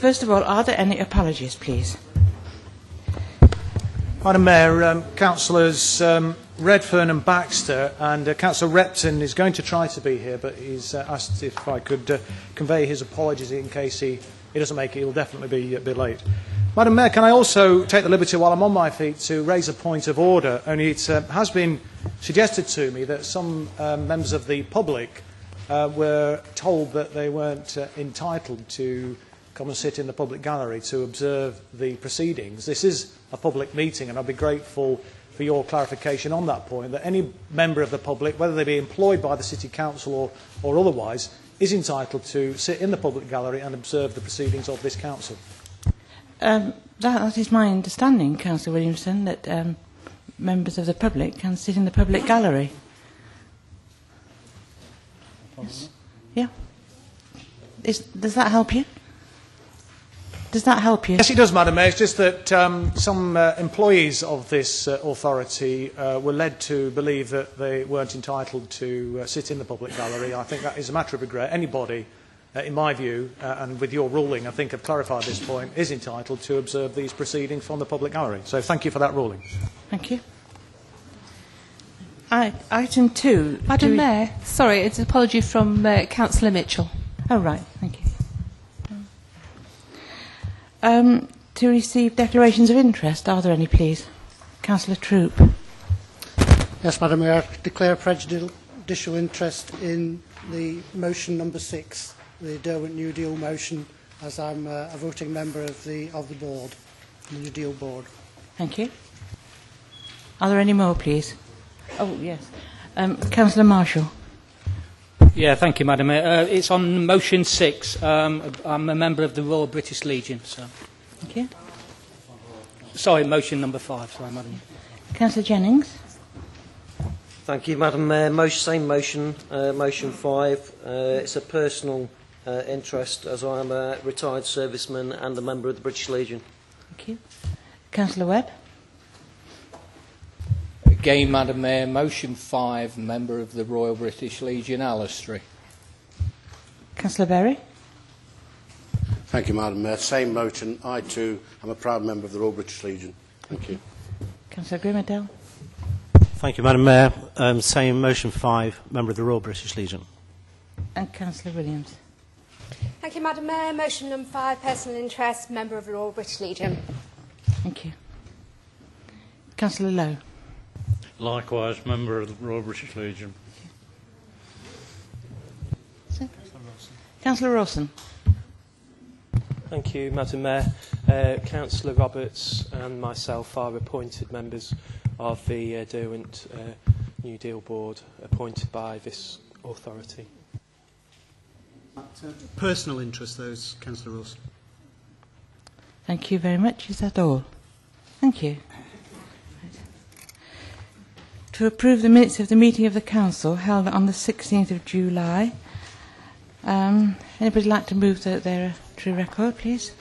First of all, are there any apologies, please? Madam Mayor, Councillors Redfern and Baxter, and Councillor Repton is going to try to be here, but he's asked if I could convey his apologies in case he doesn't make it. He'll definitely be a bit late. Madam Mayor, can I also take the liberty while I'm on my feet to raise a point of order? Only it has been suggested to me that some members of the public were told that they weren't entitled to come and sit in the public gallery to observe the proceedings. This is a public meeting, and I'd be grateful for your clarification on that point, that any member of the public, whether they be employed by the City Council or otherwise, is entitled to sit in the public gallery and observe the proceedings of this council. That is my understanding, Councillor Williamson, that members of the public can sit in the public gallery. Yes. Yeah. Does that help you? Does that help you? Yes, it does, Madam Mayor. It's just that some employees of this authority were led to believe that they weren't entitled to sit in the public gallery. I think that is a matter of regret. Anybody, in my view, and with your ruling, I think I've clarified this point, is entitled to observe these proceedings from the public gallery. So thank you for that ruling. Thank you. Item 2. Madam Mayor, sorry, it's an apology from Councillor Mitchell. Oh, right. Thank you. To receive declarations of interest, are there any, please? Councillor Troop. Yes, Madam Mayor, I declare prejudicial interest in the motion number 6, the Derwent New Deal motion, as I'm a voting member of the board, the New Deal board. Thank you. Are there any more, please? Oh, yes. Councillor Marshall. Yeah, thank you, Madam Mayor. It's on motion 6. I'm a member of the Royal British Legion. So. Thank you. Sorry, motion number 5. Sorry, Madam Mayor. Councillor Jennings. Thank you, Madam Mayor. Same motion, motion 5. It's a personal interest, as I am a retired serviceman and a member of the British Legion. Thank you. Councillor Webb. Again, Madam Mayor, motion 5, member of the Royal British Legion, Alistry. Councillor Berry. Thank you, Madam Mayor. Same motion. I too am a proud member of the Royal British Legion. Thank you. Councillor Grimmadale. Thank you, Madam Mayor. Same motion 5, member of the Royal British Legion. And Councillor Williams. Thank you, Madam Mayor. Motion number 5, personal interest, member of the Royal British Legion. Thank you. Councillor Lowe. Likewise, member of the Royal British Legion. Councillor Rawson. Thank you, Madam Mayor. Councillor Roberts and myself are appointed members of the Derwent New Deal Board, appointed by this authority. Personal interest, those, Councillor Rawson. Thank you very much. Is that all? Thank you. To approve the minutes of the meeting of the Council held on the 16th of July. Anybody like to move that they're a true record, please?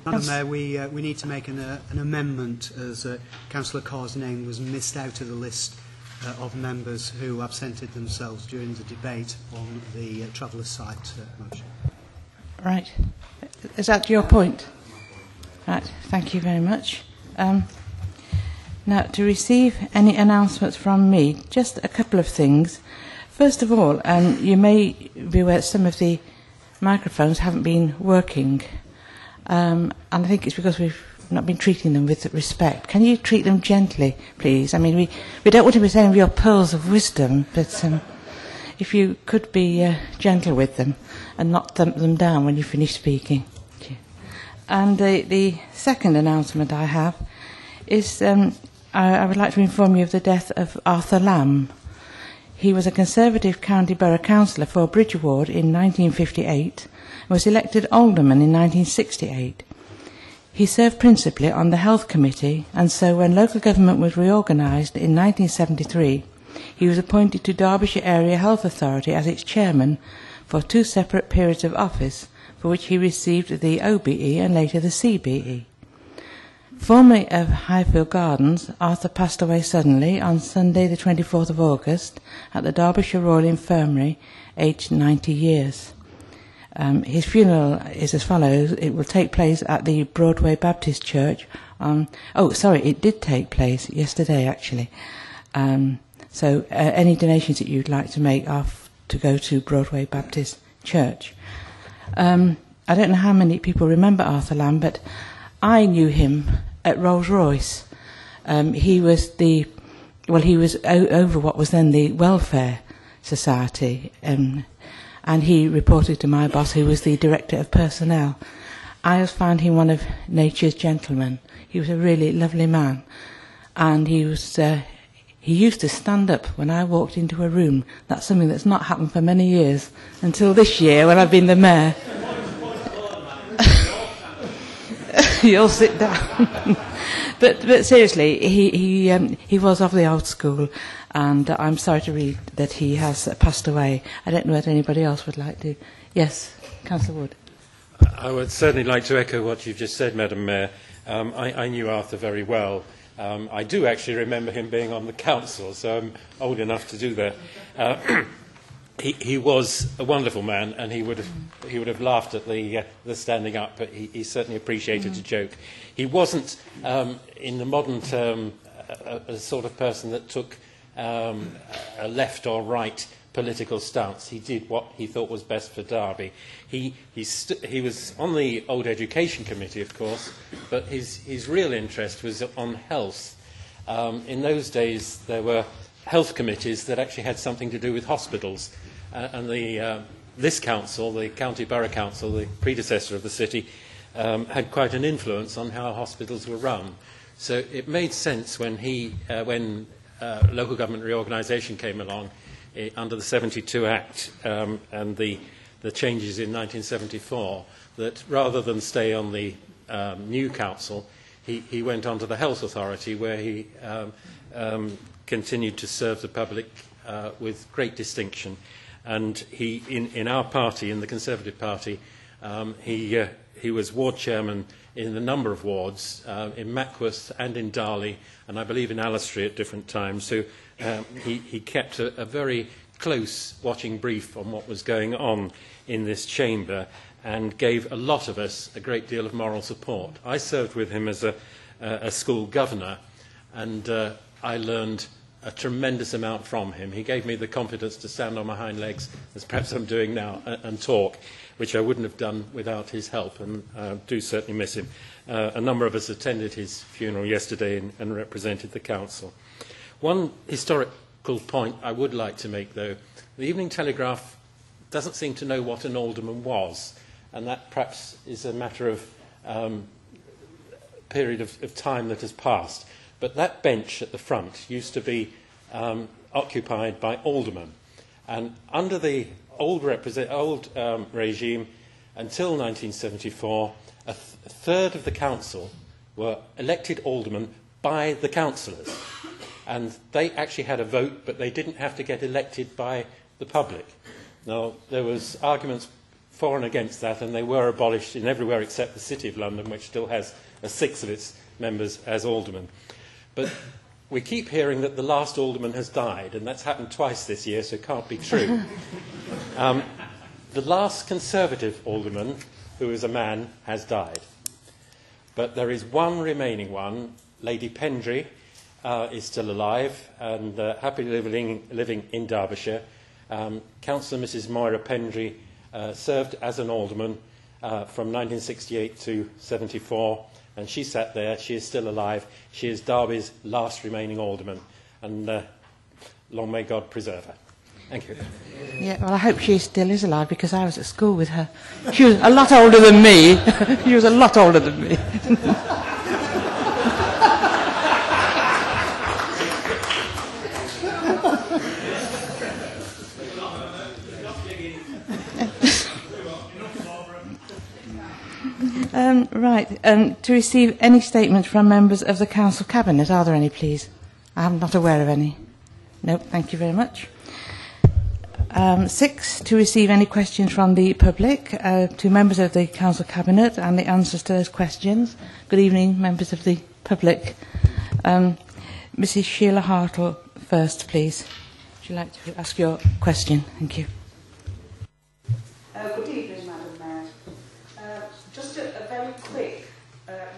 Madam Mayor, we need to make an amendment, as Councillor Carr's name was missed out of the list of members who absented themselves during the debate on the Traveller's Site motion. Right. Is that your point? Right. Thank you very much. Now, to receive any announcements from me, just a couple of things. First of all, you may be aware some of the microphones haven't been working, and I think it's because we've not been treating them with respect. Can you treat them gently, please? I mean, we don't want to be saying your pearls of wisdom, but if you could be gentle with them and not thump them down when you finish speaking. And the second announcement I have is I would like to inform you of the death of Arthur Lamb. He was a Conservative County Borough Councillor for Bridgewater in 1958 and was elected Alderman in 1968. He served principally on the Health Committee, and so when local government was reorganised in 1973, he was appointed to Derbyshire Area Health Authority as its chairman for 2 separate periods of office, for which he received the OBE and later the CBE. Formerly of Highfield Gardens, Arthur passed away suddenly on Sunday the 24th of August at the Derbyshire Royal Infirmary, aged 90 years. His funeral is as follows. It will take place at the Broadway Baptist Church. It did take place yesterday, actually. So any donations that you'd like to make are to go to Broadway Baptist Church. I don't know how many people remember Arthur Lamb, but I knew him at Rolls-Royce. He was over what was then the Welfare Society, and he reported to my boss, who was the Director of Personnel. I always found him one of nature's gentlemen. He was a really lovely man, and he used to stand up when I walked into a room. That's something that's not happened for many years, until this year when I've been the mayor. You'll sit down. But seriously, he was of the old school, and I'm sorry to read that he has passed away. I don't know whether anybody else would like to. Yes, Councillor Wood. I would certainly like to echo what you've just said, Madam Mayor. I knew Arthur very well. I do actually remember him being on the council, so I'm old enough to do that. He was a wonderful man, and he would have laughed at the standing up, but he certainly appreciated a joke. He wasn't, in the modern term, a sort of person that took a left or right political stance. He did what he thought was best for Derby. He was on the Old Education Committee, of course, but his real interest was on health. In those days, there were health committees that actually had something to do with hospitals. And this council, the County Borough Council, the predecessor of the city, had quite an influence on how hospitals were run. So it made sense when local government reorganisation came along under the 72 Act and the changes in 1974, that rather than stay on the new council, he went on to the Health Authority, where he continued to serve the public with great distinction. And in our party, in the Conservative Party, he was ward chairman in a number of wards, in Mackworth and in Darley, and I believe in Allestree at different times. So he kept a very close watching brief on what was going on in this chamber, and gave a lot of us a great deal of moral support. I served with him as a school governor, and I learned a tremendous amount from him. He gave me the confidence to stand on my hind legs, as perhaps I'm doing now, and talk, which I wouldn't have done without his help, and do certainly miss him. A number of us attended his funeral yesterday and represented the council. One historical point I would like to make, though: the Evening Telegraph doesn't seem to know what an alderman was, and that perhaps is a matter of period of time that has passed. But that bench at the front used to be occupied by aldermen. And under the old regime, until 1974, a third of the council were elected aldermen by the councillors. And they actually had a vote, but they didn't have to get elected by the public. Now, there was arguments for and against that, and they were abolished in everywhere except the City of London, which still has a sixth of its members as aldermen. But we keep hearing that the last alderman has died, and that's happened twice this year, so it can't be true. The last Conservative alderman, who is a man, has died. But there is one remaining one. Lady Pendry is still alive and happily living in Derbyshire. Councillor Mrs Moira Pendry served as an alderman from 1968 to 74. And she sat there. She is still alive. She is Derby's last remaining alderman. And long may God preserve her. Thank you. Yeah, well, I hope she still is alive, because I was at school with her. She was a lot older than me. She was a lot older than me. To receive any statements from members of the Council Cabinet. Are there any, please? I'm not aware of any. No, thank you very much. 6, to receive any questions from the public to members of the Council Cabinet and the answers to those questions. Good evening, members of the public. Mrs Sheila Hartle first, please. Would you like to ask your question? Thank you. Good evening, Madam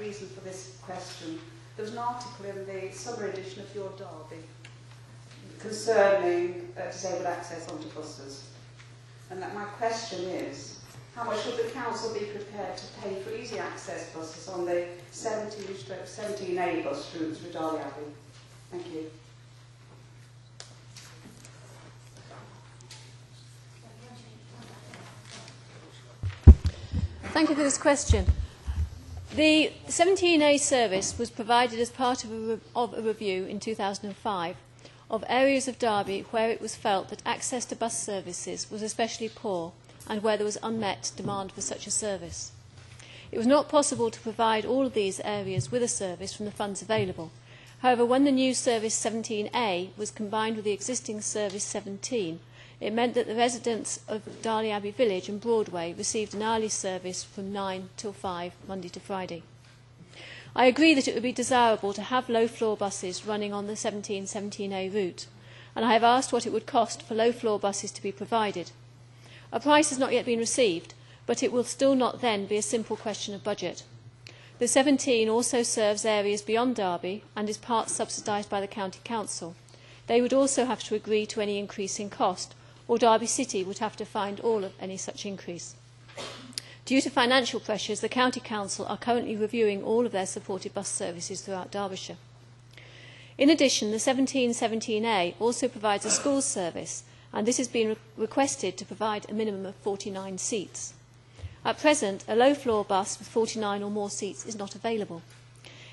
reason for this question. There was an article in the summer edition of Your Derby concerning disabled access onto buses. And that my question is, how much would the council be prepared to pay for easy access buses on the 17A bus route through Darley Abbey? Thank you. Thank you for this question. The 17A service was provided as part of a review in 2005 of areas of Derby where it was felt that access to bus services was especially poor and where there was unmet demand for such a service. It was not possible to provide all of these areas with a service from the funds available. However, when the new service 17A was combined with the existing service 17, it meant that the residents of Darley Abbey Village and Broadway received an hourly service from 9 till 5, Monday to Friday. I agree that it would be desirable to have low-floor buses running on the 17A route, and I have asked what it would cost for low-floor buses to be provided. A price has not yet been received, but it will still not then be a simple question of budget. The 17 also serves areas beyond Derby and is part subsidised by the County Council. They would also have to agree to any increase in cost, or Derby City would have to find all of any such increase. Due to financial pressures, the County Council are currently reviewing all of their supported bus services throughout Derbyshire. In addition, the 17A also provides a school service, and this has been requested to provide a minimum of 49 seats. At present, a low-floor bus with 49 or more seats is not available.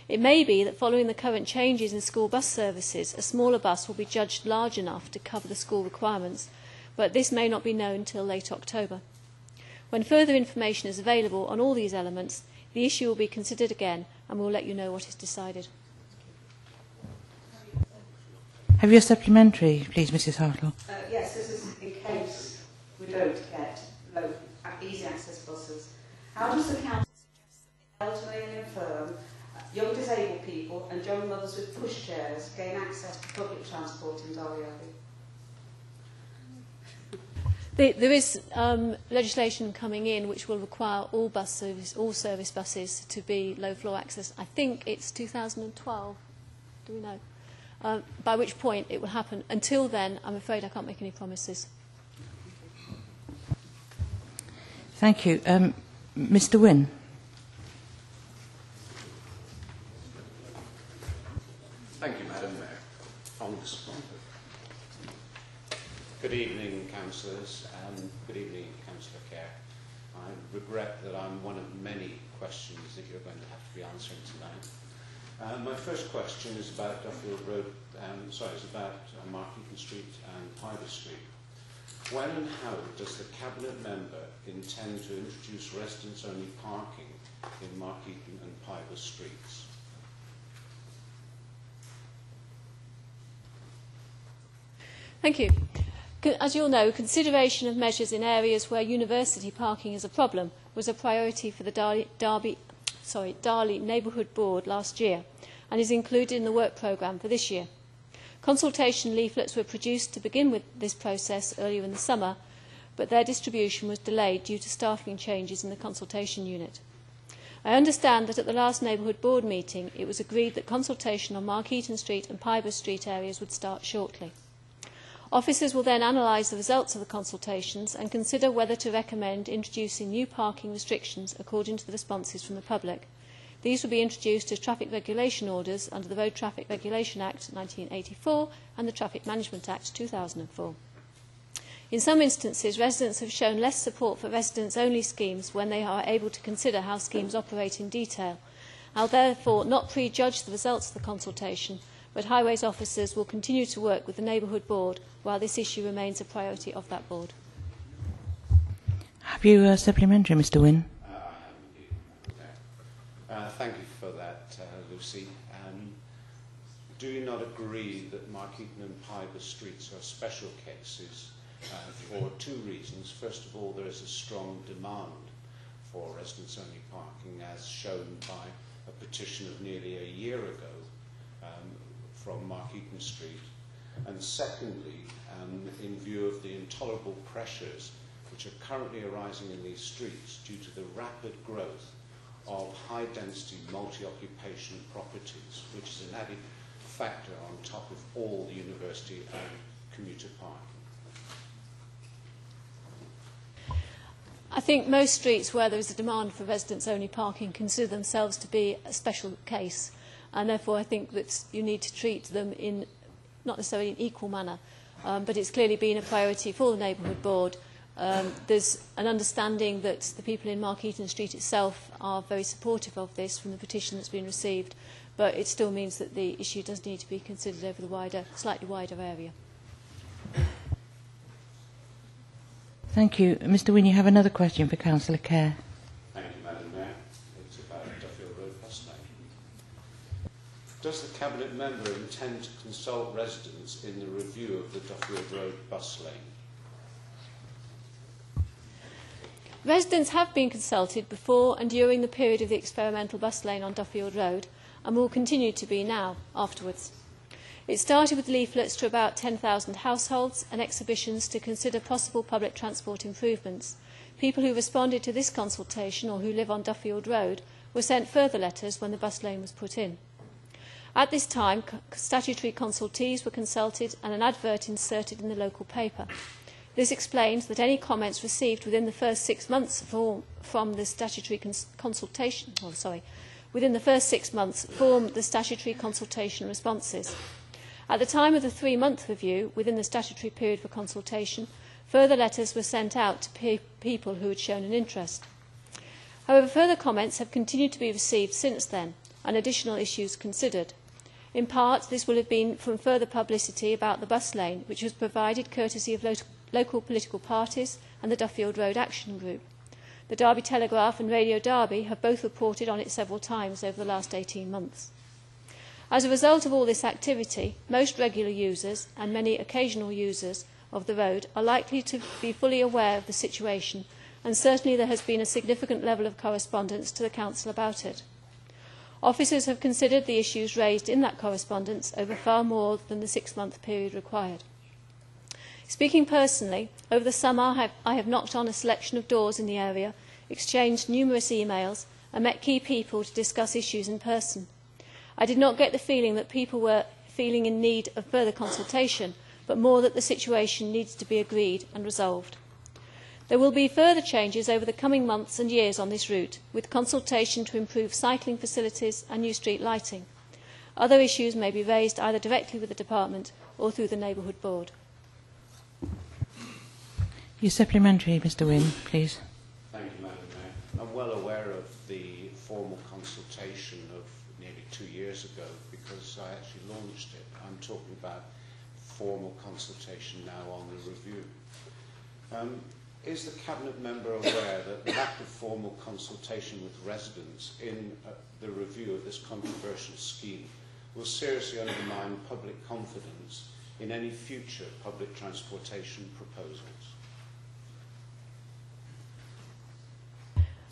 It may be that following the current changes in school bus services, a smaller bus will be judged large enough to cover the school requirements, but this may not be known until late October. When further information is available on all these elements, the issue will be considered again and we'll let you know what is decided. Have you a supplementary, please, Mrs Hartle? Yes, this is in case we don't get low, easy access buses. How does the council suggest that the elderly and infirm, young disabled people and young mothers with pushchairs gain access to public transport in Darley Abbey? There is legislation coming in which will require all service buses to be low-floor access. I think it's 2012. Do we know? By which point it will happen. Until then, I'm afraid I can't make any promises. Thank you. Mr Wynne. Thank you, Madam Mayor. On the spot. Good evening, councillors, and good evening, Councillor Kerr. I regret that I'm one of many questions that you're going to have to be answering tonight. My first question is about Duffield Road, it's about Markeaton Street and Pybus Street. When and how does the Cabinet member intend to introduce residents-only parking in Markeaton and Pybus Streets? Thank you. As you all know, consideration of measures in areas where university parking is a problem was a priority for the Darley Neighbourhood Board last year and is included in the work programme for this year. Consultation leaflets were produced to begin with this process earlier in the summer, but their distribution was delayed due to staffing changes in the consultation unit. I understand that at the last Neighbourhood Board meeting it was agreed that consultation on Markeaton Street and Pybus Street areas would start shortly. Officers will then analyse the results of the consultations and consider whether to recommend introducing new parking restrictions according to the responses from the public. These will be introduced as traffic regulation orders under the Road Traffic Regulation Act 1984 and the Traffic Management Act 2004. In some instances, residents have shown less support for residents-only schemes when they are able to consider how schemes operate in detail. I'll therefore not prejudge the results of the consultation, but Highways officers will continue to work with the Neighbourhood Board while this issue remains a priority of that board. Have you a supplementary, Mr Wynne? Thank you for that, Lucy. Do you not agree that Markeaton and Pybus Streets are special cases for two reasons? First of all, there is a strong demand for residents-only parking, as shown by a petition of nearly a year ago from Markeaton Street. And secondly, in view of the intolerable pressures which are currently arising in these streets due to the rapid growth of high-density multi-occupation properties, which is an added factor on top of all the university and commuter parking? I think most streets where there is a demand for residents-only parking consider themselves to be a special case, and therefore I think that you need to treat them in not necessarily an equal manner, but it's clearly been a priority for the Neighbourhood Board. There's an understanding that the people in Mark Eaton Street itself are very supportive of this from the petition that's been received, but it still means that the issue does need to be considered over the slightly wider area. Thank you. Mr Wynne, you have another question for Councillor Kerr. Thank you, Madam Mayor. It's about Duffield Road bus lane. Does the Cabinet member intend to consult residents in the review of the Duffield Road bus lane? Residents have been consulted before and during the period of the experimental bus lane on Duffield Road and will continue to be now afterwards. It started with leaflets to about 10,000 households and exhibitions to consider possible public transport improvements. People who responded to this consultation or who live on Duffield Road were sent further letters when the bus lane was put in. At this time, statutory consultees were consulted and an advert inserted in the local paper. This explains that any comments received within the first 6 months from the statutory consultation, within the first 6 months form the statutory consultation responses. At the time of the 3-month review, within the statutory period for consultation, further letters were sent out to people who had shown an interest. However, further comments have continued to be received since then, and additional issues considered. In part, this will have been from further publicity about the bus lane, which was provided courtesy of local political parties and the Duffield Road Action Group. The Derby Telegraph and Radio Derby have both reported on it several times over the last 18 months. As a result of all this activity, most regular users and many occasional users of the road are likely to be fully aware of the situation, and certainly there has been a significant level of correspondence to the Council about it. Officers have considered the issues raised in that correspondence over far more than the 6-month period required. Speaking personally, over the summer I have knocked on a selection of doors in the area, exchanged numerous emails and met key people to discuss issues in person. I did not get the feeling that people were feeling in need of further consultation, but more that the situation needs to be agreed and resolved. There will be further changes over the coming months and years on this route, with consultation to improve cycling facilities and new street lighting. Other issues may be raised either directly with the Department or through the Neighbourhood Board. Your supplementary, Mr Wynne, please. Thank you, Madam Mayor. I'm well aware of the formal consultation of nearly 2 years ago because I actually launched it. I'm talking about formal consultation now on the review. Is the Cabinet member aware that the lack of formal consultation with residents in the review of this controversial scheme will seriously undermine public confidence in any future public transportation proposals?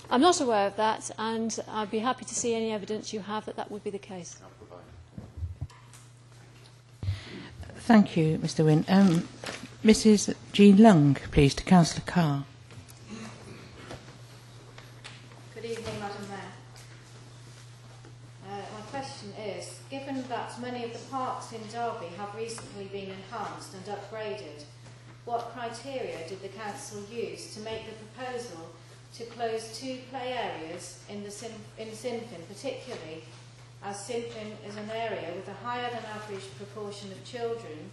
I'm not aware of that, and I'd be happy to see any evidence you have that that would be the case. Thank you, Mr Wynne. Mrs Jean Lung, please, to Councillor Carr. Good evening, Madam Mayor. My question is, given that many of the parks in Derby have recently been enhanced and upgraded, what criteria did the Council use to make the proposal to close 2 play areas in Sinfin, particularly as Sinfin is an area with a higher than average proportion of children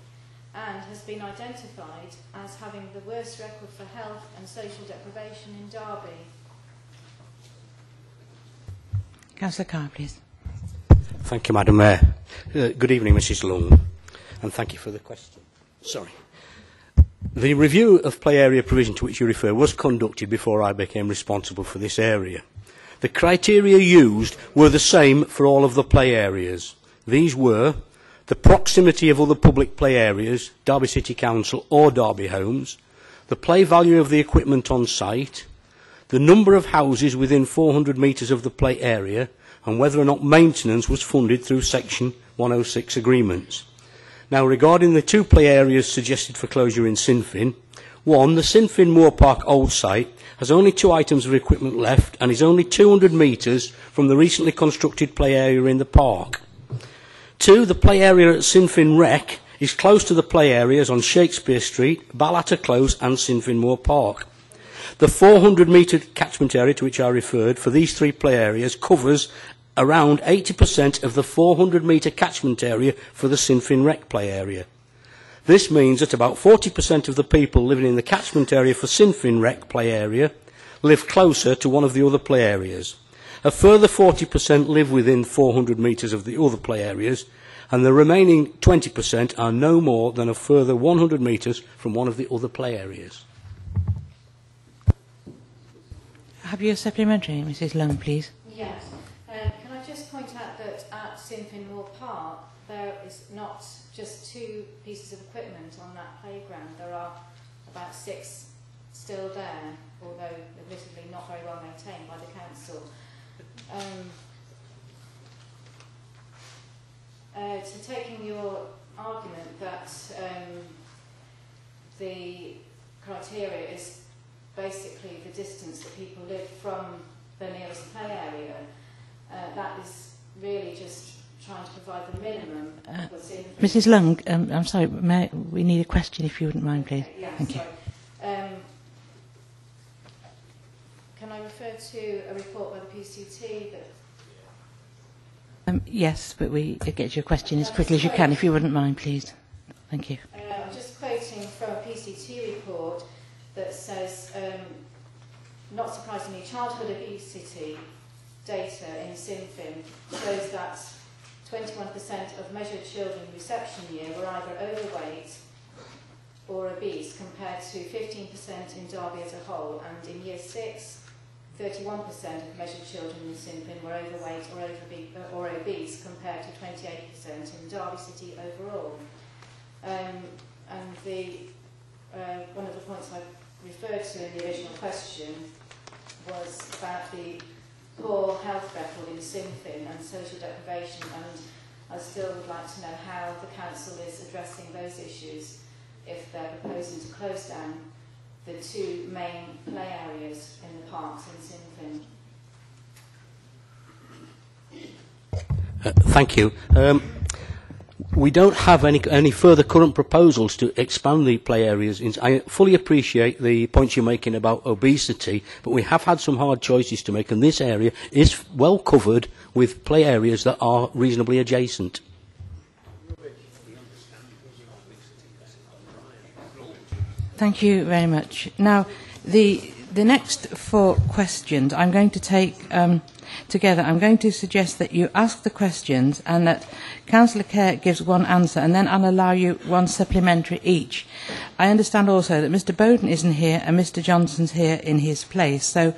and has been identified as having the worst record for health and social deprivation in Derby? Councillor Carr, please. Thank you, Madam Mayor. Good evening, Mrs Lung, and thank you for the question. Sorry. The review of play area provision to which you refer was conducted before I became responsible for this area. The criteria used were the same for all of the play areas. These were the proximity of other public play areas, Derby City Council or Derby Homes, the play value of the equipment on site, the number of houses within 400 metres of the play area, and whether or not maintenance was funded through Section 106 agreements. Now, regarding the 2 play areas suggested for closure in Sinfin, One, the Sinfin Moor Park old site has only 2 items of equipment left and is only 200 metres from the recently constructed play area in the park. 2, the play area at Sinfin Rec is close to the play areas on Shakespeare Street, Ballater Close and Sinfin Moor Park. The 400-metre catchment area to which I referred for these 3 play areas covers around 80% of the 400-metre catchment area for the Sinfin Rec play area. This means that about 40% of the people living in the catchment area for Sinfin Rec play area live closer to one of the other play areas. A further 40% live within 400 metres of the other play areas, and the remaining 20% are no more than a further 100 metres from one of the other play areas. Have you a supplementary, Mrs. Lung, please? Yes. Can I just point out that at Sinfin Moor Park there is not just 2 pieces of equipment on that playground. There are about 6 still there, although admittedly not very well maintained by the council. So taking your argument that the criteria is basically the distance that people live from the nearest play area, that is really just trying to provide the minimum. Mrs. Lung, I'm sorry, we need a question if you wouldn't mind, please. Okay, yeah, Thank sorry. You. Can I refer to a report by the PCT that... yes, but we get your question as quickly as you can, if you wouldn't mind, please. Thank you. I'm just quoting from a PCT report that says, not surprisingly, childhood obesity data in Sinfin shows that 21% of measured children in reception year were either overweight or obese, compared to 15% in Derby as a whole, and in year 6, 31% of measured children in Sinfin were overweight or obese, compared to 28% in Derby City overall. And one of the points I referred to in the original question was about the poor health record in Sinfin and social deprivation, and I still would like to know how the council is addressing those issues if they're proposing to close down the 2 main play areas in the parks in Sinfin. Thank you. We don't have any further current proposals to expand the play areas. I fully appreciate the points you're making about obesity, but we have had some hard choices to make, and this area is well covered with play areas that are reasonably adjacent. Thank you very much. Now, the next 4 questions I'm going to take together. I'm going to suggest that you ask the questions and that Councillor Kerr gives 1 answer, and then I'll allow you 1 supplementary each. I understand also that Mr. Bowden isn't here and Mr. Johnson's here in his place. So,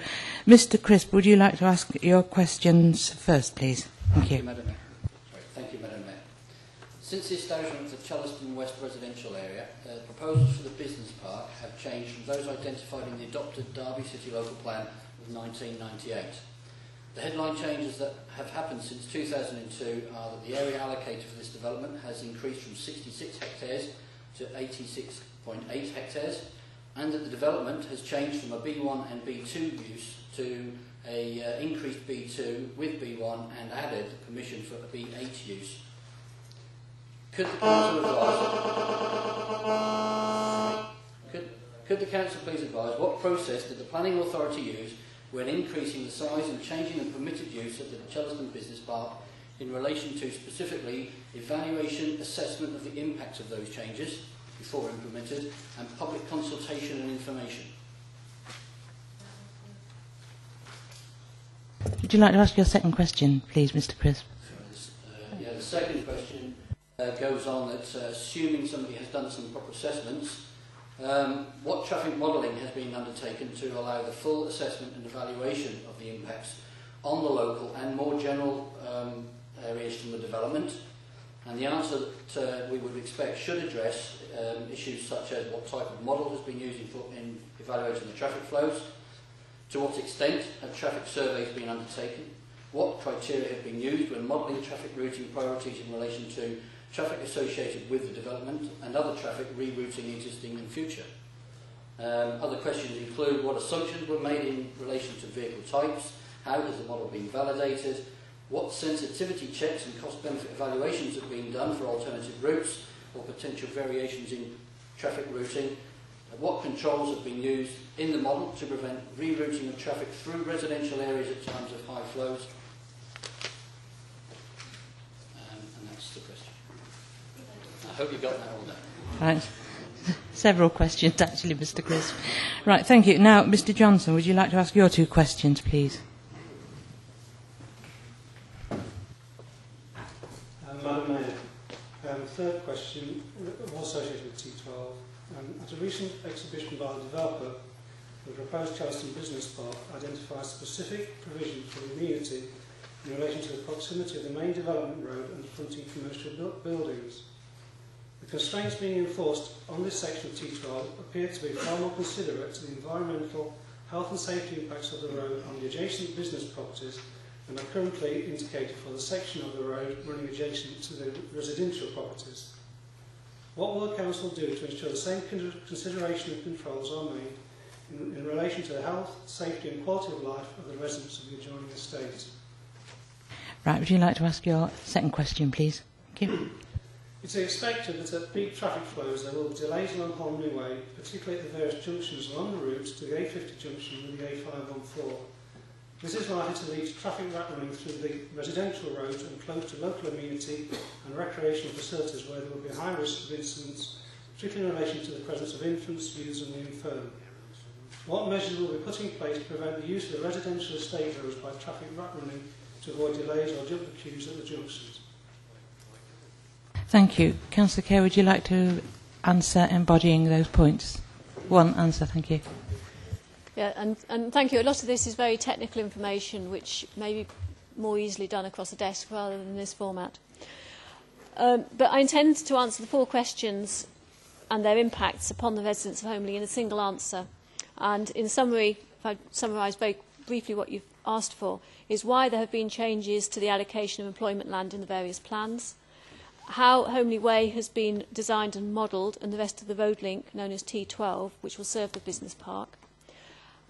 Mr. Crisp, would you like to ask your questions first, please? Thank you. Madam Mayor. Thank you, Madam Mayor. Since the establishment of the Chellaston West residential area, proposals for the business park have changed from those identified in the adopted Derby City Local Plan of 1998. The headline changes that have happened since 2002 are that the area allocated for this development has increased from 66 hectares to 86.8 hectares, and that the development has changed from a B1 and B2 use to a increased B2 with B1 and added permission for a B8 use. Could the council advise? Could the council please advise what process did the planning authority use when increasing the size and changing the permitted use of the Chellaston Business Park in relation to specifically evaluation, assessment of the impact of those changes before implemented, and public consultation and information? Would you like to ask your second question, please, Mr. Crisp? The second question goes on that assuming somebody has done some proper assessments, what traffic modelling has been undertaken to allow the full assessment and evaluation of the impacts on the local and more general areas from the development? And the answer that we would expect should address issues such as what type of model has been used in evaluating the traffic flows, to what extent have traffic surveys been undertaken, what criteria have been used when modelling traffic routing priorities in relation to traffic associated with the development and other traffic rerouting existing and future. Other questions include what assumptions were made in relation to vehicle types, how has the model been validated, what sensitivity checks and cost-benefit evaluations have been done for alternative routes or potential variations in traffic routing, what controls have been used in the model to prevent rerouting of traffic through residential areas at times of high flows. And that's the question. I hope you got that all down. Right. Several questions, actually, Mr. Crisp. Right, thank you. Now, Mr. Johnson, would you like to ask your two questions, please? Madam Mayor, third question, also associated with T12. At a recent exhibition by the developer, the proposed Charleston Business Park identifies specific provision for the amenity in relation to the proximity of the main development road and fronting commercial buildings. The constraints being enforced on this section of T12 appear to be far more considerate to the environmental, health and safety impacts of the road on the adjacent business properties and are currently indicated for the section of the road running adjacent to the residential properties. What will the Council do to ensure the same consideration and controls are made in relation to the health, safety and quality of life of the residents of the adjoining estate? Right, would you like to ask your second question, please? Thank you. It's expected that at peak traffic flows there will be delays along Holmley Way, particularly at the various junctions along the route to the A50 junction with the A514. This is likely to lead to traffic rat running through the residential roads and close to local amenity and recreational facilities where there will be a high risk of incidents, particularly in relation to the presence of infants, youths and the infirm. What measures will be put in place to prevent the use of the residential estate roads by traffic rat running to avoid delays or jumper queues at the junctions? Thank you. Councillor Kerr, would you like to answer embodying those points? One answer, thank you. Yeah, and thank you. A lot of this is very technical information which may be more easily done across a desk rather than this format. But I intend to answer the four questions and their impacts upon the residents of Holmley in a single answer. And in summary, if I summarise very briefly what you've asked for, is why there have been changes to the allocation of employment land in the various plans, how Holmley Way has been designed and modelled and the rest of the road link known as T12, which will serve the business park,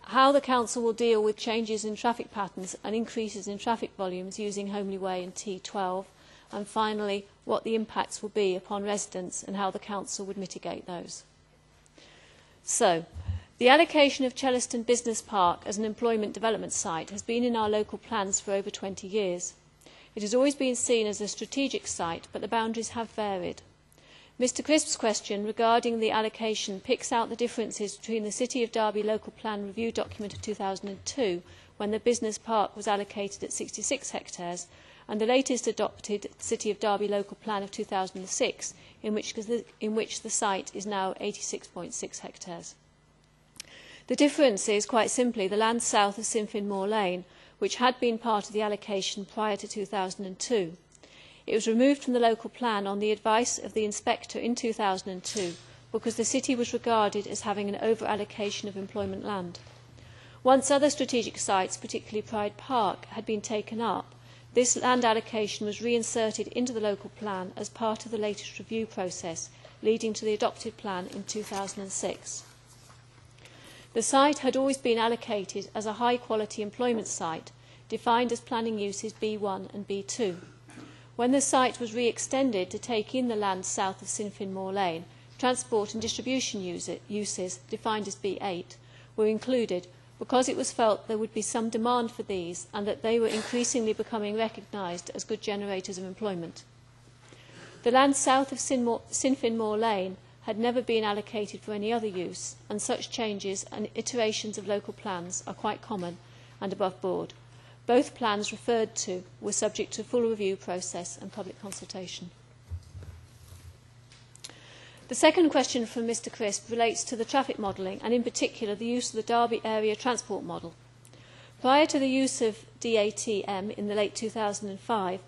how the Council will deal with changes in traffic patterns and increases in traffic volumes using Holmley Way and T12, and finally, what the impacts will be upon residents and how the Council would mitigate those. So, the allocation of Chellaston Business Park as an employment development site has been in our local plans for over 20 years. It has always been seen as a strategic site, but the boundaries have varied. Mr Crisp's question regarding the allocation picks out the differences between the City of Derby Local Plan Review document of 2002, when the business park was allocated at 66 hectares, and the latest adopted City of Derby Local Plan of 2006, in which the site is now 86.6 hectares. The difference is, quite simply, the land south of Sinfin Moor Lane, which had been part of the allocation prior to 2002. It was removed from the local plan on the advice of the inspector in 2002 because the city was regarded as having an over-allocation of employment land. Once other strategic sites, particularly Pride Park, had been taken up, this land allocation was reinserted into the local plan as part of the latest review process, leading to the adopted plan in 2006. The site had always been allocated as a high-quality employment site, defined as planning uses B1 and B2. When the site was re-extended to take in the land south of Sinfin Moor Lane, transport and distribution uses, defined as B8, were included because it was felt there would be some demand for these and that they were increasingly becoming recognised as good generators of employment. The land south of Sinfin Moor Lane had never been allocated for any other use, and such changes and iterations of local plans are quite common and above board. Both plans referred to were subject to full review process and public consultation. The second question from Mr Crisp relates to the traffic modelling and in particular the use of the Derby Area Transport Model. Prior to the use of DATM in the late 2005,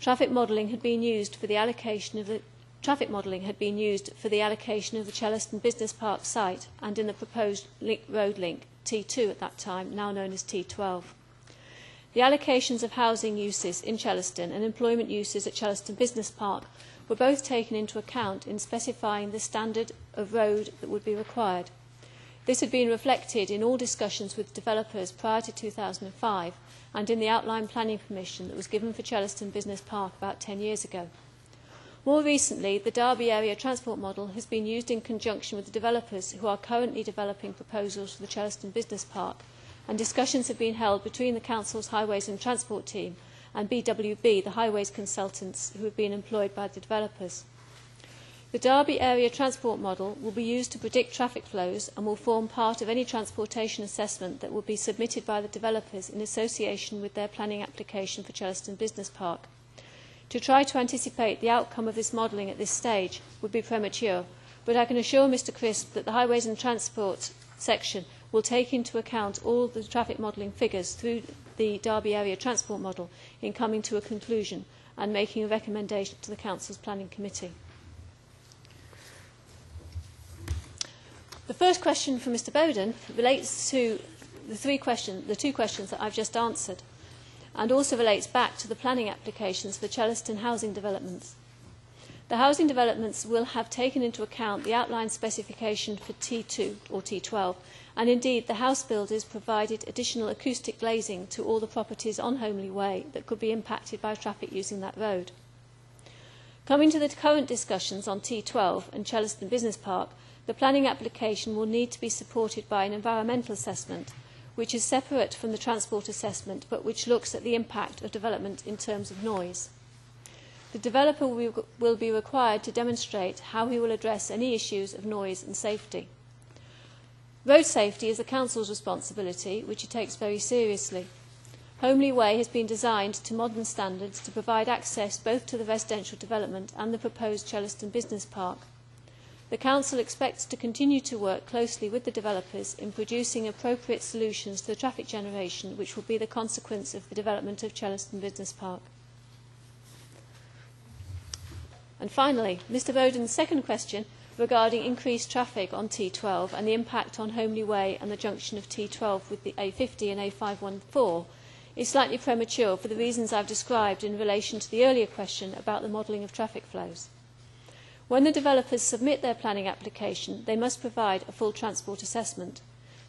traffic modelling had been used for the allocation of the Chellaston Business Park site and in the proposed road link T2 at that time, now known as T12. The allocations of housing uses in Chellaston and employment uses at Chellaston Business Park were both taken into account in specifying the standard of road that would be required. This had been reflected in all discussions with developers prior to 2005 and in the outline planning permission that was given for Chellaston Business Park about 10 years ago. More recently, the Derby area transport model has been used in conjunction with the developers who are currently developing proposals for the Chellaston Business Park, and discussions have been held between the Council's Highways and Transport team and BWB, the highways consultants who have been employed by the developers. The Derby area transport model will be used to predict traffic flows and will form part of any transportation assessment that will be submitted by the developers in association with their planning application for Chellaston Business Park. To try to anticipate the outcome of this modelling at this stage would be premature, but I can assure Mr Crisp that the Highways and Transport section will take into account all the traffic modelling figures through the Derby area transport model in coming to a conclusion and making a recommendation to the Council's Planning Committee. The first question from Mr Bowden relates to the two questions that I've just answered, and also relates back to the planning applications for Chellaston housing developments. The housing developments will have taken into account the outline specification for T2 or T12, and indeed the house builders provided additional acoustic glazing to all the properties on Homely Way that could be impacted by traffic using that road. Coming to the current discussions on T12 and Chellaston Business Park, the planning application will need to be supported by an environmental assessment, which is separate from the transport assessment but which looks at the impact of development in terms of noise. The developer will be required to demonstrate how he will address any issues of noise and safety. Road safety is the Council's responsibility, which he takes very seriously. Homely Way has been designed to modern standards to provide access both to the residential development and the proposed Chellaston Business Park. The Council expects to continue to work closely with the developers in producing appropriate solutions to the traffic generation which will be the consequence of the development of Chellaston Business Park. And finally, Mr Bowden's second question regarding increased traffic on T12 and the impact on Homely Way and the junction of T12 with the A50 and A514 is slightly premature for the reasons I've described in relation to the earlier question about the modelling of traffic flows. When the developers submit their planning application, they must provide a full transport assessment.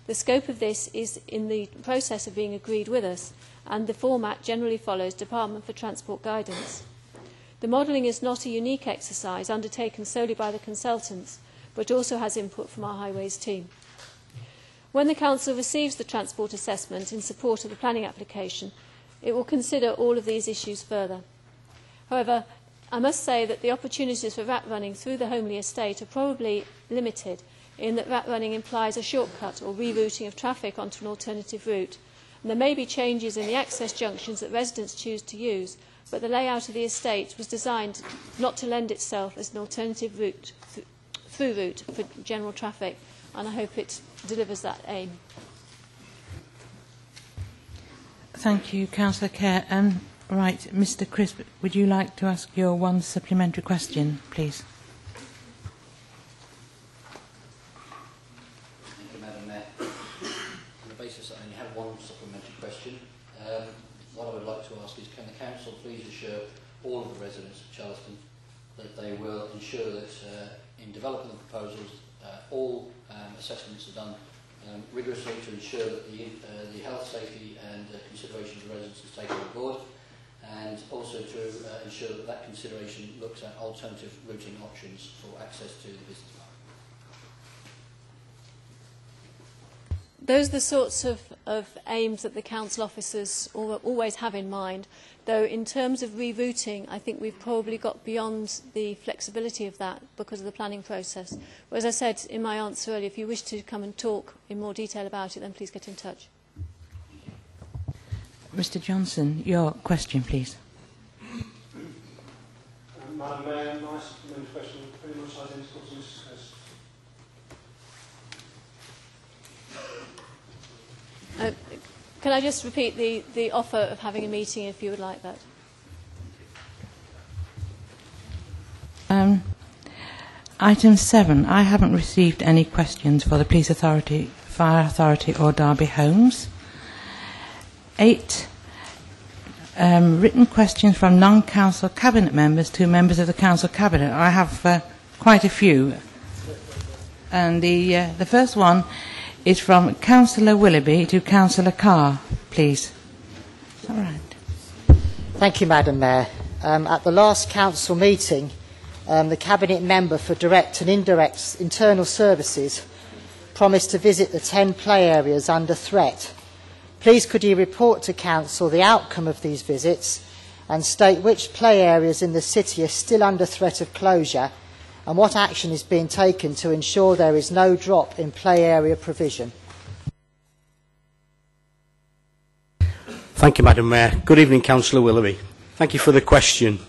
The scope of this is in the process of being agreed with us, and the format generally follows Department for Transport guidance. The modelling is not a unique exercise undertaken solely by the consultants, but also has input from our highways team. When the Council receives the transport assessment in support of the planning application, it will consider all of these issues further. However, I must say that the opportunities for rat running through the Homely estate are probably limited, in that rat running implies a shortcut or rerouting of traffic onto an alternative route. And there may be changes in the access junctions that residents choose to use, but the layout of the estate was designed not to lend itself as an alternative route, through route for general traffic, and I hope it delivers that aim. Thank you, Councillor Kerr. Right, Mr Crisp, would you like to ask your one supplementary question, please? Thank you, Madam Mayor. On the basis that I only have one supplementary question, what I would like to ask is, can the Council please assure all of the residents of Chellaston that they will ensure that in developing the proposals, all assessments are done rigorously to ensure that the health, safety and consideration of the residents is taken on board, and also to ensure that that consideration looks at alternative routing options for access to the business park. Those are the sorts of aims that the council officers always have in mind, though in terms of rerouting, I think we've probably got beyond the flexibility of that because of the planning process. But as I said in my answer earlier, if you wish to come and talk in more detail about it, then please get in touch. Mr Johnson, your question, please. Madam Mayor, my supplementary question is pretty much identical to Mrs. Hurst. Can I just repeat the offer of having a meeting if you would like that? Item 7. I haven't received any questions for the Police Authority, Fire Authority or Derby Homes. 8. Written questions from non-council cabinet members to members of the council cabinet. I have quite a few. And the first one is from Councillor Willoughby to Councillor Carr, please. Is that right? Thank you, Madam Mayor. At the last council meeting, the Cabinet Member for Direct and Indirect Internal Services promised to visit the 10 play areas under threat. Please could you report to Council the outcome of these visits and state which play areas in the city are still under threat of closure and what action is being taken to ensure there is no drop in play area provision? Thank you, Madam Mayor. Good evening, Councillor Willoughby. Thank you for the question.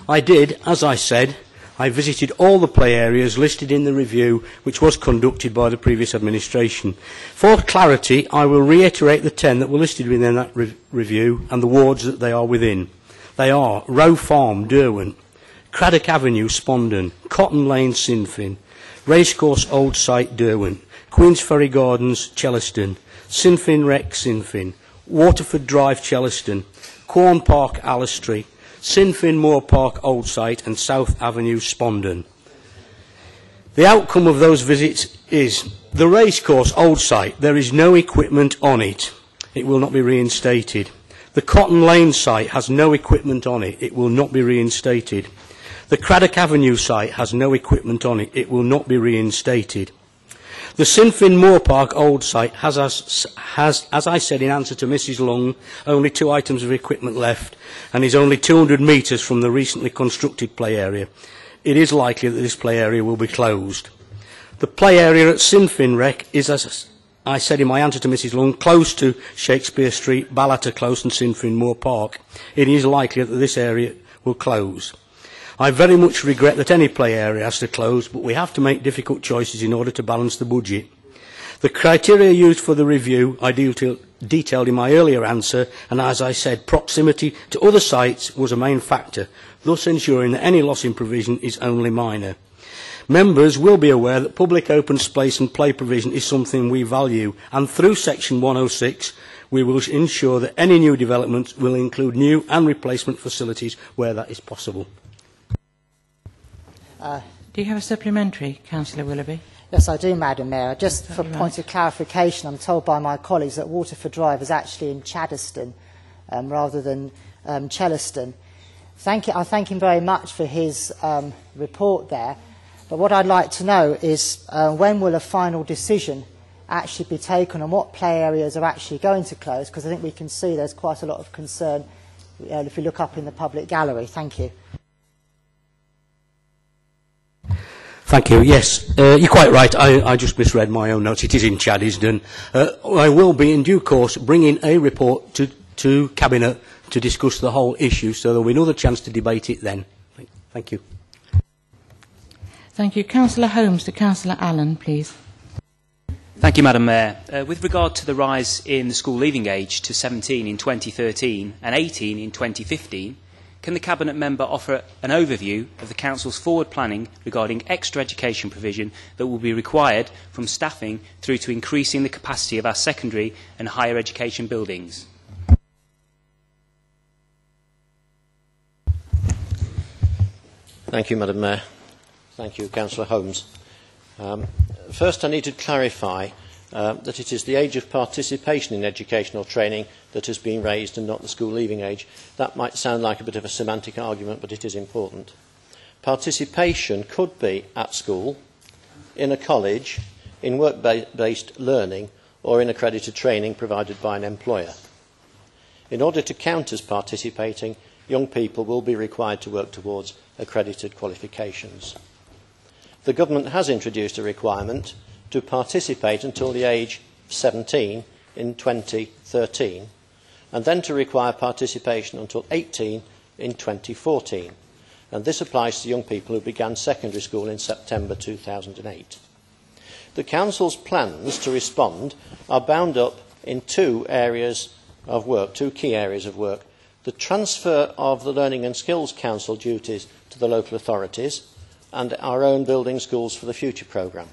I did, as I said, I visited all the play areas listed in the review which was conducted by the previous administration. For clarity, I will reiterate the 10 that were listed within that review and the wards that they are within. They are Rowe Farm, Derwent, Craddock Avenue, Spondon, Cotton Lane, Sinfin, Racecourse Old Site, Derwent, Queensferry Gardens, Chellaston, Sinfin Rec, Sinfin, Waterford Drive, Chellaston, Quorn Park, Allistry, Sinfin Moor Park Old Site and South Avenue, Spondon. The outcome of those visits is the Racecourse Old Site, there is no equipment on it. It will not be reinstated. The Cotton Lane site has no equipment on it. It will not be reinstated. The Craddock Avenue site has no equipment on it. It will not be reinstated. The Sinfin Moor Park Old Site has, as I said in answer to Mrs Long, only 2 items of equipment left and is only 200 metres from the recently constructed play area. It is likely that this play area will be closed. The play area at Sinfin Rec is, as I said in my answer to Mrs Long, close to Shakespeare Street, Ballater Close and Sinfin Moor Park. It is likely that this area will close. I very much regret that any play area has to close, but we have to make difficult choices in order to balance the budget. The criteria used for the review I detailed in my earlier answer, and as I said, proximity to other sites was a main factor, thus ensuring that any loss in provision is only minor. Members will be aware that public open space and play provision is something we value, and through Section 106 we will ensure that any new developments will include new and replacement facilities where that is possible. Do you have a supplementary, Councillor Willoughby? Yes, I do, Madam Mayor. Just for point of clarification, I'm told by my colleagues that Waterford Drive is actually in Chaddeston rather than Chellaston. I thank him very much for his report there. But what I'd like to know is when will a final decision actually be taken on what play areas are actually going to close? Because I think we can see there's quite a lot of concern if we look up in the public gallery. Thank you. Thank you. Yes, you're quite right. I just misread my own notes. It is in Chaddesden. I will be, in due course, bringing a report to Cabinet to discuss the whole issue, so there will be another chance to debate it then. Thank you. Thank you. Councillor Holmes to Councillor Allen, please. Thank you, Madam Mayor. With regard to the rise in the school leaving age to 17 in 2013 and 18 in 2015, can the Cabinet Member offer an overview of the Council's forward planning regarding extra education provision that will be required from staffing through to increasing the capacity of our secondary and higher education buildings? Thank you, Madam Mayor. Thank you, Councillor Holmes. First, I need to clarify that it is the age of participation in educational training that has been raised and not the school leaving age. That might sound like a bit of a semantic argument, but it is important. Participation could be at school, in a college, in work-based learning, or in accredited training provided by an employer. In order to count as participating, young people will be required to work towards accredited qualifications. The government has introduced a requirement to participate until the age of 17 in 2013, and then to require participation until 18 in 2014. And this applies to young people who began secondary school in September 2008. The Council's plans to respond are bound up in two areas of work, two key areas of work. The transfer of the Learning and Skills Council duties to the local authorities and our own Building Schools for the Future programme.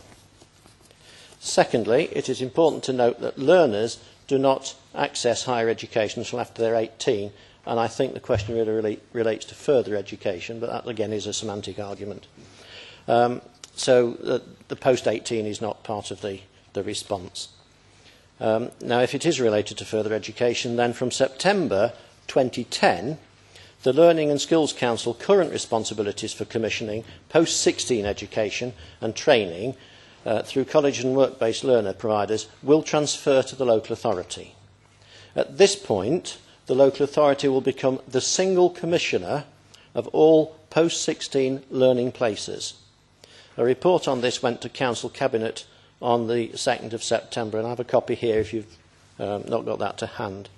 Secondly, it is important to note that learners do not access higher education until after they're 18, and I think the question really relates to further education, but that again is a semantic argument. So the post-18 is not part of the response. Now, if it is related to further education, then from September 2010, the Learning and Skills Council current responsibilities for commissioning post-16 education and training through college and work-based learner providers will transfer to the local authority. At this point, the local authority will become the single commissioner of all post-16 learning places. A report on this went to Council Cabinet on the 2nd of September, and I have a copy here if you've not got that to hand.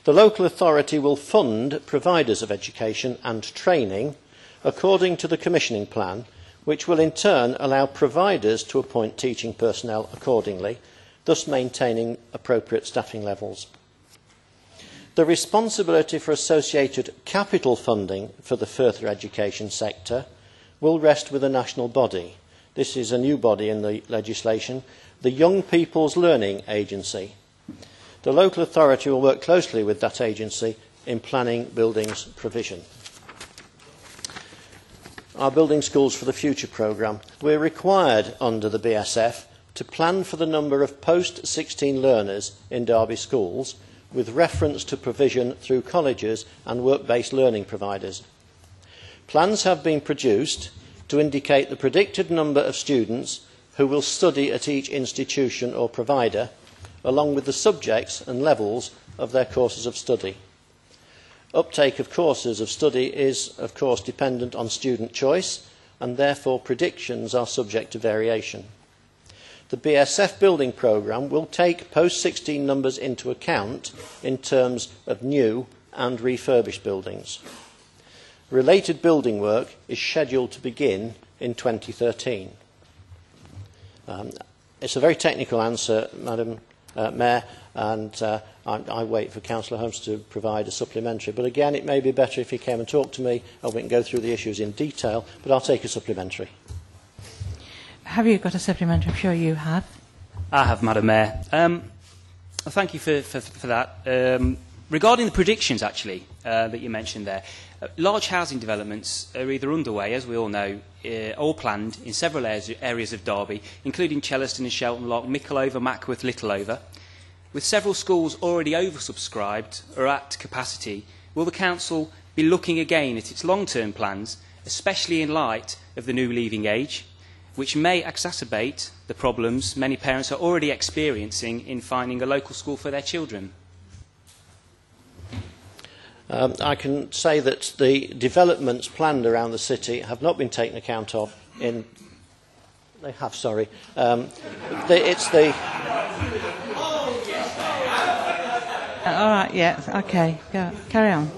The local authority will fund providers of education and training according to the commissioning plan, which will in turn allow providers to appoint teaching personnel accordingly, thus maintaining appropriate staffing levels. The responsibility for associated capital funding for the further education sector will rest with a national body. This is a new body in the legislation, the Young People's Learning Agency. The local authority will work closely with that agency in planning buildings provision. Our Building Schools for the Future programme. We're required under the BSF to plan for the number of post-16 learners in Derby schools with reference to provision through colleges and work-based learning providers. Plans have been produced to indicate the predicted number of students who will study at each institution or provider, along with the subjects and levels of their courses of study. Uptake of courses of study is, of course, dependent on student choice, and therefore predictions are subject to variation. The BSF building programme will take post-16 numbers into account in terms of new and refurbished buildings. Related building work is scheduled to begin in 2013. It's a very technical answer, Madam Mayor, and I wait for Councillor Holmes to provide a supplementary. But again, it may be better if he came and talked to me, and we can go through the issues in detail, but I'll take a supplementary. Have you got a supplementary? I'm sure you have. I have, Madam Mayor. Thank you for that. Regarding the predictions, actually, that you mentioned there, large housing developments are either underway, as we all know, or planned in several areas of Derby, including Chellaston and Shelton Lock, Mickleover, Mackworth, Littleover. With several schools already oversubscribed or at capacity, will the Council be looking again at its long-term plans, especially in light of the new leaving age, which may exacerbate the problems many parents are already experiencing in finding a local school for their children? I can say that the developments planned around the city have not been taken account of in... They have, sorry. It's the... All right, yeah, okay, go, carry on.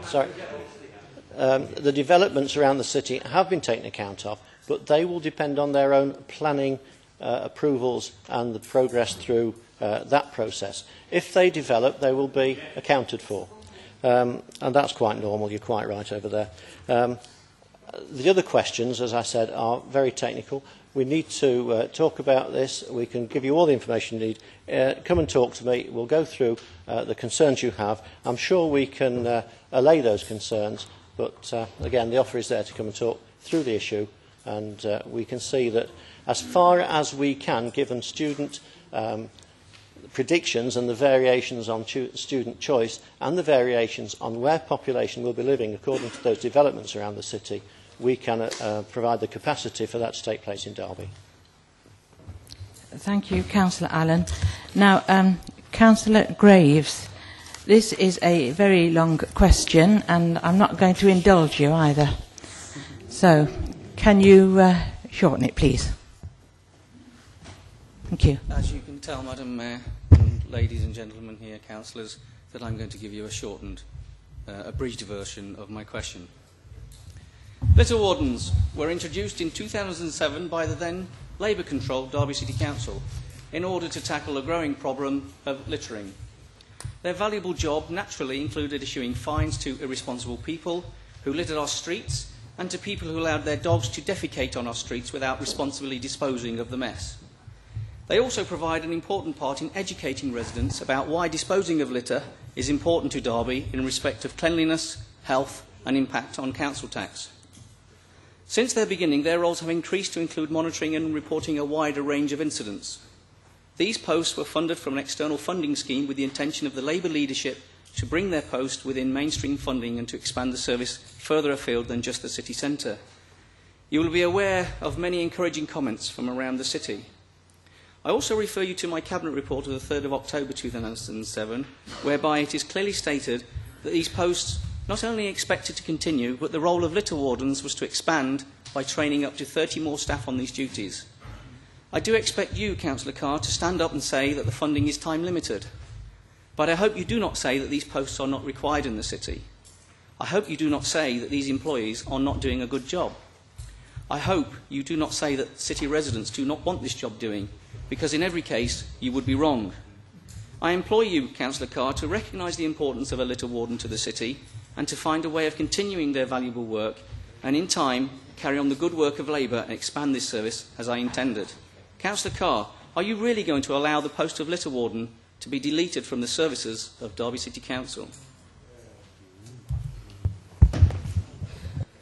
Sorry. The developments around the city have been taken account of, but they will depend on their own planning approvals and the progress through that process. If they develop, they will be accounted for. And that's quite normal, you're quite right over there. The other questions, as I said, are very technical. We need to talk about this. We can give you all the information you need. Come and talk to me. We'll go through the concerns you have. I'm sure we can allay those concerns. But again, the offer is there to come and talk through the issue. And we can see that as far as we can, given student predictions and the variations on student choice and the variations on where population will be living according to those developments around the city, we can provide the capacity for that to take place in Derby. Thank you, Councillor Allen. Now, Councillor Graves, this is a very long question, and I'm not going to indulge you either. So, can you shorten it, please? Thank you. As you can tell, Madam Mayor, and ladies and gentlemen here, councillors, that I'm going to give you a shortened, abridged version of my question. Litter wardens were introduced in 2007 by the then Labour-controlled Derby City Council in order to tackle a growing problem of littering. Their valuable job naturally included issuing fines to irresponsible people who littered our streets and to people who allowed their dogs to defecate on our streets without responsibly disposing of the mess. They also provide an important part in educating residents about why disposing of litter is important to Derby in respect of cleanliness, health and impact on council tax. Since their beginning, their roles have increased to include monitoring and reporting a wider range of incidents. These posts were funded from an external funding scheme with the intention of the Labour leadership to bring their post within mainstream funding and to expand the service further afield than just the city centre. You will be aware of many encouraging comments from around the city. I also refer you to my Cabinet report of the 3rd of October 2007, whereby it is clearly stated that these posts not only expected to continue, but the role of litter wardens was to expand by training up to 30 more staff on these duties. I do expect you, Councillor Carr, to stand up and say that the funding is time limited. But I hope you do not say that these posts are not required in the city. I hope you do not say that these employees are not doing a good job. I hope you do not say that city residents do not want this job doing, because in every case you would be wrong. I implore you, Councillor Carr, to recognise the importance of a litter warden to the city and to find a way of continuing their valuable work and in time carry on the good work of Labour and expand this service as I intended. Councillor Carr, are you really going to allow the post of litter warden to be deleted from the services of Derby City Council?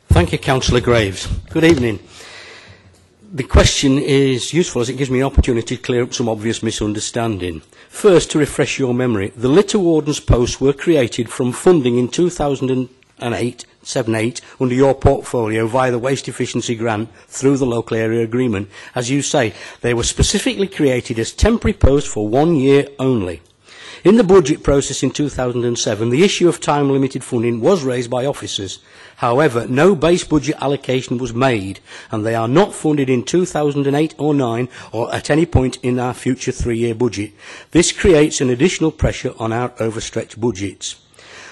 Thank you, Councillor Graves. Good evening. The question is useful as it gives me an opportunity to clear up some obvious misunderstanding. First, to refresh your memory, the litter wardens posts were created from funding in 2007-8 under your portfolio via the Waste Efficiency Grant through the local area agreement. As you say, they were specifically created as temporary posts for 1 year only. In the budget process in 2007, the issue of time-limited funding was raised by officers. However, no base budget allocation was made, and they are not funded in 2008 or 9 or at any point in our future 3-year budget. This creates an additional pressure on our overstretched budgets.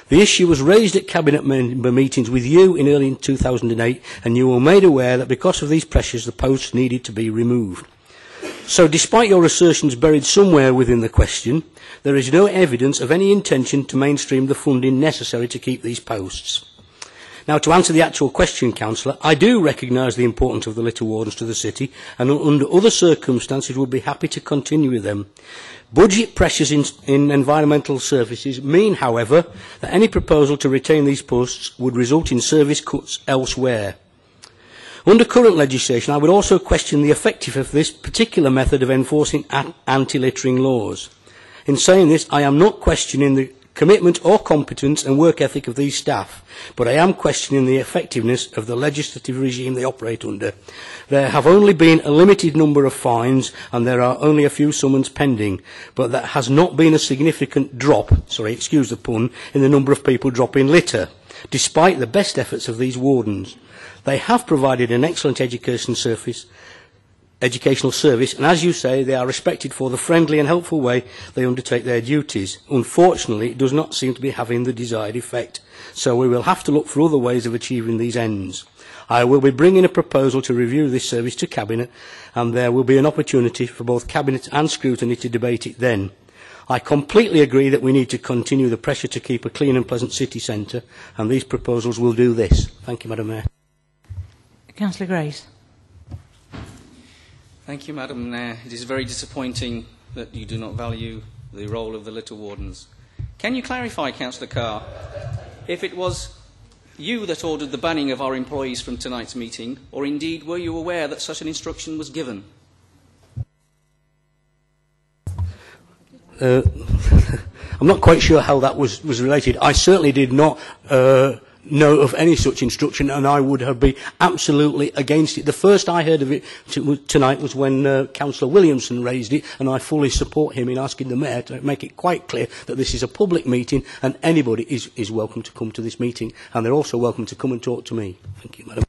The issue was raised at Cabinet member meetings with you in early 2008, and you were made aware that because of these pressures, the posts needed to be removed. So, despite your assertions buried somewhere within the question, there is no evidence of any intention to mainstream the funding necessary to keep these posts. Now, to answer the actual question, Councillor, I do recognise the importance of the litter wardens to the city, and under other circumstances would be happy to continue with them. Budget pressures in environmental services mean, however, that any proposal to retain these posts would result in service cuts elsewhere. Under current legislation, I would also question the effectiveness of this particular method of enforcing anti-littering laws. In saying this, I am not questioning the commitment or competence and work ethic of these staff, but I am questioning the effectiveness of the legislative regime they operate under. There have only been a limited number of fines and there are only a few summons pending, but there has not been a significant drop, sorry, excuse the pun, in the number of people dropping litter, despite the best efforts of these wardens. They have provided an excellent educational service, and as you say, they are respected for the friendly and helpful way they undertake their duties. Unfortunately, it does not seem to be having the desired effect, so we will have to look for other ways of achieving these ends. I will be bringing a proposal to review this service to Cabinet, and there will be an opportunity for both Cabinet and scrutiny to debate it then. I completely agree that we need to continue the pressure to keep a clean and pleasant city centre, and these proposals will do this. Thank you, Madam Mayor. Councillor Grace. Thank you, Madam Mayor. It is very disappointing that you do not value the role of the litter wardens. Can you clarify, Councillor Carr, if it was you that ordered the banning of our employees from tonight's meeting, or indeed were you aware that such an instruction was given? I'm not quite sure how that was related. I certainly did not know of any such instruction, and I would have been absolutely against it. The first I heard of it tonight was when Councillor Williamson raised it, and I fully support him in asking the Mayor to make it quite clear that this is a public meeting and anybody is welcome to come to this meeting, and they're also welcome to come and talk to me. Thank you, Madam.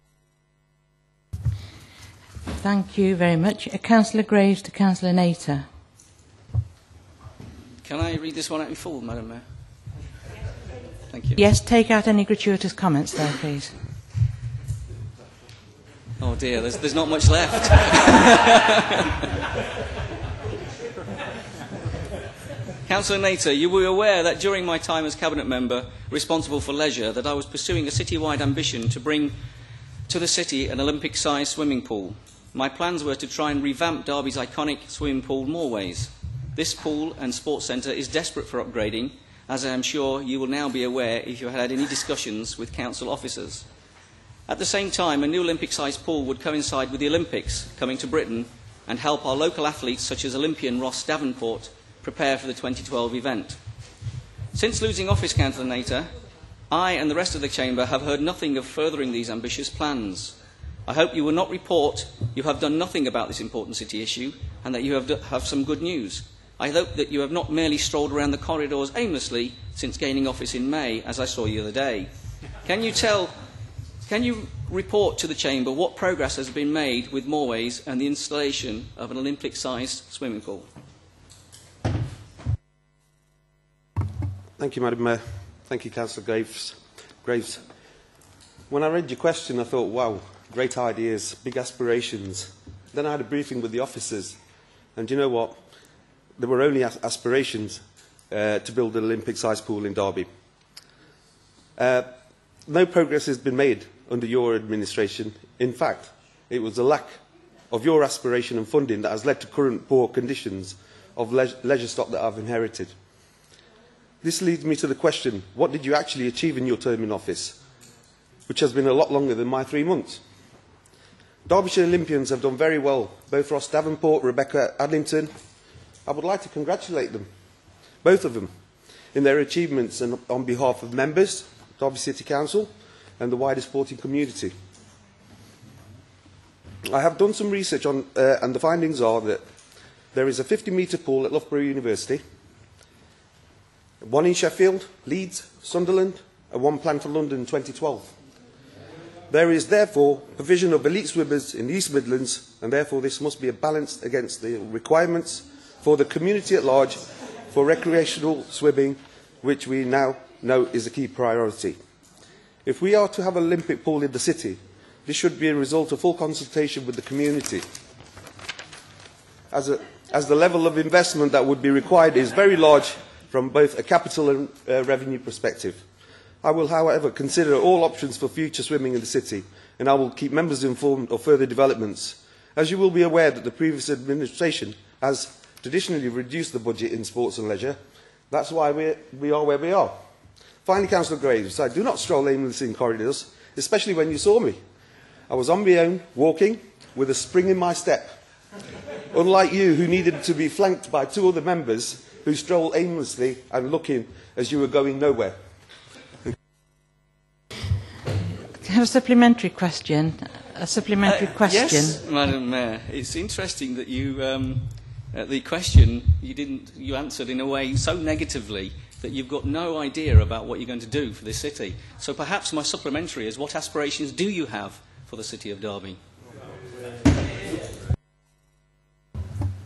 Thank you very much. Councillor Graves to Councillor Nater. Can I read this one out in full, Madam Mayor? Thank you. Yes, take out any gratuitous comments there, please. Oh dear, there's not much left. Councillor Nater, you were aware that during my time as Cabinet Member responsible for leisure that I was pursuing a citywide ambition to bring to the city an Olympic-sized swimming pool. My plans were to try and revamp Derby's iconic swimming pool, Moorways. This pool and sports centre is desperate for upgrading, as I am sure you will now be aware if you had any discussions with council officers. At the same time, a new Olympic-sized pool would coincide with the Olympics coming to Britain and help our local athletes such as Olympian Ross Davenport prepare for the 2012 event. Since losing office, Councillor Nater, I and the rest of the Chamber have heard nothing of furthering these ambitious plans. I hope you will not report you have done nothing about this important city issue and that you have some good news. I hope that you have not merely strolled around the corridors aimlessly since gaining office in May, as I saw you the other day. Can you report to the Chamber what progress has been made with Moorways and the installation of an Olympic-sized swimming pool? Thank you, Madam Mayor. Thank you, Councillor Graves. When I read your question, I thought, wow, great ideas, big aspirations. Then I had a briefing with the officers, and you know what? There were only aspirations to build an Olympic-sized pool in Derby. No progress has been made under your administration. In fact, it was the lack of your aspiration and funding that has led to current poor conditions of leisure stock that I've inherited. This leads me to the question, what did you actually achieve in your term in office, which has been a lot longer than my 3 months? Derbyshire Olympians have done very well, both Ross Davenport, Rebecca Adlington. I would like to congratulate them, both of them, in their achievements and on behalf of members, Derby City Council and the wider sporting community. I have done some research on, and the findings are that there is a 50-metre pool at Loughborough University, one in Sheffield, Leeds, Sunderland, and one planned for London in 2012. There is therefore provision of elite swimmers in the East Midlands, and therefore this must be balanced against the requirements for the community at large for recreational swimming, which we now know is a key priority. If we are to have an Olympic pool in the city, this should be a result of full consultation with the community, as the level of investment that would be required is very large from both a capital and revenue perspective. I will, however, consider all options for future swimming in the city, and I will keep members informed of further developments. As you will be aware that the previous administration has traditionally reduced the budget in sports and leisure. That's why we are where we are. Finally, Councillor Graves, I do not stroll aimlessly in corridors, especially when you saw me. I was on my own, walking, with a spring in my step. Unlike you, who needed to be flanked by 2 other members who stroll aimlessly and looking as you were going nowhere. I have a supplementary question. Yes, Madam Mayor. It's interesting that you, the question you answered in a way so negatively that you've got no idea about what you're going to do for this city. So perhaps my supplementary is, what aspirations do you have for the city of Derby?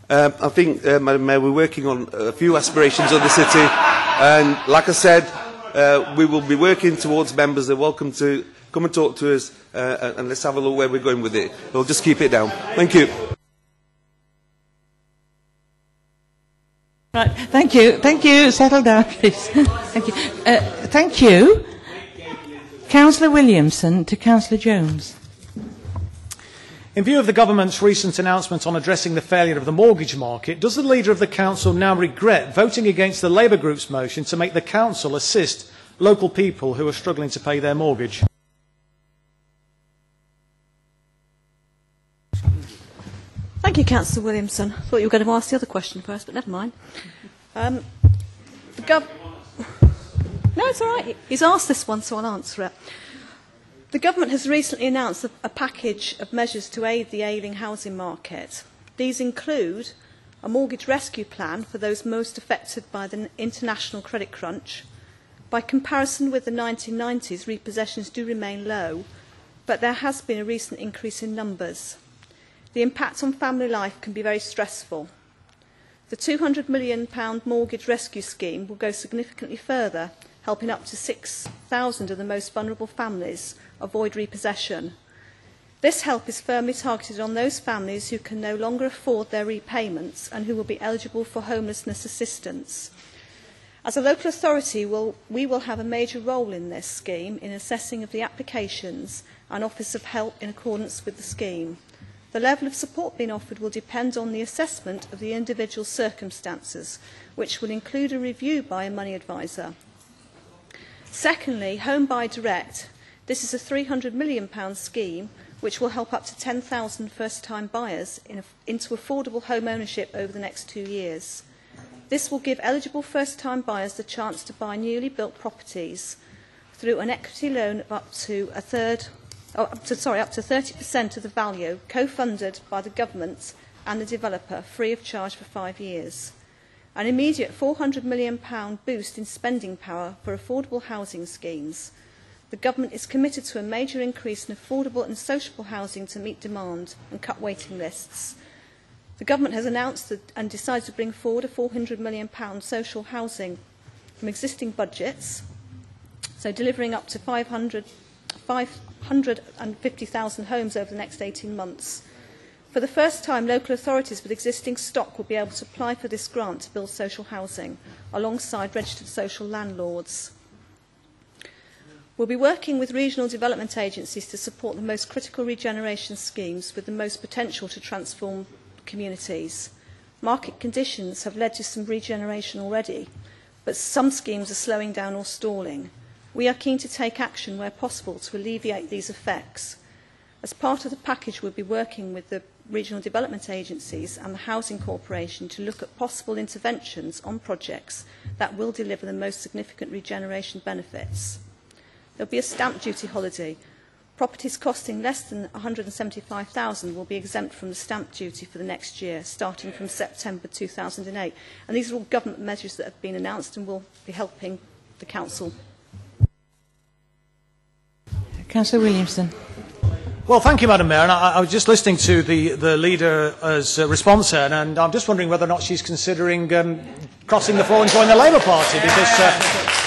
I think, Madam Mayor, we're working on a few aspirations of the city, and like I said, we will be working towards members. They're welcome to come and talk to us, and let's have a look where we're going with it. We'll just keep it down. Thank you. Right, thank you. Thank you. Settle down, please. Thank you. Thank you. Councillor Williamson to Councillor Jones. In view of the Government's recent announcement on addressing the failure of the mortgage market, does the Leader of the Council now regret voting against the Labour Group's motion to make the Council assist local people who are struggling to pay their mortgage? Thank you, Councillor Williamson. I thought you were going to ask the other question first, but never mind. No, it's all right. He's asked this one, so I'll answer it. The Government has recently announced a package of measures to aid the ailing housing market. These include a mortgage rescue plan for those most affected by the international credit crunch. By comparison with the 1990s, repossessions do remain low, but there has been a recent increase in numbers. The impact on family life can be very stressful. The £200 million mortgage rescue scheme will go significantly further, helping up to 6,000 of the most vulnerable families avoid repossession. This help is firmly targeted on those families who can no longer afford their repayments and who will be eligible for homelessness assistance. As a local authority, we will have a major role in this scheme in assessing of the applications and offers of help in accordance with the scheme. The level of support being offered will depend on the assessment of the individual circumstances, which will include a review by a money advisor. Secondly, Home Buy Direct. This is a £300 million scheme which will help up to 10,000 first-time buyers into affordable home ownership over the next 2 years. This will give eligible first-time buyers the chance to buy newly built properties through an equity loan of up to 30% of the value, co-funded by the government and the developer, free of charge for 5 years. An immediate £400 million boost in spending power for affordable housing schemes. The government is committed to a major increase in affordable and sociable housing to meet demand and cut waiting lists. The government has announced and decided to bring forward a £400 million social housing from existing budgets, so delivering up to 550,000 homes over the next 18 months. For the first time, local authorities with existing stock will be able to apply for this grant to build social housing alongside registered social landlords. We'll be working with regional development agencies to support the most critical regeneration schemes with the most potential to transform communities. Market conditions have led to some regeneration already, but some schemes are slowing down or stalling. We are keen to take action where possible to alleviate these effects. As part of the package, we'll be working with the regional development agencies and the Housing Corporation to look at possible interventions on projects that will deliver the most significant regeneration benefits. There will be a stamp duty holiday. Properties costing less than £175,000 will be exempt from the stamp duty for the next year, starting from September 2008. And these are all government measures that have been announced and will be helping the Council. Councillor Williamson. Well, thank you, Madam Mayor. And I was just listening to the Leader's response here, and I'm just wondering whether or not she's considering crossing the floor and joining the Labour Party, because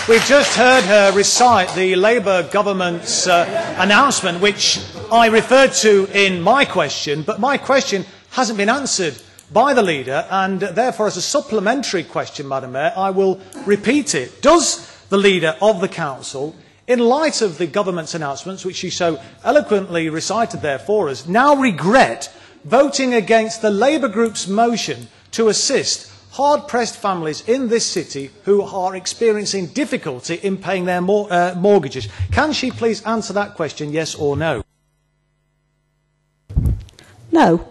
we've just heard her recite the Labour government's announcement, which I referred to in my question, but my question hasn't been answered by the Leader, and therefore, as a supplementary question, Madam Mayor, I will repeat it. Does the Leader of the Council, in light of the government's announcements, which she so eloquently recited there for us, now regret voting against the Labour group's motion to assist hard-pressed families in this city who are experiencing difficulty in paying their mortgages? Can she please answer that question, yes or no? No.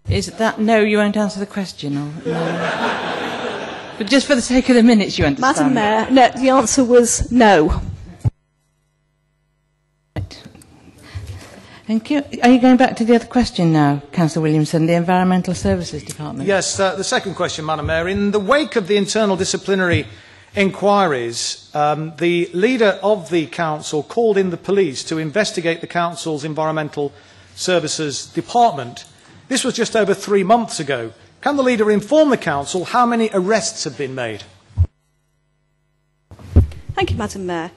Is that no, you won't answer the question? Or no? But just for the sake of the minutes, you understand. Madam Mayor, no, the answer was no. Right. Thank you. Are you going back to the other question now, Councillor Williamson, the Environmental Services Department? Yes, the second question, Madam Mayor. In the wake of the internal disciplinary inquiries, the Leader of the Council called in the police to investigate the Council's Environmental Services Department. This was just over 3 months ago. Can the Leader inform the Council how many arrests have been made? Thank you, Madam Mayor.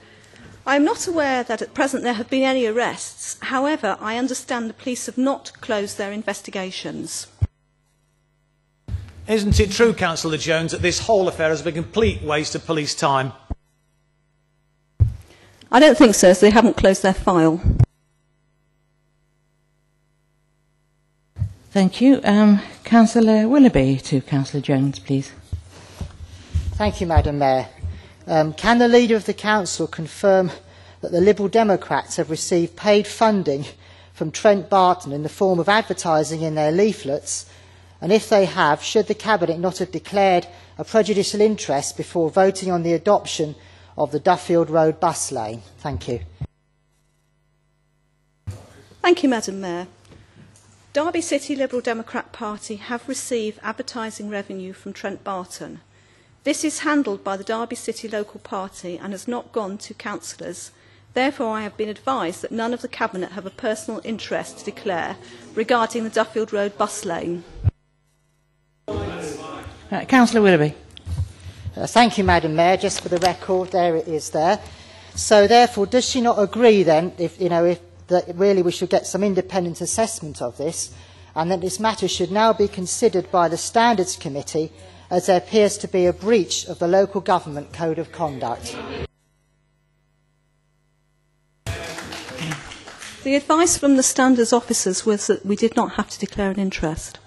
I am not aware that at present there have been any arrests. However, I understand the police have not closed their investigations. Isn't it true, Councillor Jones, that this whole affair has been a complete waste of police time? I don't think so, as they haven't closed their file. Thank you. Councillor Willoughby to Councillor Jones, please. Thank you, Madam Mayor. Can the Leader of the Council confirm that the Liberal Democrats have received paid funding from Trent Barton in the form of advertising in their leaflets? And if they have, should the Cabinet not have declared a prejudicial interest before voting on the adoption of the Duffield Road bus lane? Thank you. Thank you, Madam Mayor. Derby City Liberal Democrat Party have received advertising revenue from Trent Barton. This is handled by the Derby City Local Party and has not gone to councillors. Therefore, I have been advised that none of the Cabinet have a personal interest to declare regarding the Duffield Road bus lane. Councillor Willoughby. Thank you, Madam Mayor. Just for the record, there it is there. So therefore, does she not agree then, if that really we should get some independent assessment of this, and that this matter should now be considered by the Standards Committee, as there appears to be a breach of the Local Government Code of Conduct? The advice from the Standards officers was that we did not have to declare an interest.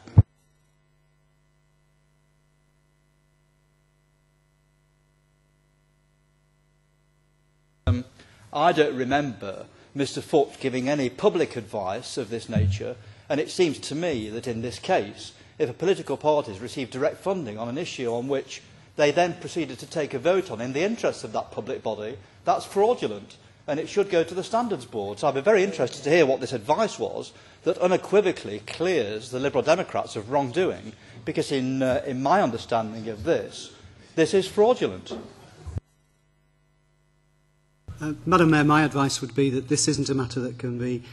I don't remember Mr Foot giving any public advice of this nature, and it seems to me that in this case, if a political party has received direct funding on an issue on which they then proceeded to take a vote on in the interests of that public body, that's fraudulent, and it should go to the Standards Board. So I'd be very interested to hear what this advice was that unequivocally clears the Liberal Democrats of wrongdoing, because in my understanding of this is fraudulent. Madam Mayor, my advice would be that this isn't a matter that can be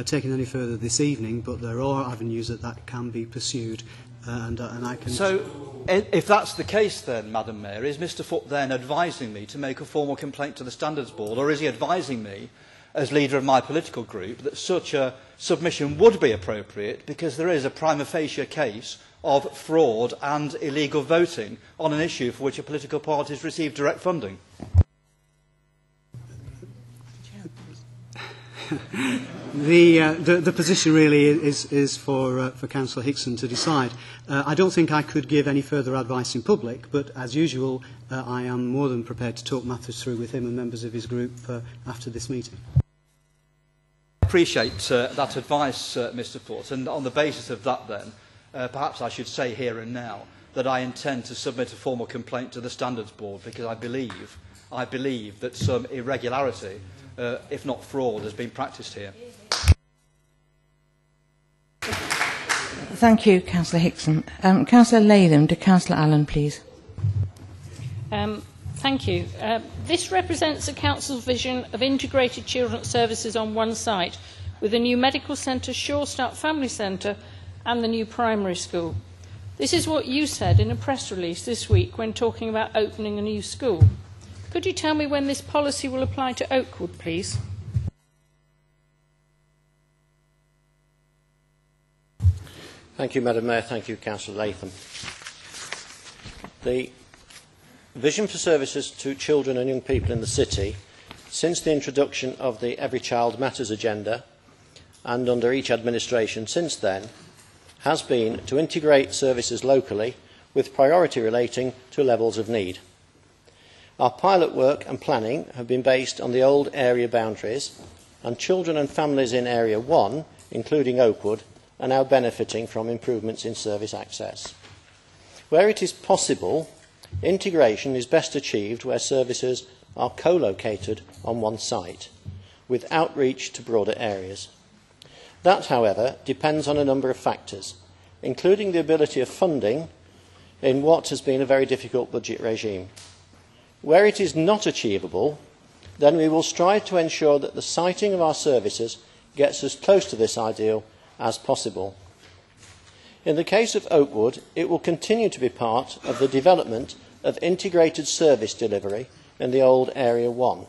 taken any further this evening, but there are avenues that can be pursued, and I can... So, if that's the case then, Madam Mayor, is Mr Foot then advising me to make a formal complaint to the Standards Board, or is he advising me, as leader of my political group, that such a submission would be appropriate because there is a prima facie case of fraud and illegal voting on an issue for which a political party has received direct funding? The position really is for Councillor Hickson to decide. I don't think I could give any further advice in public, but as usual, I am more than prepared to talk matters through with him and members of his group after this meeting. I appreciate that advice, Mr Foot, and on the basis of that then, perhaps I should say here and now that I intend to submit a formal complaint to the Standards Board, because I believe that some irregularity, if not fraud, has been practised here. Thank you, Councillor Hickson. Councillor Latham to Councillor Allen, please. Thank you. This represents the Council's vision of integrated children's services on one site, with a new medical centre, Sure Start Family Centre and the new primary school. This is what you said in a press release this week when talking about opening a new school. Could you tell me when this policy will apply to Oakwood, please? Thank you, Madam Mayor. Thank you, Councillor Latham. The vision for services to children and young people in the city, since the introduction of the Every Child Matters agenda, and under each administration since then, has been to integrate services locally with priority relating to levels of need. Our pilot work and planning have been based on the old area boundaries, and children and families in Area 1, including Oakwood, are now benefiting from improvements in service access. Where it is possible, integration is best achieved where services are co-located on one site, with outreach to broader areas. That, however, depends on a number of factors, including the ability of funding in what has been a very difficult budget regime. Where it is not achievable, then we will strive to ensure that the siting of our services gets as close to this ideal as possible. In the case of Oakwood, it will continue to be part of the development of integrated service delivery in the old Area 1,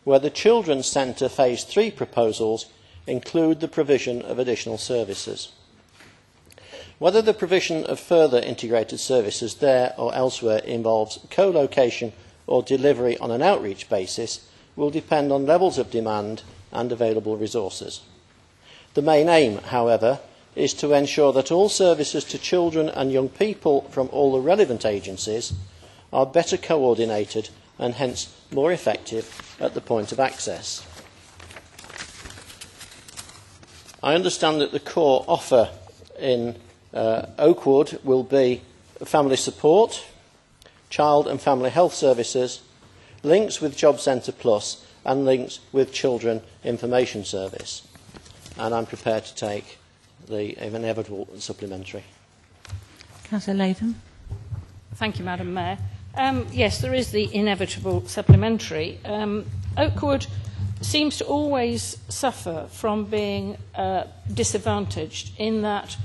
where the Children's Centre Phase 3 proposals include the provision of additional services. Whether the provision of further integrated services there or elsewhere involves co-location or delivery on an outreach basis will depend on levels of demand and available resources. The main aim, however, is to ensure that all services to children and young people from all the relevant agencies are better coordinated and hence more effective at the point of access. I understand that the core offer in Oakwood will be family support, child and family health services, links with Job Centre Plus and links with Children Information Service. And I'm prepared to take the inevitable supplementary. Councillor Latham. Thank you, Madam Mayor. Yes, there is the inevitable supplementary. Oakwood seems to always suffer from being disadvantaged in that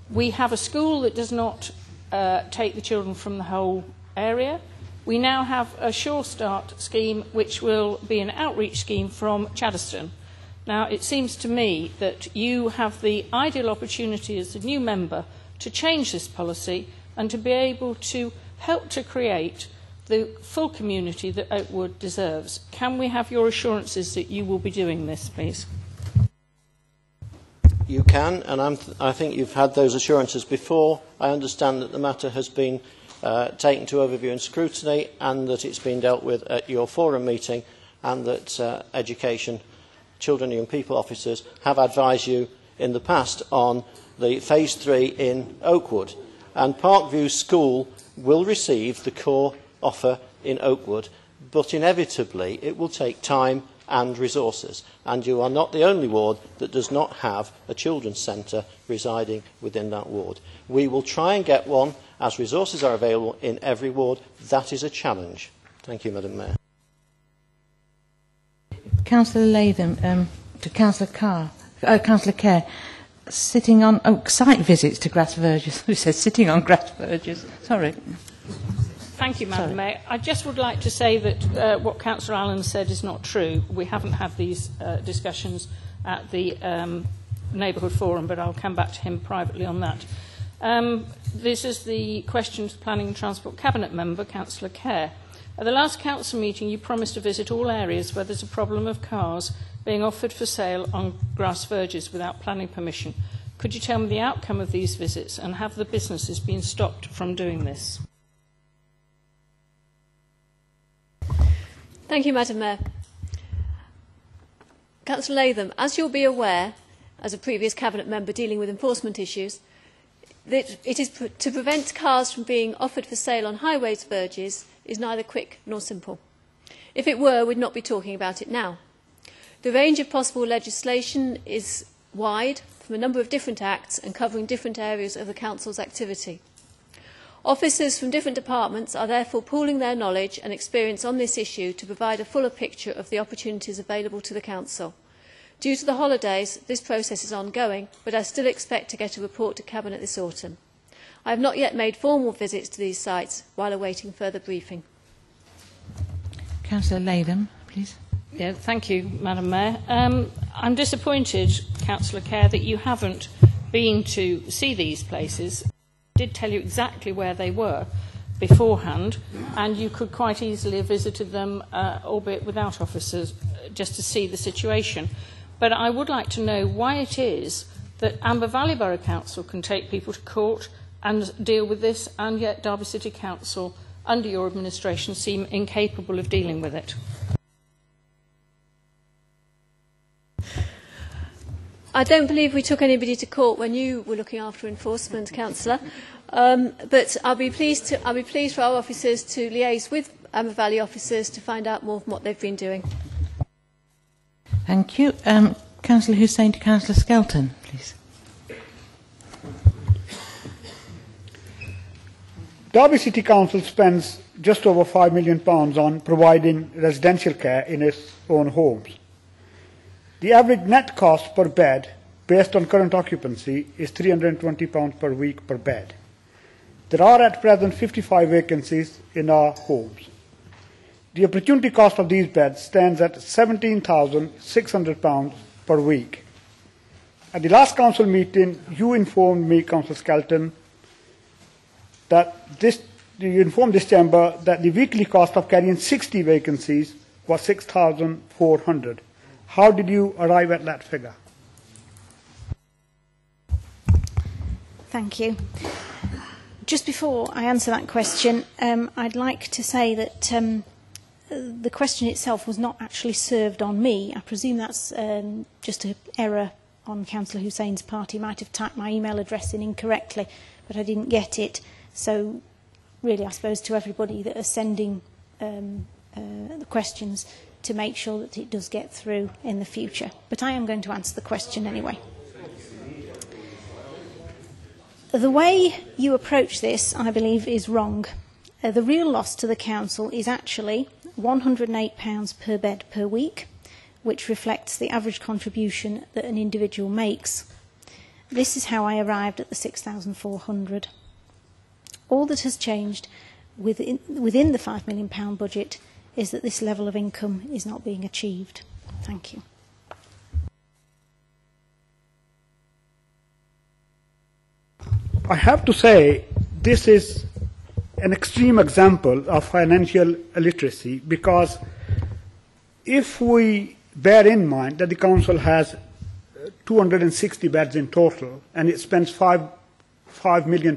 we have a school that does not take the children from the whole area. We now have a Sure Start scheme which will be an outreach scheme from Chaddeston. Now, it seems to me that you have the ideal opportunity as a new member to change this policy and to be able to help to create the full community that Oakwood deserves. Can we have your assurances that you will be doing this, please? You can, and I think you've had those assurances before. I understand that the matter has been taken to overview and scrutiny and that it's been dealt with at your forum meeting, and that education, children and young people officers have advised you in the past on the Phase 3 in Oakwood. And Parkview School will receive the core offer in Oakwood, but inevitably it will take time and resources. And you are not the only ward that does not have a children's centre residing within that ward. We will try and get one as resources are available in every ward. That is a challenge. Thank you, Madam Mayor. Councillor Latham, to Councillor Kerr, sitting on site visits to grass verges. Who says sitting on grass verges? Sorry. Thank you, Madam Mayor. I just would like to say that what Councillor Allen said is not true. We haven't had these discussions at the neighbourhood forum, but I'll come back to him privately on that. This is the question to the Planning and Transport Cabinet member, Councillor Kerr. At the last council meeting, you promised to visit all areas where there's a problem of cars being offered for sale on grass verges without planning permission. Could you tell me the outcome of these visits, and have the businesses been stopped from doing this? Thank you, Madam Mayor. Councillor Latham, as you'll be aware, as a previous Cabinet member dealing with enforcement issues, that it is to prevent cars from being offered for sale on highways verges is neither quick nor simple. If it were, we'd not be talking about it now. The range of possible legislation is wide, from a number of different acts and covering different areas of the Council's activity. Officers from different departments are therefore pooling their knowledge and experience on this issue to provide a fuller picture of the opportunities available to the Council. Due to the holidays, this process is ongoing, but I still expect to get a report to Cabinet this autumn. I have not yet made formal visits to these sites while awaiting further briefing. Councillor Latham, please. Yeah, thank you, Madam Mayor. I'm disappointed, Councillor Kerr, that you haven't been to see these places. I did tell you exactly where they were beforehand, and you could quite easily have visited them, albeit without officers, just to see the situation. But I would like to know why it is that Amber Valley Borough Council can take people to court and deal with this, and yet Derby City Council, under your administration, seem incapable of dealing with it. I don't believe we took anybody to court when you were looking after enforcement, Councillor. But I'll be pleased for our officers to liaise with Amber Valley officers to find out more from what they've been doing. Thank you. Councillor Hussain to Councillor Skelton, please. Derby City Council spends just over £5 million on providing residential care in its own homes. The average net cost per bed, based on current occupancy, is £320 per week per bed. There are at present 55 vacancies in our homes. The opportunity cost of these beds stands at £17,600 per week. At the last council meeting, you informed me, Councillor Skelton, that you informed this chamber that the weekly cost of carrying 60 vacancies was £6,400. How did you arrive at that figure? Thank you. Just before I answer that question, I'd like to say that the question itself was not actually served on me. I presume that's just an error on Councillor Hussain's part. He might have typed my email address in incorrectly, but I didn't get it. So really, I suppose, to everybody that are sending the questions, to make sure that it does get through in the future. But I am going to answer the question anyway. The way you approach this, I believe, is wrong. The real loss to the council is actually £108 per bed per week, which reflects the average contribution that an individual makes. This is how I arrived at the £6,400. All that has changed within the £5 million budget is that this level of income is not being achieved. Thank you. I have to say this is an extreme example of financial illiteracy, because if we bear in mind that the council has 260 beds in total and it spends £5 million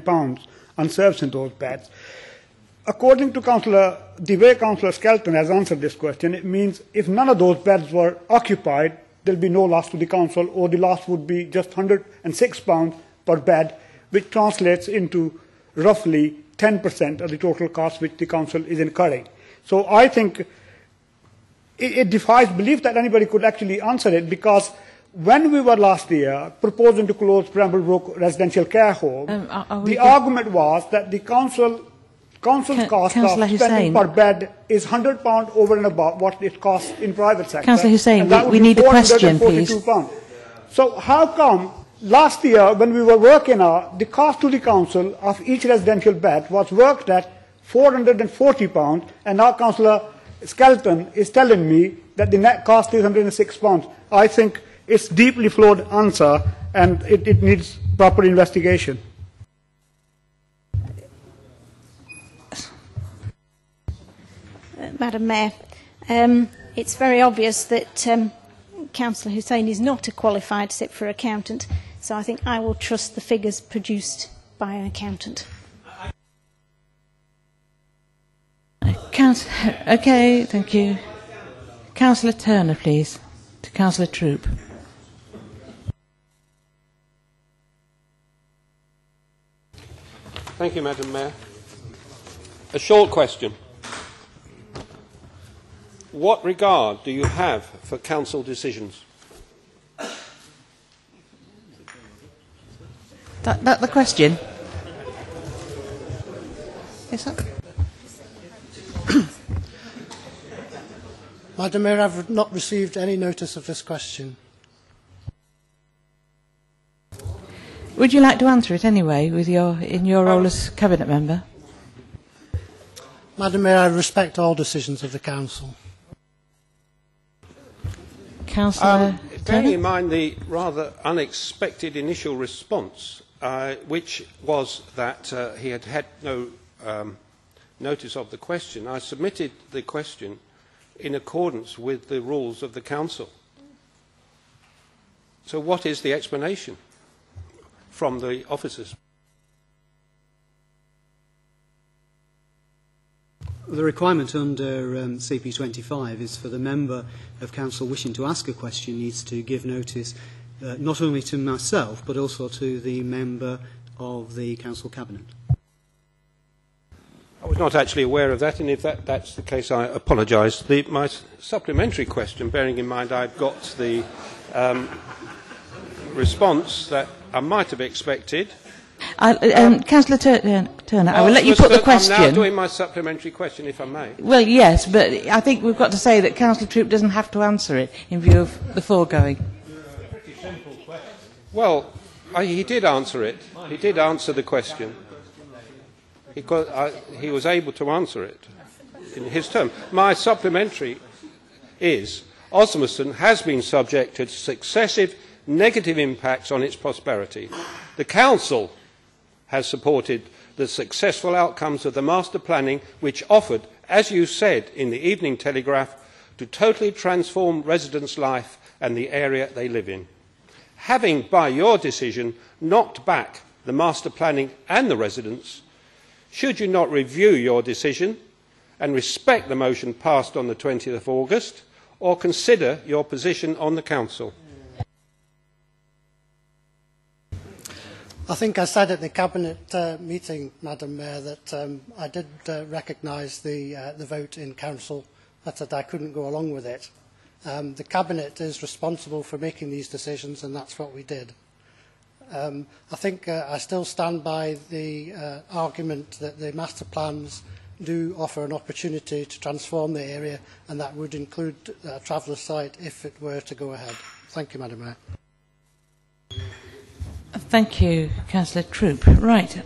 on servicing those beds, according to the way Councillor Skelton has answered this question, it means if none of those beds were occupied, there will be no loss to the council, or the loss would be just £106 per bed, which translates into roughly 10% of the total cost which the council is incurring. So I think it defies belief that anybody could actually answer it, because when we were last year proposing to close Bramblebrook residential care home, the argument was that the council's cost of spending per bed is £100 over and above what it costs in private sector. Councillor Hussain, we need a question, please. So how come last year when we were working out, the cost to the council of each residential bed was worked at £440, and now Councillor Skelton is telling me that the net cost is £106. I think it's a deeply flawed answer, and it needs proper investigation. Madam Mayor, it's very obvious that Councillor Hussain is not a qualified CIPFA accountant, so I think I will trust the figures produced by an accountant. Okay, thank you. Councillor Turner, please, to Councillor Troop. Thank you, Madam Mayor. A short question. What regard do you have for council decisions? That the question? Is that? Madam Mayor, I've not received any notice of this question. Would you like to answer it anyway, in your role as Cabinet Member? Madam Mayor, I respect all decisions of the Council. Councillor bearing in mind the rather unexpected initial response, which was that he had had no notice of the question, I submitted the question in accordance with the rules of the Council. So what is the explanation from the officers? The requirement under CP25 is for the member of council wishing to ask a question needs to give notice not only to myself but also to the member of the council cabinet. I was not actually aware of that, and if that's the case, I apologise. My supplementary question, bearing in mind I've got the response that I might have expected. Councillor Turner, I will let you put the question. I'm now doing my supplementary question, if I may. Well, yes, but I think we've got to say that Councillor Troop doesn't have to answer it in view of the foregoing. Well, he did answer it. He did answer the question. He was able to answer it in his term. My supplementary is Osmaston has been subject to successive negative impacts on its prosperity. The Council has supported the successful outcomes of the master planning, which offered, as you said in the Evening Telegraph, to totally transform residents' life and the area they live in. Having, by your decision, knocked back the master planning and the residents, should you not review your decision and respect the motion passed on the 20th of August, or consider your position on the Council? I think I said at the Cabinet meeting, Madam Mayor, that I did recognise the vote in Council, but that I couldn't go along with it. The Cabinet is responsible for making these decisions, and that's what we did. I think I still stand by the argument that the master plans do offer an opportunity to transform the area, and that would include a traveller site if it were to go ahead. Thank you, Madam Mayor. Thank you, Councillor Troop. Right.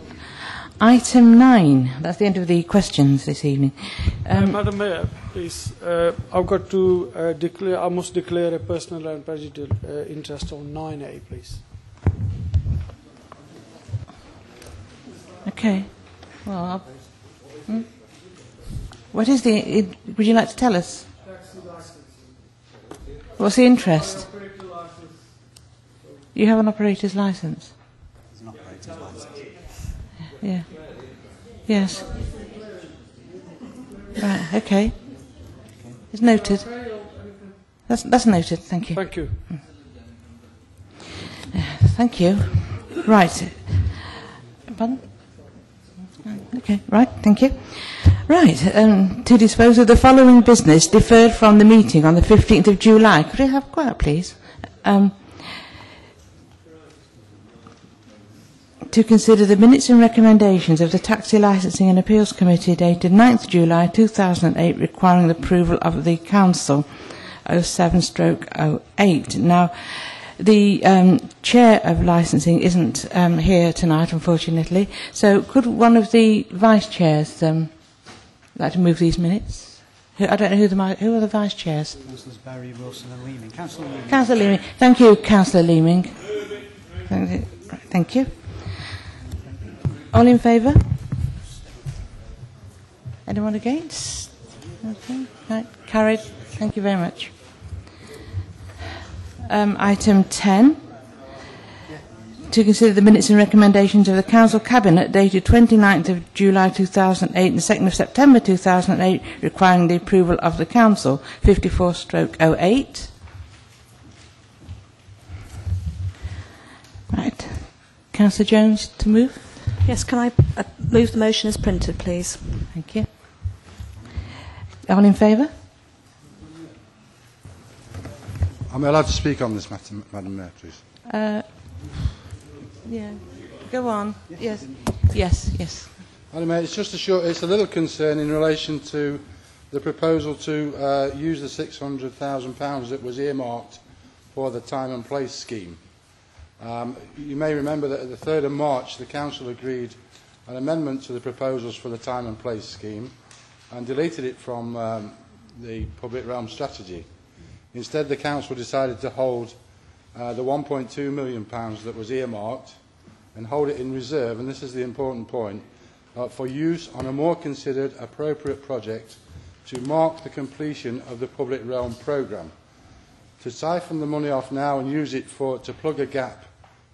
Item 9. That's the end of the questions this evening. Madam Mayor, please. I've got to declare. I must declare a personal and prejudicial interest on 9A, please. Okay. Well, what is the? Would you like to tell us? What's the interest? You have an operator's license. There's an operator's license. Yeah. Yes. Right, okay. It's noted. That's noted, thank you. Thank you. Thank you. Right. Pardon? Okay, right, thank you. Right, to dispose of the following business deferred from the meeting on the 15th of July. Could I have quiet, please? To consider the minutes and recommendations of the Taxi Licensing and Appeals Committee dated 9th July 2008 requiring the approval of the Council 07/08. Now, the Chair of Licensing isn't here tonight, unfortunately, so could one of the Vice Chairs like to move these minutes? I don't know who are the Vice Chairs? Councillors Barry, Wilson and Leeming. Councillor Leeming. Councillor Leeming. Thank you, Councillor Leeming. Thank you. All in favour? Anyone against? Okay. Right. Carried. Thank you very much. Item 10. To consider the minutes and recommendations of the Council Cabinet dated 29th of July 2008 and 2nd of September 2008 requiring the approval of the Council 54/08. Right. Councillor Jones to move? Yes, can I move the motion as printed, please? Thank you. All in favour? Am I allowed to speak on this matter, Madam Mayor, please? Yeah. Go on. Yes. Yes. Yes. Madam Mayor, it's a little concern in relation to the proposal to use the £600,000 that was earmarked for the time and place scheme. You may remember that at the 3rd of March the Council agreed an amendment to the proposals for the time and place scheme and deleted it from the public realm strategy. Instead, the Council decided to hold the £1.2 million that was earmarked and hold it in reserve, and this is the important point, for use on a more considered appropriate project to mark the completion of the public realm programme. To siphon the money off now and use it to plug a gap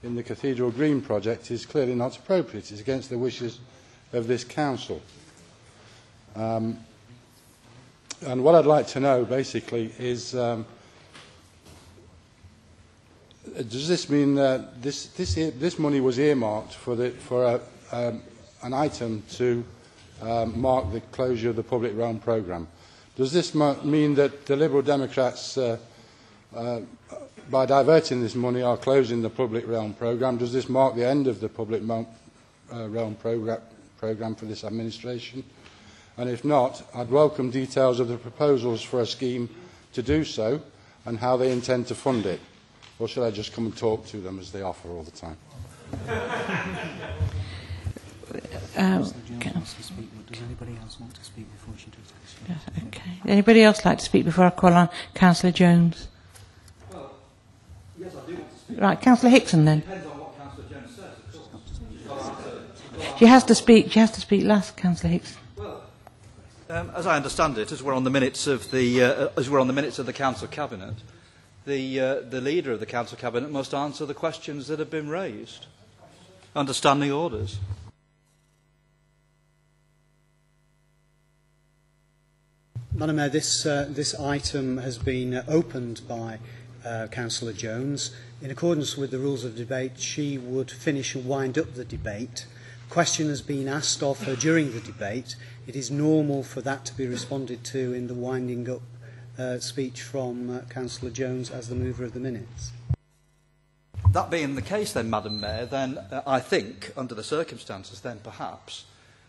in the Cathedral Green project is clearly not appropriate. It's against the wishes of this Council. And what I'd like to know, basically, is does this mean that this money was earmarked for an item to mark the closure of the public realm programme? Does this mean that the Liberal Democrats by diverting this money are closing the public realm programme? Does this mark the end of the public realm programme for this administration? And if not, I'd welcome details of the proposals for a scheme to do so and how they intend to fund it. Or should I just come and talk to them as they offer all the time? Does anybody else want to speak before she does that? Okay. Anybody else like to speak before I call on Councillor Jones? Well, yes, I do want to speak. Right, Councillor Hickson then. Depends on what Councillor Jones says, of course. She has to speak. She has to speak last, Councillor Hickson. Well, as I understand it, as we're on the minutes of the Council Cabinet, the leader of the Council Cabinet must answer the questions that have been raised under standing orders. Madam Mayor, this item has been opened by Councillor Jones. In accordance with the rules of debate, she would finish and wind up the debate. A question has been asked of her during the debate. It is normal for that to be responded to in the winding up speech from Councillor Jones as the mover of the minutes. That being the case then, Madam Mayor, then I think, under the circumstances, then perhaps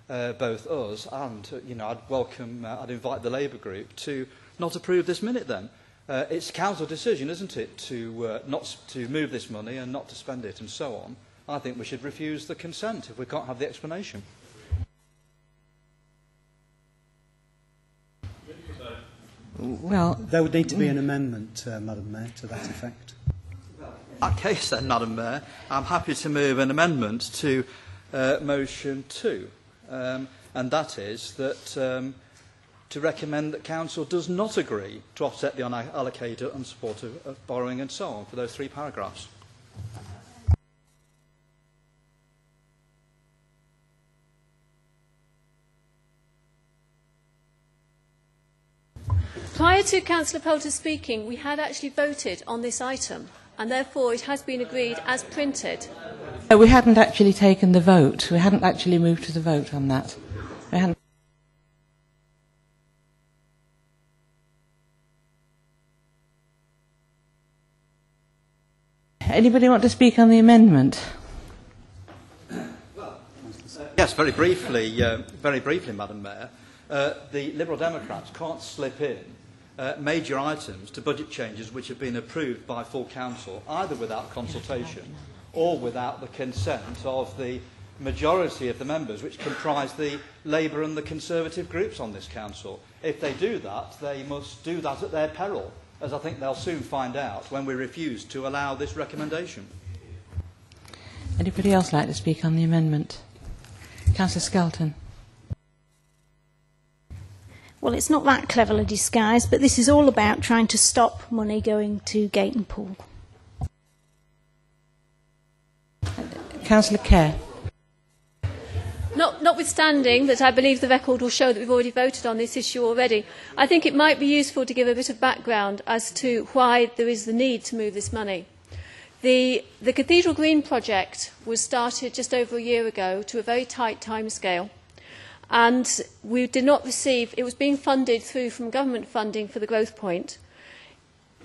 both us and, I'd invite the Labour group to not approve this minute then. It's Council decision, isn't it, to not to move this money and not to spend it and so on. I think we should refuse the consent if we can't have the explanation. Well, there would need to be an amendment, Madam Mayor, to that effect. In that case then, Madam Mayor, I'm happy to move an amendment to motion 2, and that is that to recommend that Council does not agree to offset the unallocated unsupported borrowing and so on for those 3 paragraphs. to Councillor Poulter speaking, we had actually voted on this item, and therefore it has been agreed as printed. We hadn't actually taken the vote. We hadn't actually moved to the vote on that. We hadn't. Anybody want to speak on the amendment? Yes, very briefly, Madam Mayor. The Liberal Democrats can't slip in major items to budget changes which have been approved by full council, either without consultation or without the consent of the majority of the members, which comprise the Labour and the Conservative groups on this council. If they do that, they must do that at their peril, as I think they'll soon find out when we refuse to allow this recommendation. Anybody else like to speak on the amendment? Councillor Skelton. Well, it's not that cleverly disguised, but this is all about trying to stop money going to Gayton Pool. Councillor Kerr. Notwithstanding that I believe the record will show that we've already voted on this issue already, I think it might be useful to give a bit of background as to why there is the need to move this money. The Cathedral Green project was started just over a year ago to a very tight timescale, and we did not receive, it was being funded through from government funding for the Growth Point.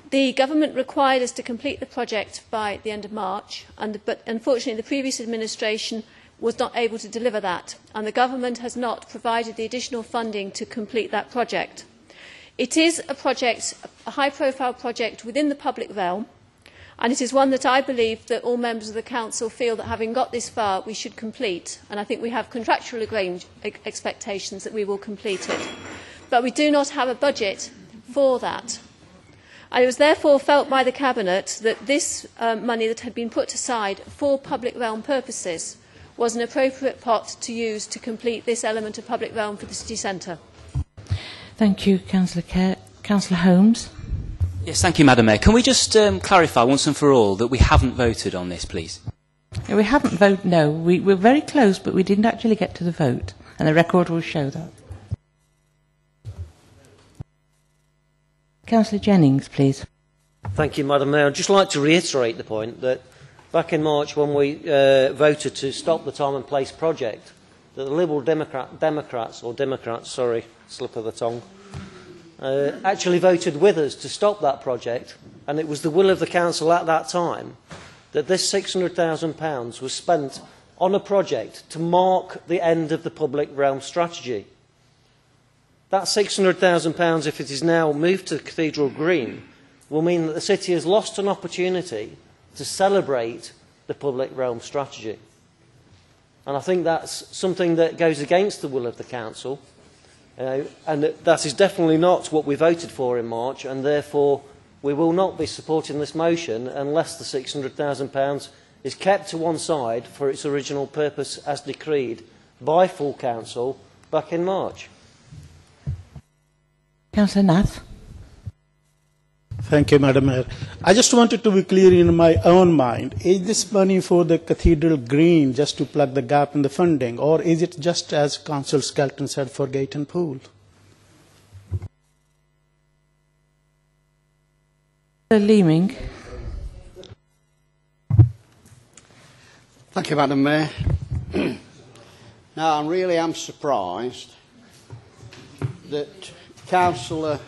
The government required us to complete the project by the end of March, but unfortunately the previous administration was not able to deliver that, and the government has not provided the additional funding to complete that project. It is a project, a high-profile project within the public realm, and it is one that I believe that all members of the council feel that having got this far we should complete, and I think we have contractual expectations that we will complete it. But we do not have a budget for that. And it was therefore felt by the Cabinet that this money that had been put aside for public realm purposes was an appropriate pot to use to complete this element of public realm for the city centre. Thank you, Councillor Kerr. Councillor Holmes. Yes, thank you, Madam Mayor. Can we just clarify once and for all that we haven't voted on this, please? We haven't voted, no. We were very close, but we didn't actually get to the vote, and the record will show that. Councillor Jennings, please. Thank you, Madam Mayor. I'd just like to reiterate the point that back in March when we voted to stop the time and place project, that the Liberal Democrats, sorry, slip of the tongue, actually voted with us to stop that project, and it was the will of the council at that time that this £600,000 was spent on a project to mark the end of the public realm strategy. That £600,000, if it is now moved to Cathedral Green, will mean that the city has lost an opportunity to celebrate the public realm strategy. And I think that's something that goes against the will of the council, and that is definitely not what we voted for in March, and therefore we will not be supporting this motion unless the £600,000 is kept to one side for its original purpose as decreed by full council back in March. Councillor Nath. Thank you, Madam Mayor. I just wanted to be clear in my own mind. Is this money for the Cathedral Green just to plug the gap in the funding, or is it just, as Councillor Skelton said, for Gayton Pool? Leeming. Thank you, Madam Mayor. Now, I really am surprised that Councillor,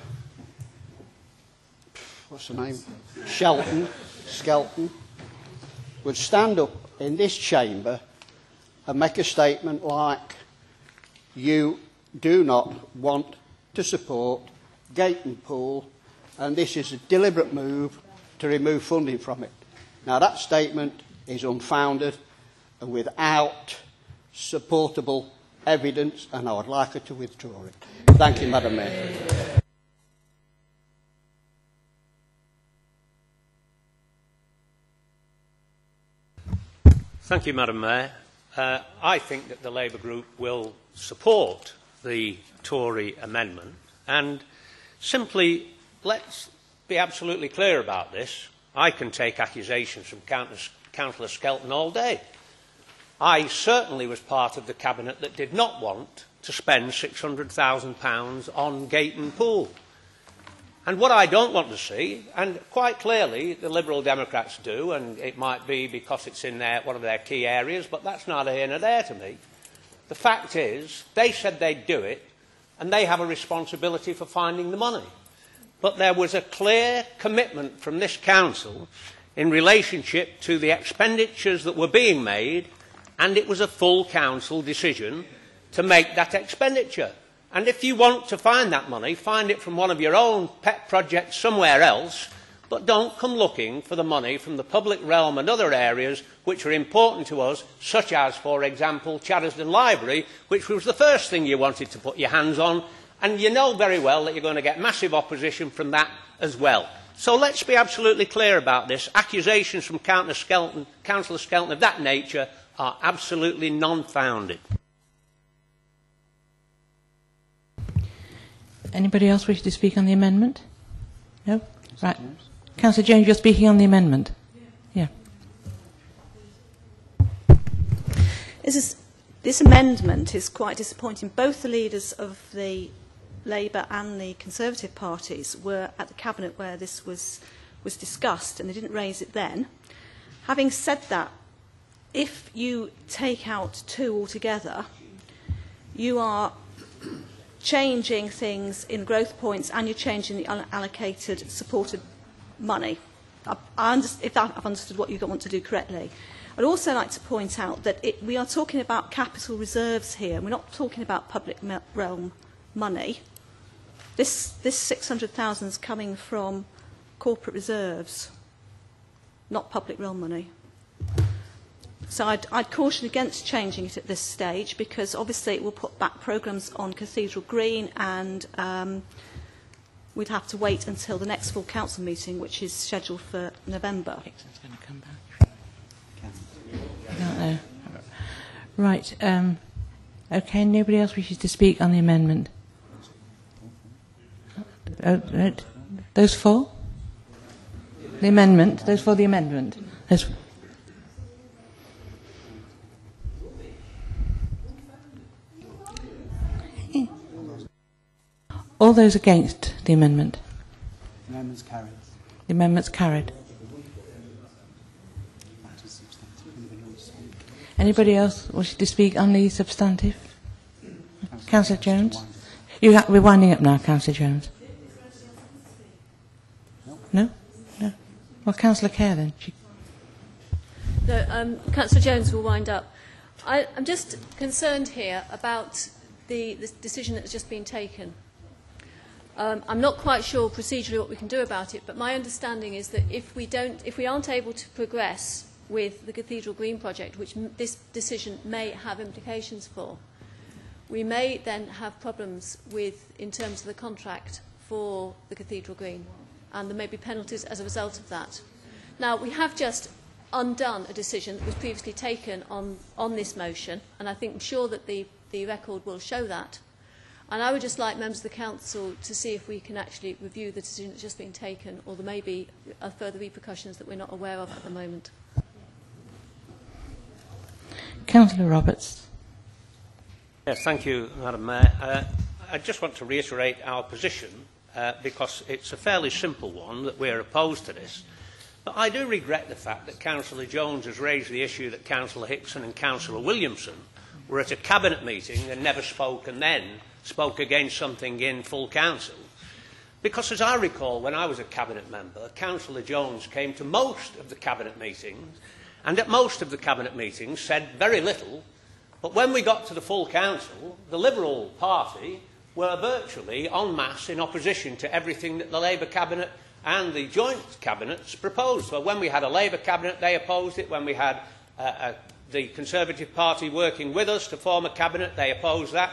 what's her name, Skelton, would stand up in this chamber and make a statement like, you do not want to support Gayton Pool, and this is a deliberate move to remove funding from it. Now, that statement is unfounded and without supportable evidence, and I would like her to withdraw it. Thank you, Madam Mayor. Thank you, Madam Mayor. I think that the Labour Group will support the Tory amendment, and simply let's be absolutely clear about this. I can take accusations from Councillor Skelton all day. I certainly was part of the Cabinet that did not want to spend £600,000 on Gayton Pool. And what I don't want to see, and quite clearly the Liberal Democrats do, and it might be because it's in one of their key areas, but that's neither here nor there to me. The fact is, they said they'd do it, and they have a responsibility for finding the money. But there was a clear commitment from this council in relationship to the expenditures that were being made, and it was a full council decision to make that expenditure. And if you want to find that money, find it from one of your own pet projects somewhere else, but don't come looking for the money from the public realm and other areas which are important to us, such as, for example, Chaddesden Library, which was the first thing you wanted to put your hands on, and you know very well that you're going to get massive opposition from that as well. So let's be absolutely clear about this. Accusations from Councillor Skelton of that nature are absolutely non-founded. Anybody else wish to speak on the amendment? No? Right. Councillor Jones, you're speaking on the amendment. Yeah. This amendment is quite disappointing. Both the leaders of the Labour and the Conservative parties were at the Cabinet where this was discussed, and they didn't raise it then. Having said that, if you take out two altogether, you are changing things in growth points and you're changing the unallocated supported money. If I've understood what you want to do correctly. I'd also like to point out that we are talking about capital reserves here. We're not talking about public realm money. This 600,000 is coming from corporate reserves, not public realm money. So I'd caution against changing it at this stage, because obviously it will put back programmes on Cathedral Green, and we'd have to wait until the next full council meeting, which is scheduled for November. Right. Okay, nobody else wishes to speak on the amendment? Right. Those for? The amendment? Those for the amendment? Those. All those against the amendment? The amendment's carried. The amendment's carried. Anybody else wishing to speak on the substantive? Councillor Jones? We're winding up now, Councillor Jones. No? No? Well, Councillor Kerr then. No, Councillor Jones will wind up. I'm just concerned here about the decision that has just been taken. I'm not quite sure procedurally what we can do about it, but my understanding is that if we aren't able to progress with the Cathedral Green project, which this decision may have implications for, we may then have problems in terms of the contract for the Cathedral Green, and there may be penalties as a result of that. Now, we have just undone a decision that was previously taken on this motion, and I'm sure that the record will show that. And I would just like members of the Council to see if we can actually review the decision that's just been taken, or there may be further repercussions that we're not aware of at the moment. Councillor Roberts. Yes, thank you, Madam Mayor. I just want to reiterate our position, because it's a fairly simple one, that we're opposed to this. But I do regret the fact that Councillor Jones has raised the issue that Councillor Hickson and Councillor Williamson were at a Cabinet meeting and never spoke, and then spoke against something in full council. Because as I recall, when I was a Cabinet member, Councillor Jones came to most of the Cabinet meetings, and at most of the Cabinet meetings said very little, but when we got to the full council, the Liberal Party were virtually en masse in opposition to everything that the Labour Cabinet and the joint cabinets proposed. So when we had a Labour Cabinet, they opposed it. When we had the Conservative Party working with us to form a Cabinet, they opposed that.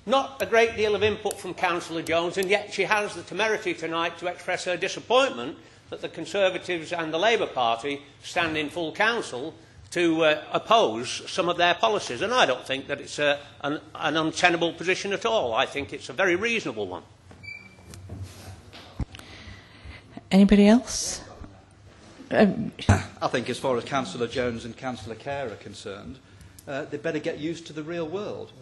Not a great deal of input from Councillor Jones, and yet she has the temerity tonight to express her disappointment that the Conservatives and the Labour Party stand in full council to oppose some of their policies. And I don't think that it's an untenable position at all. I think it's a very reasonable one. Anybody else? I think as far as Councillor Jones and Councillor Kerr are concerned, they'd better get used to the real world.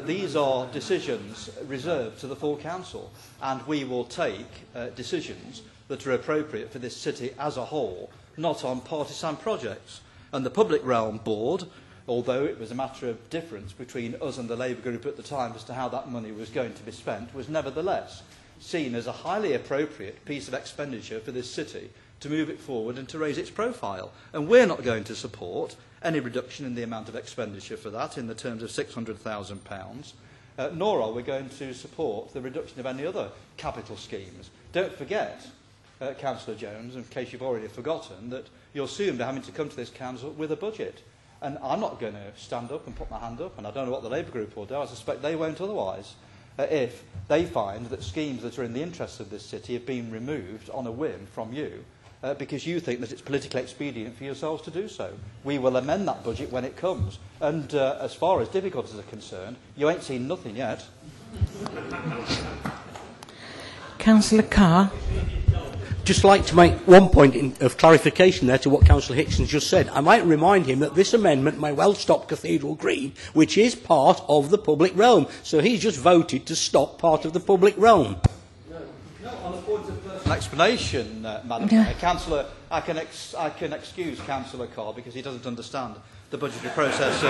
These are decisions reserved to the full council, and we will take decisions that are appropriate for this city as a whole, not on partisan projects. And the Public Realm Board, although it was a matter of difference between us and the Labour group at the time as to how that money was going to be spent, was nevertheless seen as a highly appropriate piece of expenditure for this city to move it forward and to raise its profile. And we're not going to support any reduction in the amount of expenditure for that in the terms of £600,000, nor are we going to support the reduction of any other capital schemes. Don't forget, Councillor Jones, in case you've already forgotten, that you'll soon be having to come to this council with a budget. And I'm not going to stand up and put my hand up, and I don't know what the Labour group will do. I suspect they won't otherwise, if they find that schemes that are in the interests of this city have been removed on a whim from you, because you think that it's politically expedient for yourselves to do so. We will amend that budget when it comes. And as far as difficulties are concerned, you ain't seen nothing yet. Councillor Carr. Just like to make one point of clarification there to what Councillor Hickson just said. I might remind him that this amendment may well stop Cathedral Green, which is part of the public realm. So he's just voted to stop part of the public realm. An explanation, Madam Mayor. Councillor, I can excuse Councillor Carr because he doesn't understand the budgetary process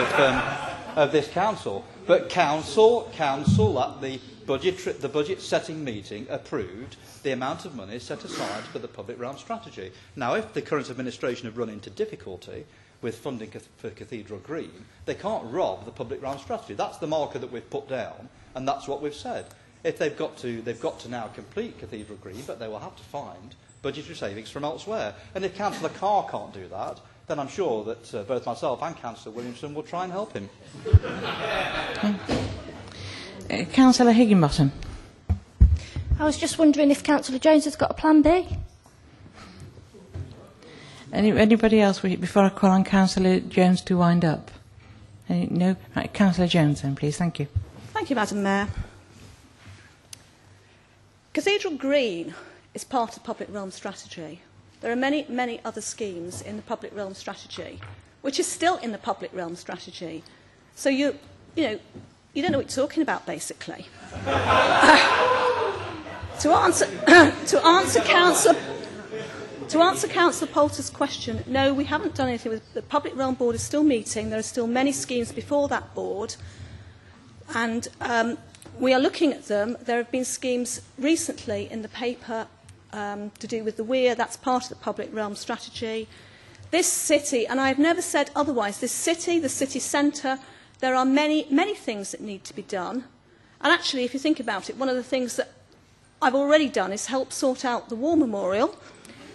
of this council. But council at the budget setting meeting approved the amount of money set aside for the public realm strategy. Now, if the current administration have run into difficulty with funding for Cathedral Green, they can't rob the public realm strategy. That's the marker that we've put down, and that's what we've said. If they've got to now complete Cathedral Green, but they will have to find budgetary savings from elsewhere. And if Councillor Carr can't do that, then I'm sure that both myself and Councillor Williamson will try and help him. Councillor Higginbottom. I was just wondering if Councillor Jones has got a plan B. Anybody else before I call on Councillor Jones to wind up? No? Right, Councillor Jones then, please. Thank you. Thank you, Madam Mayor. Cathedral Green is part of the public realm strategy. There are many, many other schemes in the public realm strategy, which is still in the public realm strategy. So you don't know what you're talking about, basically. To answer Councillor Poulter's question, no, we haven't done anything. The Public Realm Board is still meeting. There are still many schemes before that board, and we are looking at them. There have been schemes recently in the paper to do with the Weir. That's part of the Public Realm strategy. This city, and I have never said otherwise, this city, the city centre, there are many, many things that need to be done. And actually, if you think about it, one of the things that I've already done is help sort out the War Memorial,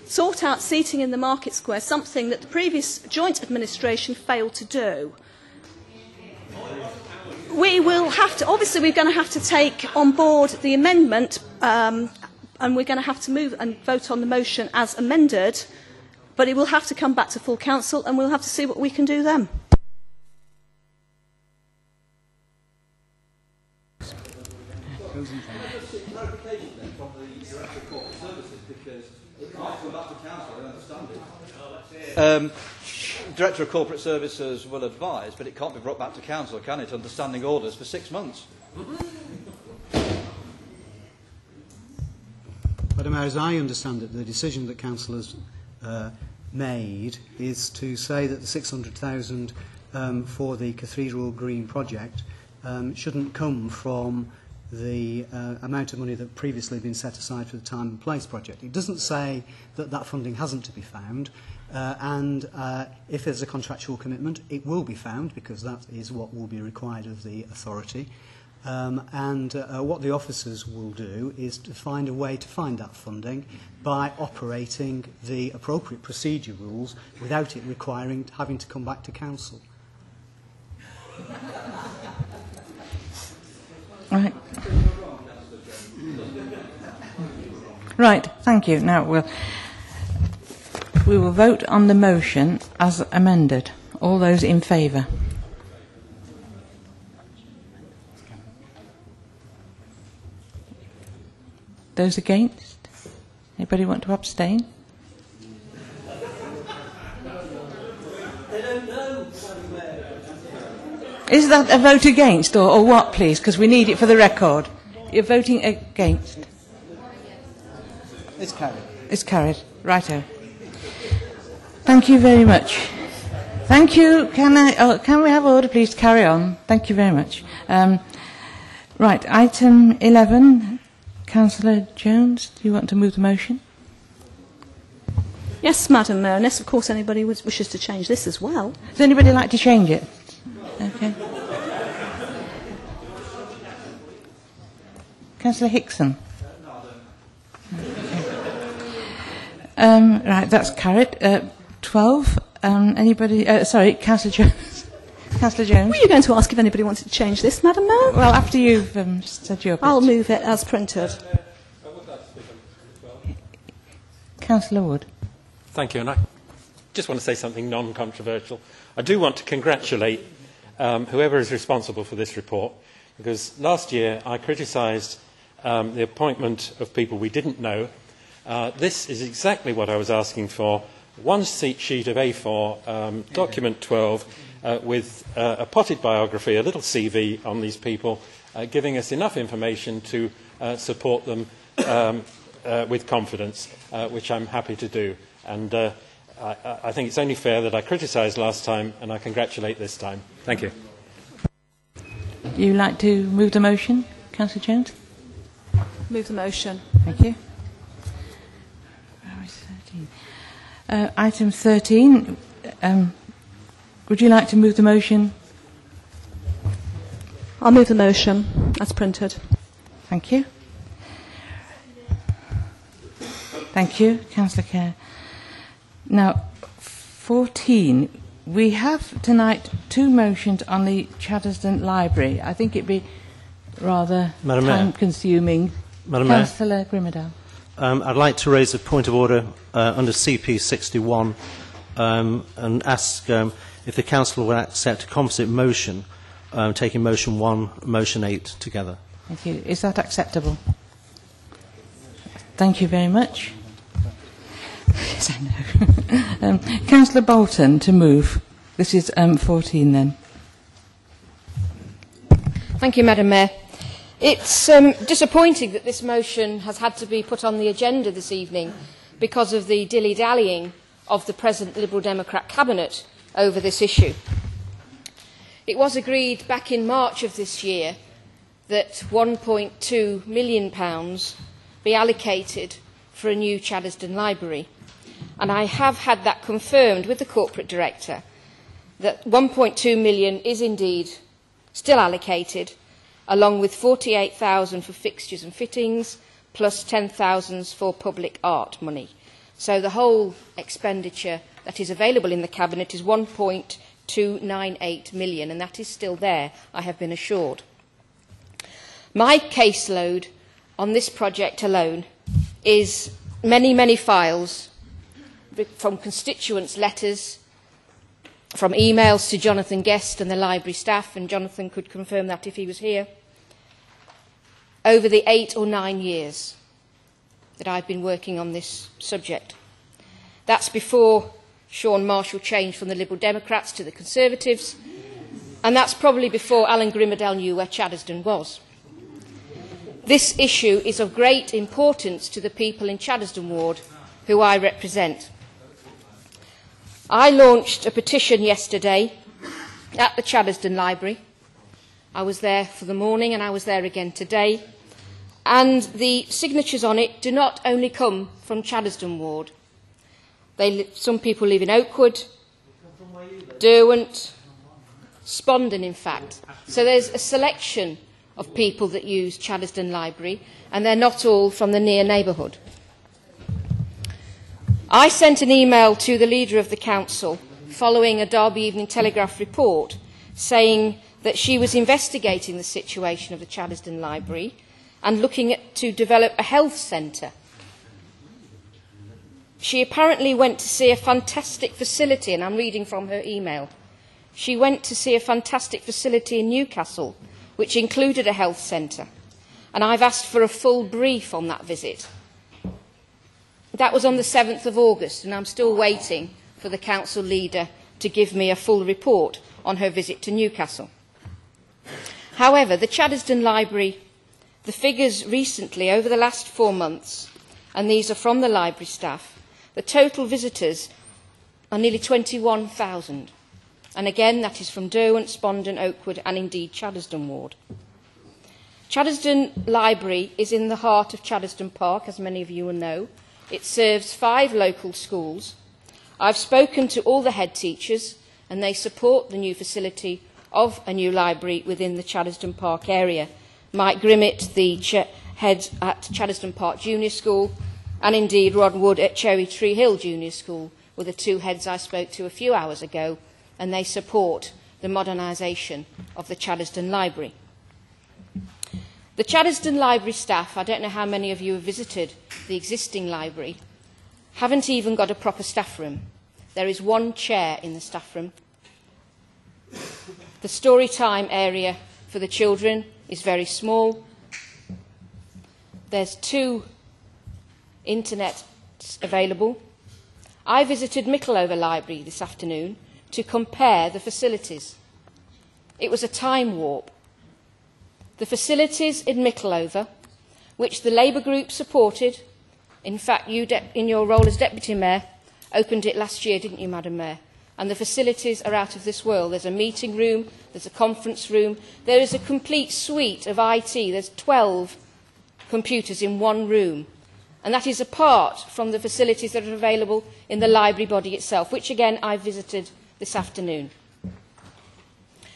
sort out seating in the Market Square, something that the previous joint administration failed to do. We will have to, obviously we're going to have to take on board the amendment, and we're going to have to move and vote on the motion as amended, but it will have to come back to full council, and we'll have to see what we can do then. Director of Corporate Services will advise, but it can't be brought back to Council, can it, under standing orders for 6 months? Madam Mayor, as I understand it, the decision that Council has made is to say that the 600,000 for the Cathedral Green project shouldn't come from the amount of money that previously had been set aside for the Time and Place project. It doesn't say that that funding hasn't to be found, and if there's a contractual commitment, it will be found, because that is what will be required of the authority. And what the officers will do is to find a way to find that funding by operating the appropriate procedure rules without it requiring having to come back to Council. Right. Right, thank you. Now we will vote on the motion as amended. All those in favour? Those against? Anybody want to abstain? They don't know. Is that a vote against or what, please? Because we need it for the record. You're voting against. It's carried. It's carried. Righto. Thank you very much. Thank you. Can we have order, please, to carry on? Thank you very much. Right, item 11. Councillor Jones, do you want to move the motion? Yes, Madam Mayor, unless, of course, anybody wishes to change this as well. Does anybody like to change it? Okay. Councillor Hickson. Right, that's carried. 12. Anybody? Sorry, Councillor Jones. Councillor Jones. Were you going to ask if anybody wanted to change this, Madam Mayor? Well, after you've said your bit. I'll move it as printed. Councillor Wood. Thank you, and I just want to say something non-controversial. I do want to congratulate whoever is responsible for this report, because last year I criticised the appointment of people we didn't know. This is exactly what I was asking for. One sheet of A4, document 12, with a potted biography, a little CV on these people, giving us enough information to support them with confidence, which I'm happy to do. And I think it's only fair that I criticised last time and I congratulate this time. Thank you. You like to move the motion, Councillor Jones? Move the motion. Thank you. Item 13. Would you like to move the motion? I'll move the motion as printed. Thank you. Thank you, Councillor Kerr. Now, 14. We have tonight two motions on the Chaddesden Library. I think it'd be rather time-consuming. Councillor Grimmerdow. I'd like to raise a point of order under CP 61 and ask if the Council will accept a composite motion, taking motion 1, motion 8 together. Thank you. Is that acceptable? Thank you very much. Yes, I know. Councillor Bolton to move. This is 14 then. Thank you, Madam Mayor. It's disappointing that this motion has had to be put on the agenda this evening because of the dilly-dallying of the present Liberal Democrat Cabinet over this issue. It was agreed back in March of this year that £1.2 million be allocated for a new Chaddesden Library. And I have had that confirmed with the corporate director that 1.2 million is indeed still allocated, along with 48,000 for fixtures and fittings, plus 10,000 for public art money. So the whole expenditure that is available in the Cabinet is 1.298 million, and that is still there, I have been assured. My caseload on this project alone is many, many files from constituents' letters, from emails to Jonathan Guest and the library staff, and Jonathan could confirm that if he was here, over the 8 or 9 years that I've been working on this subject. That's before Sean Marshall changed from the Liberal Democrats to the Conservatives, and that's probably before Alan Grimmerdow knew where Chaddesden was. This issue is of great importance to the people in Chaddesden Ward who I represent. I launched a petition yesterday at the Chaddesden Library. I was there for the morning and I was there again today. And the signatures on it do not only come from Chaddesden Ward. Some people live in Oakwood, Derwent, Spondon in fact. So there's a selection of people that use Chaddesden Library, and they're not all from the near neighbourhood. I sent an email to the leader of the council following a Derby Evening Telegraph report saying that she was investigating the situation of the Chaddesden Library and looking to develop a health centre. She apparently went to see a fantastic facility, and I'm reading from her email. She went to see a fantastic facility in Newcastle, which included a health centre, and I've asked for a full brief on that visit. That was on the 7th of August, and I'm still waiting for the council leader to give me a full report on her visit to Newcastle. However, the Chaddesden Library, the figures recently over the last 4 months, and these are from the library staff, the total visitors are nearly 21,000. And again, that is from Derwent, Spondon, Oakwood and indeed Chaddesden Ward. Chaddesden Library is in the heart of Chaddesden Park, as many of you will know. It serves 5 local schools. I've spoken to all the head teachers and they support the new facility of a new library within the Chaddesden Park area. Mike Grimmett, the head at Chaddesden Park Junior School, and indeed Rod Wood at Cherry Tree Hill Junior School were the 2 heads I spoke to a few hours ago, and they support the modernisation of the Chaddesden Library. The Chaddesden Library staff, I don't know how many of you have visited the existing library, haven't even got a proper staff room. There is 1 chair in the staff room. The story time area for the children is very small. There's 2 internet available. I visited Mickleover Library this afternoon to compare the facilities. It was a time warp. The facilities in Mickleover, which the Labour group supported, in fact, you, in your role as Deputy Mayor, opened it last year, didn't you, Madam Mayor? And the facilities are out of this world. There's a meeting room, there's a conference room, there is a complete suite of IT. There's 12 computers in 1 room. And that is apart from the facilities that are available in the library body itself, which again I visited this afternoon.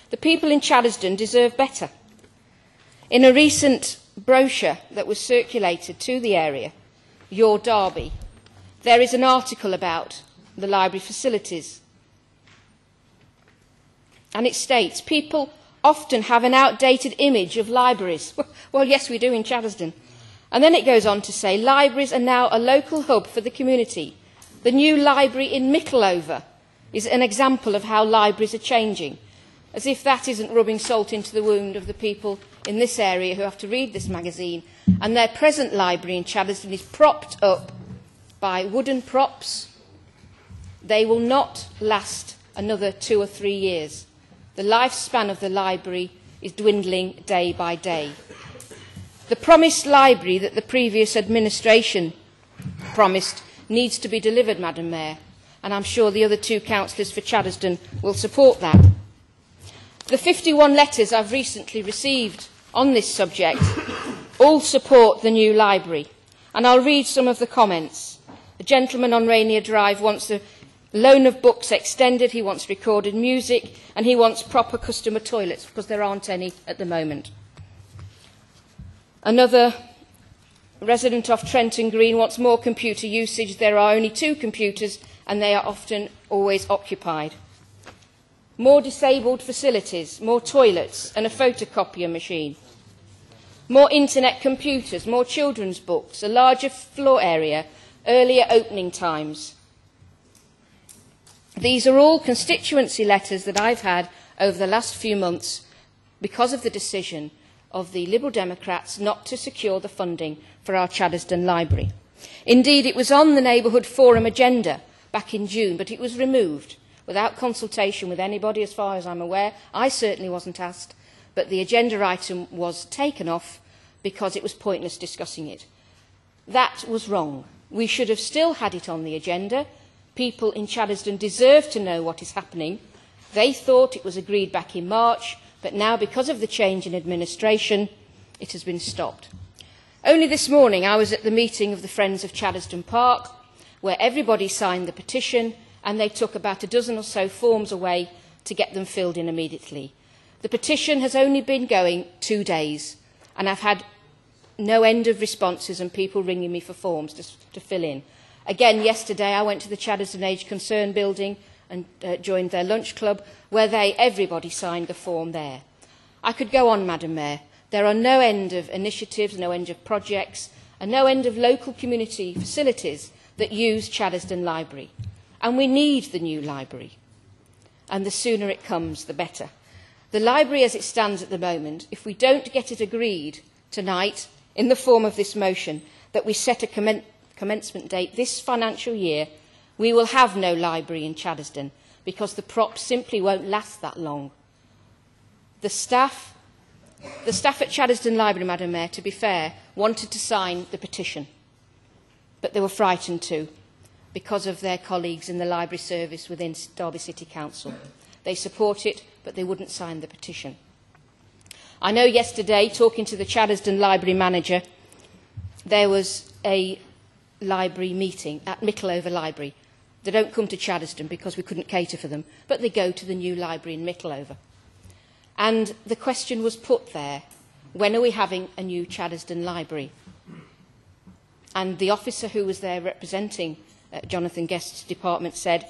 The people in Chaddesden deserve better. In a recent brochure that was circulated to the area, Your Derby, there is an article about the library facilities. And it states, people often have an outdated image of libraries. Well, yes, we do in Chaddesden. And then it goes on to say, libraries are now a local hub for the community. The new library in Mickleover is an example of how libraries are changing. As if that isn't rubbing salt into the wound of the people in this area who have to read this magazine. And their present library in Chaddesden is propped up by wooden props. They will not last another 2 or 3 years. The lifespan of the library is dwindling day by day. The promised library that the previous administration promised needs to be delivered, Madam Mayor, and I'm sure the other 2 councillors for Chaddesden will support that. The 51 letters I've recently received on this subject all support the new library, and I'll read some of the comments. The gentleman on Rainier Drive wants the loan of books extended, he wants recorded music, and he wants proper customer toilets, because there aren't any at the moment. Another resident of Trenton Green wants more computer usage. There are only 2 computers, and they are often always occupied. More disabled facilities, more toilets and a photocopier machine. More internet computers, more children's books, a larger floor area, earlier opening times. These are all constituency letters that I've had over the last few months because of the decision of the Liberal Democrats not to secure the funding for our Chaddesden Library. Indeed, it was on the Neighbourhood Forum agenda back in June, but it was removed without consultation with anybody, as far as I'm aware. I certainly wasn't asked, but the agenda item was taken off because it was pointless discussing it. That was wrong. We should have still had it on the agenda. People in Chaddesden deserve to know what is happening. They thought it was agreed back in March, but now, because of the change in administration, it has been stopped. Only this morning I was at the meeting of the Friends of Chaddesden Park, where everybody signed the petition, and they took about a dozen or so forms away to get them filled in immediately. The petition has only been going 2 days, and I've had no end of responses and people ringing me for forms to fill in. Again, yesterday I went to the Chaddesden Age Concern building and joined their lunch club, where everybody signed the form there. I could go on, Madam Mayor. There are no end of initiatives, no end of projects, and no end of local community facilities that use Chaddesden Library. And we need the new library. And the sooner it comes, the better. The library as it stands at the moment, if we don't get it agreed tonight in the form of this motion that we set a commencement date this financial year, we will have no library in Chaddesden because the props simply won't last that long. The staff The staff at Chaddesden Library, Madam Mayor, to be fair, wanted to sign the petition, but they were frightened to because of their colleagues in the library service within Derby City Council. They support it, but they wouldn't sign the petition. I know yesterday, talking to the Chaddesden Library manager, there was a library meeting at Mickleover Library. They don't come to Chaddesden because we couldn't cater for them, but they go to the new library in Mickleover. And the question was put there, when are we having a new Chaddesden Library? And the officer who was there representing Jonathan Guest's department said,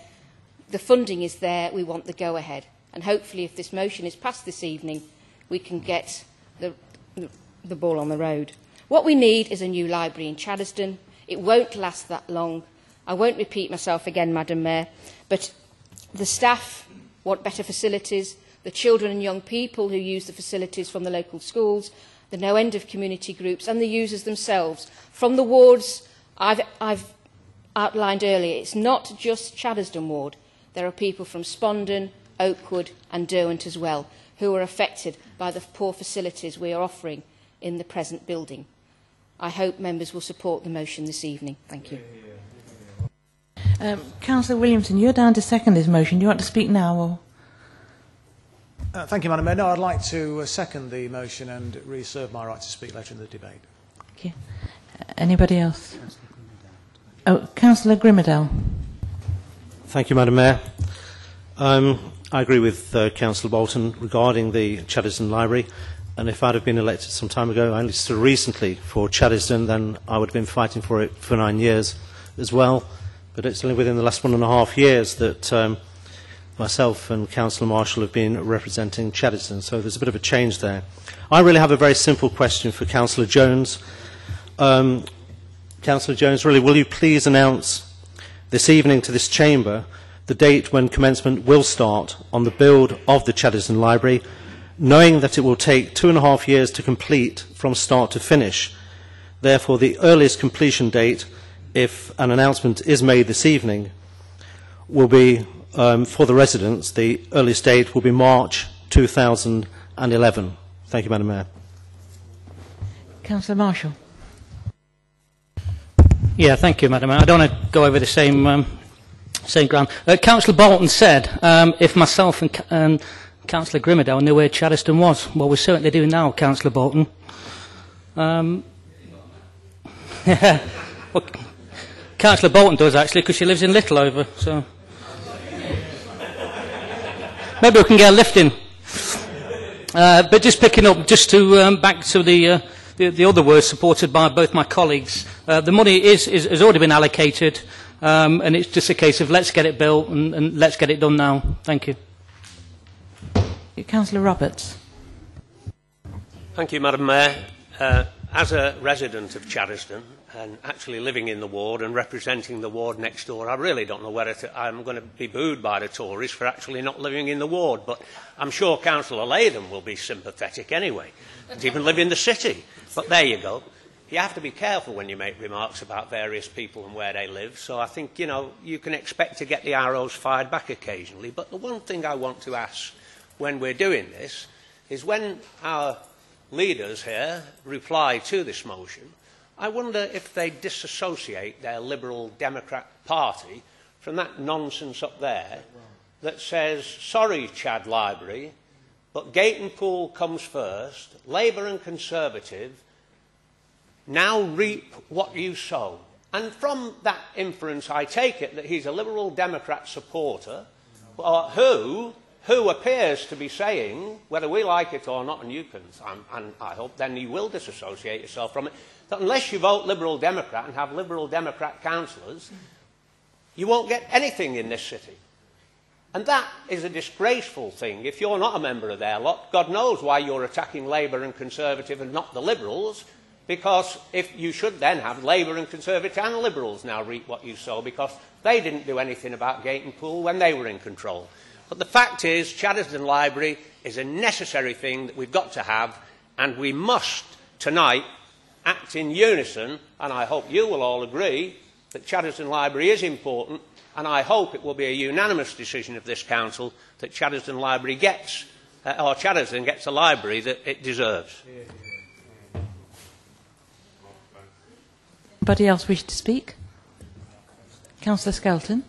the funding is there, we want the go-ahead. And hopefully if this motion is passed this evening, we can get the ball on the road. What we need is a new library in Chaddesden. It won't last that long. I won't repeat myself again, Madam Mayor, but the staff want better facilities, the children and young people who use the facilities from the local schools, the no end of community groups and the users themselves. From the wards I've outlined earlier, it's not just Chaddesden ward. There are people from Spondon, Oakwood and Derwent as well who are affected by the poor facilities we are offering in the present building. I hope members will support the motion this evening. Thank you. Councillor Williamson, you're down to second this motion. Do you want to speak now? Or? Thank you, Madam Mayor. No, I'd like to second the motion and reserve my right to speak later in the debate. Thank you. Anybody else? Oh, Councillor Grimmadale. Thank you, Madam Mayor. I agree with Councillor Bolton regarding the Chaddesden Library. And if I'd have been elected some time ago, only still recently, for Chaddesden, then I would have been fighting for it for 9 years as well. But it's only within the last 1.5 years that myself and Councillor Marshall have been representing Chaddesden, so there's a bit of a change there. I really have a very simple question for Councillor Jones. Councillor Jones, really, will you please announce this evening to this chamber the date when commencement will start on the build of the Chaddesden Library, knowing that it will take 2.5 years to complete from start to finish. Therefore, the earliest completion date, if an announcement is made this evening, will be, for the residents, the earliest date will be March 2011. Thank you, Madam Mayor. Councillor Marshall. Yeah, thank you, Madam Mayor. I don't want to go over the same ground. Councillor Bolton said if myself and Councillor Grimmadale knew where Chaddesden was. Well, we certainly do now, Councillor Bolton. Yeah. Well, Councillor Bolton does, actually, because she lives in Littleover. So maybe we can get a lift in. But just picking up, just to back to the other words supported by both my colleagues. The money has already been allocated, and it's just a case of let's get it built and let's get it done now. Thank you. Councillor Roberts. Thank you, Madam Mayor. As a resident of Chaddesden and actually living in the ward and representing the ward next door, I really don't know whether I'm going to be booed by the Tories for actually not living in the ward, but I'm sure Councillor Latham will be sympathetic anyway. Doesn't even live in the city. But there you go. You have to be careful when you make remarks about various people and where they live, so I think, you know, you can expect to get the arrows fired back occasionally. But the one thing I want to ask when we're doing this is when our leaders here reply to this motion, I wonder if they disassociate their Liberal Democrat Party from that nonsense up there that says, sorry, Chad Library, but Gatenpool comes first, Labour and Conservative now reap what you sow. And from that inference, I take it that he's a Liberal Democrat supporter who appears to be saying, whether we like it or not, and you can, and I hope then you will disassociate yourself from it, that unless you vote Liberal Democrat and have Liberal Democrat councillors, you won't get anything in this city. And that is a disgraceful thing. If you're not a member of their lot, God knows why you're attacking Labour and Conservative and not the Liberals, because if you should then have Labour and Conservative and Liberals now reap what you sow, because they didn't do anything about Gatenpool when they were in control. But the fact is, Chaddesden Library is a necessary thing that we've got to have, and we must, tonight, act in unison, and I hope you will all agree that Chaddesden Library is important, and I hope it will be a unanimous decision of this Council that Chaddesden Library gets or Chaddesden gets a library that it deserves. Anybody else wish to speak? Councillor Skelton.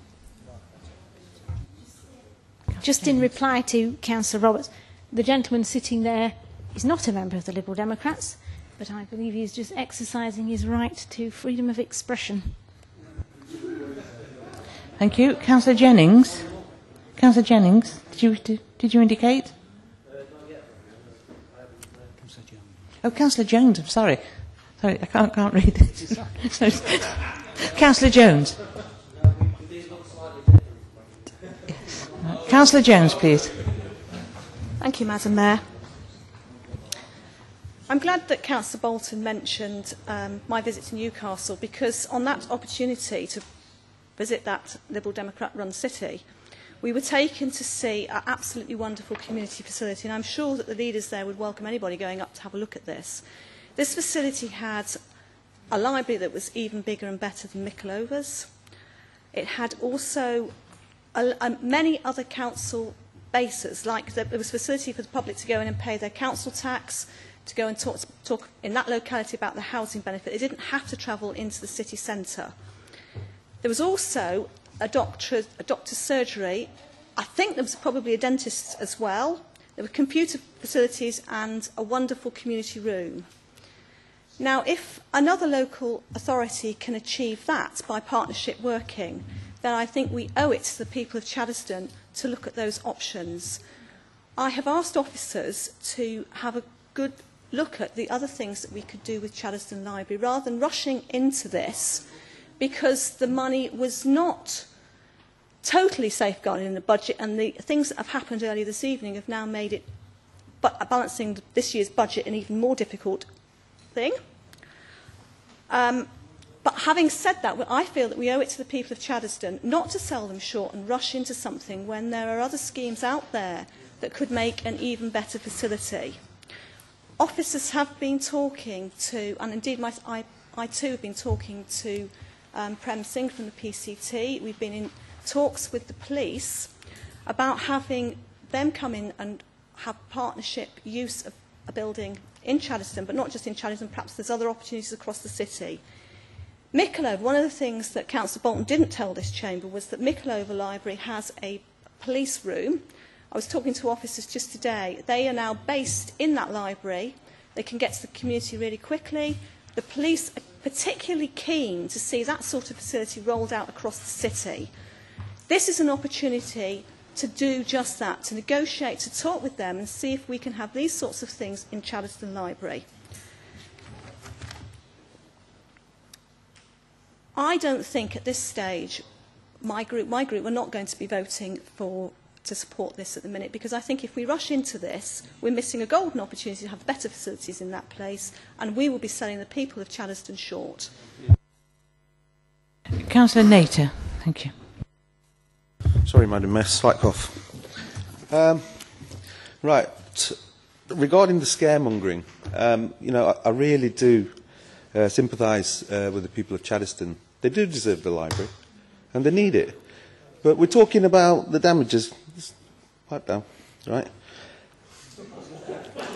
Just in reply to Councillor Roberts, the gentleman sitting there is not a member of the Liberal Democrats, but I believe he is just exercising his right to freedom of expression. Thank you. Councillor Jennings. Councillor Jennings, did you indicate? Oh, Councillor Jones, I'm sorry. Sorry, I can't read this. Councillor Jones. Yes. Councillor Jones, please. Thank you, Madam Mayor. I'm glad that Councillor Bolton mentioned my visit to Newcastle, because on that opportunity to visit that Liberal Democrat-run city, we were taken to see an absolutely wonderful community facility, and I'm sure that the leaders there would welcome anybody going up to have a look at this. This facility had a library that was even bigger and better than Mickleover's. It had also many other council bases, like there was facility for the public to go in and pay their council tax, to go and talk in that locality about the housing benefit. They didn't have to travel into the city centre. There was also a doctor's surgery. I think there was probably a dentist as well. There were computer facilities and a wonderful community room. Now, if another local authority can achieve that by partnership working, then I think we owe it to the people of Chaddesden to look at those options. I have asked officers to have a good look at the other things that we could do with Chaddesden Library, rather than rushing into this, because the money was not totally safeguarded in the budget, and the things that have happened earlier this evening have now made it balancing this year's budget an even more difficult thing. But having said that, I feel that we owe it to the people of Chaddesden not to sell them short and rush into something when there are other schemes out there that could make an even better facility. Officers have been talking to, and indeed I too have been talking to Prem Singh from the PCT. We've been in talks with the police about having them come in and have partnership use of a building in Chaddesden, but not just in Chaddesden, perhaps there's other opportunities across the city. Mickleover, one of the things that Councillor Bolton didn't tell this chamber was that Mickleover Library has a police room. I was talking to officers just today. They are now based in that library. They can get to the community really quickly. The police are particularly keen to see that sort of facility rolled out across the city. This is an opportunity to do just that, to negotiate, to talk with them and see if we can have these sorts of things in Chaddesden Library. I don't think at this stage my group are not going to be voting to support this at the minute, because I think if we rush into this, we're missing a golden opportunity to have better facilities in that place, and we will be selling the people of Chaddesden short. Councillor Nater, thank you. Sorry, Madam Mayor, slight cough. Right, regarding the scaremongering, I really do sympathise with the people of Chaddesden. They do deserve the library, and they need it. But we're talking about the damages. Just pipe down, right?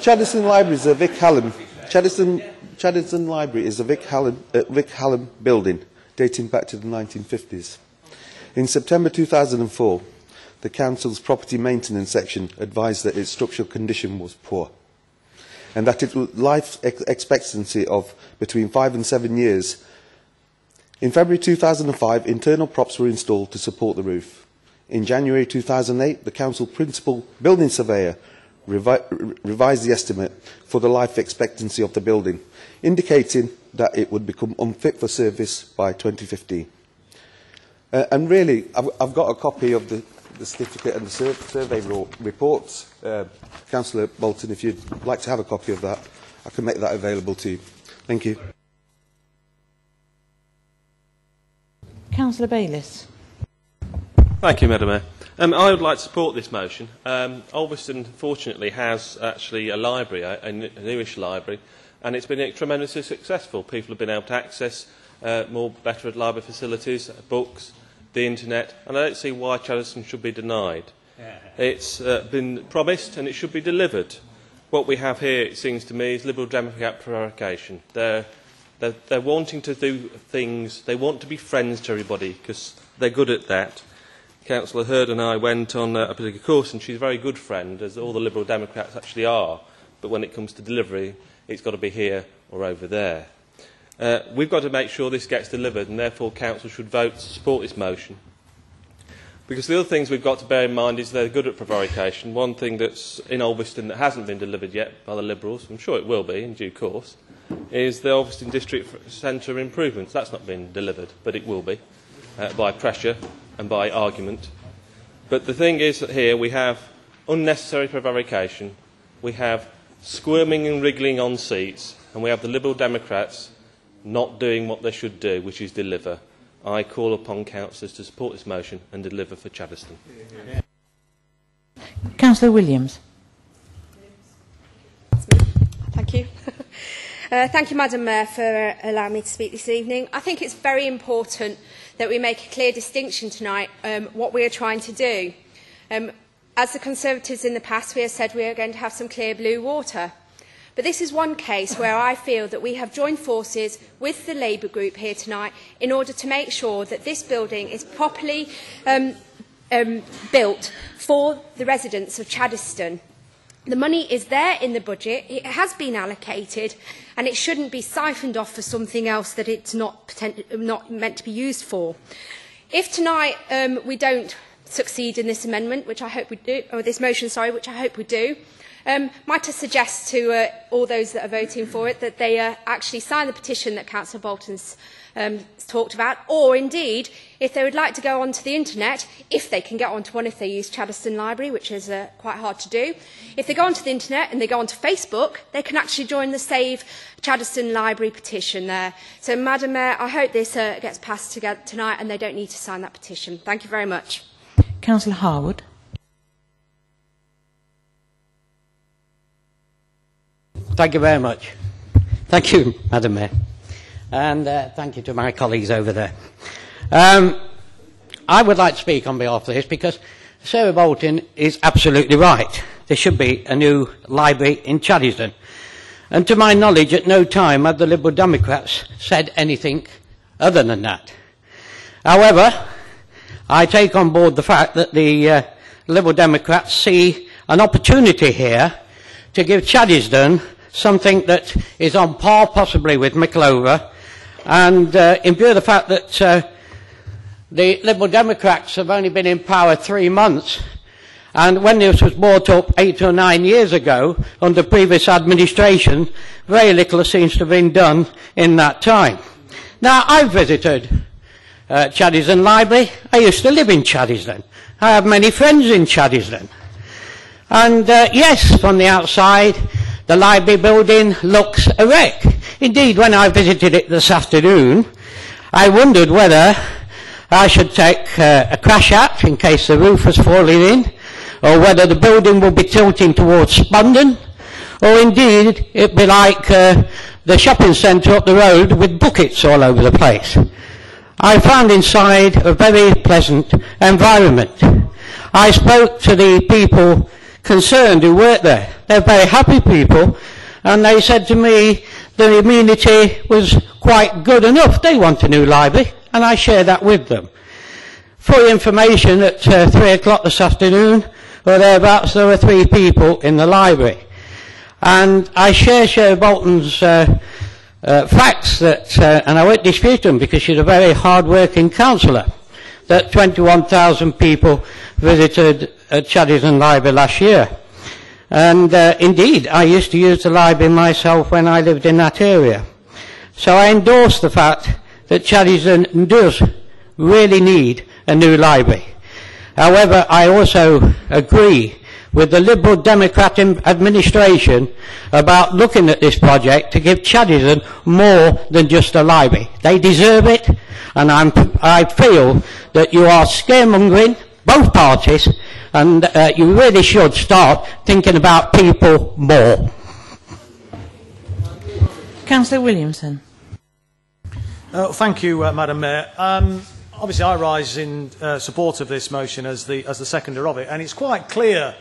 Chaddesden Library is a Vic Hallam. Chaddesden Library is a Vic Hallam building dating back to the 1950s. In September 2004, the Council's property maintenance section advised that its structural condition was poor, and that its life expectancy of between 5 and 7 years. In February 2005, internal props were installed to support the roof. In January 2008, the Council Principal Building Surveyor revised the estimate for the life expectancy of the building, indicating that it would become unfit for service by 2015. And really, I've got a copy of the certificate and the survey reports. Councillor Bolton, if you'd like to have a copy of that, I can make that available to you. Thank you. Councillor Bayliss. Thank you, Madam Mayor. I would like to support this motion. Ulverston, fortunately, has actually a library, a newish library, and it's been tremendously successful. People have been able to access better library facilities, books, the internet, and I don't see why Chaddesden should be denied. It's been promised and it should be delivered. What we have here, it seems to me, is Liberal Democrat prevarication. They're wanting to do things, they want to be friends to everybody because they're good at that. Councillor Hurd and I went on a particular course and she's a very good friend, as all the Liberal Democrats actually are. But when it comes to delivery, it's got to be here or over there. We've got to make sure this gets delivered, and therefore Council should vote to support this motion. Because the other things we've got to bear in mind is they're good at prevarication. One thing that's in Ulverston that hasn't been delivered yet by the Liberals, I'm sure it will be in due course, is the Ulverston District Centre improvements. That's not been delivered, but it will be, by pressure and by argument. But the thing is that here we have unnecessary prevarication, we have squirming and wriggling on seats, and we have the Liberal Democrats not doing what they should do, which is deliver. I call upon councillors to support this motion and deliver for Chaddeston. Councillor Williams. Thank you. Thank you, Madam Mayor, for allowing me to speak this evening. I think it's very important that we make a clear distinction tonight what we are trying to do. As the Conservatives in the past, we have said we are going to have some clear blue water. But this is one case where I feel that we have joined forces with the Labour group here tonight in order to make sure that this building is properly built for the residents of Chaddeston. The money is there in the budget, it has been allocated, and it shouldn't be siphoned off for something else that it's not meant to be used for. If tonight we don't succeed in this amendment, which I hope we do, or this motion, sorry, which I hope we do, might I suggest to all those that are voting for it that they actually sign the petition that Councillor Bolton's talked about, or indeed, if they would like to go onto the internet, if they can get onto one if they use Chaddeston Library, which is quite hard to do, if they go onto the internet and they go onto Facebook, they can actually join the Save Chaddeston Library petition there. So, Madam Mayor, I hope this gets passed together tonight and they don't need to sign that petition. Thank you very much. Councillor Harwood. Thank you very much. Thank you, Madam Mayor. And thank you to my colleagues over there. I would like to speak on behalf of this because Sarah Bolton is absolutely right. There should be a new library in Chaddeston. And to my knowledge, at no time have the Liberal Democrats said anything other than that. However, I take on board the fact that the Liberal Democrats see an opportunity here to give Chaddeston something that is on par possibly with Mickleover, and in view of the fact that the Liberal Democrats have only been in power 3 months, and when this was brought up 8 or 9 years ago under previous administration, very little seems to have been done in that time. Now, I've visited Chaddeston Library. I used to live in Chaddeston. I have many friends in Chaddeston. And yes, from the outside, the library building looks a wreck. Indeed, when I visited it this afternoon, I wondered whether I should take a crash out in case the roof was falling in, or whether the building will be tilting towards Spondon, or indeed it'd be like the shopping centre up the road with buckets all over the place. I found inside a very pleasant environment. I spoke to the people concerned who work there. They're very happy people, and they said to me the amenity was quite good enough. They want a new library, and I share that with them. For your information, at 3 o'clock this afternoon, or thereabouts, there were 3 people in the library. And I share Bolton's facts that, and I won't dispute them because she's a very hard-working councillor, that 21,000 people visited Chaddeston Library last year. And indeed, I used to use the library myself when I lived in that area. So I endorse the fact that Chaddeston does really need a new library. However, I also agree with the Liberal Democrat administration about looking at this project to give Chaddeston more than just a library. They deserve it, and I feel that you are scaremongering, both parties, and you really should start thinking about people more. Councillor Williamson. Thank you, Madam Mayor. obviously I rise in support of this motion as the seconder of it, and it's quite clear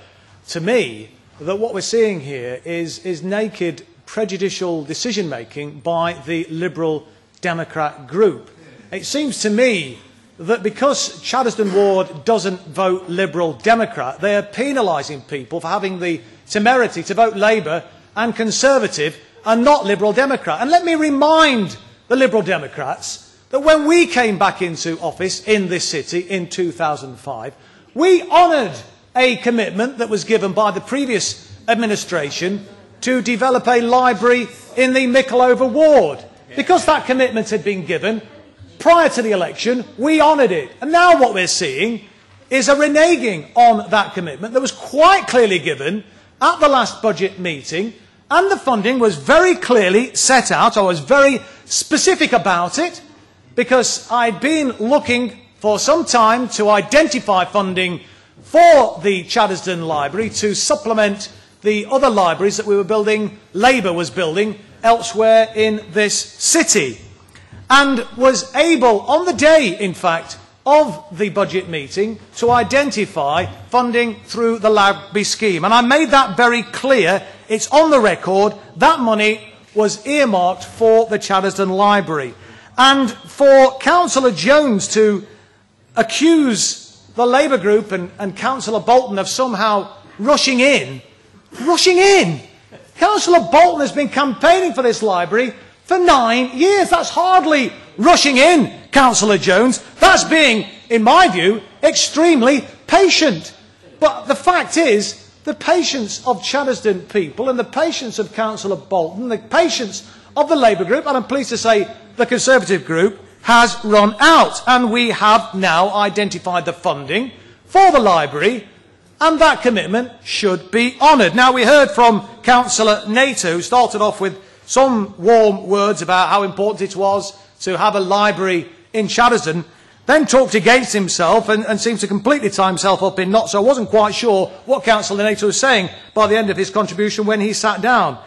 to me that what we're seeing here is naked prejudicial decision-making by the Liberal Democrat group. It seems to me that because Chaddesden Ward doesn't vote Liberal Democrat, they are penalising people for having the temerity to vote Labour and Conservative and not Liberal Democrat. And let me remind the Liberal Democrats that when we came back into office in this city in 2005, we honoured a commitment that was given by the previous administration to develop a library in the Mickleover ward. Because that commitment had been given prior to the election, we honoured it. And now what we're seeing is a reneging on that commitment that was quite clearly given at the last budget meeting, and the funding was very clearly set out. I was very specific about it, because I'd been looking for some time to identify funding for the Chaddesden Library to supplement the other libraries that we were building, Labour was building elsewhere in this city, and was able, on the day, in fact, of the budget meeting, to identify funding through the library scheme. And I made that very clear. It's on the record. That money was earmarked for the Chaddesden Library. And for Councillor Jones to accuse the Labour group and Councillor Bolton of somehow rushing in. Councillor Bolton has been campaigning for this library for 9 years. That's hardly rushing in, Councillor Jones. That's being, in my view, extremely patient. But the fact is, the patience of Chaddesden people and the patience of Councillor Bolton, the patience of the Labour group, and I'm pleased to say the Conservative group, has run out. And we have now identified the funding for the library, and that commitment should be honoured. Now, we heard from Councillor Nato, who started off with some warm words about how important it was to have a library in Chaddesden, then talked against himself and seemed to completely tie himself up in knots. So I wasn't quite sure what Councillor Nato was saying by the end of his contribution when he sat down.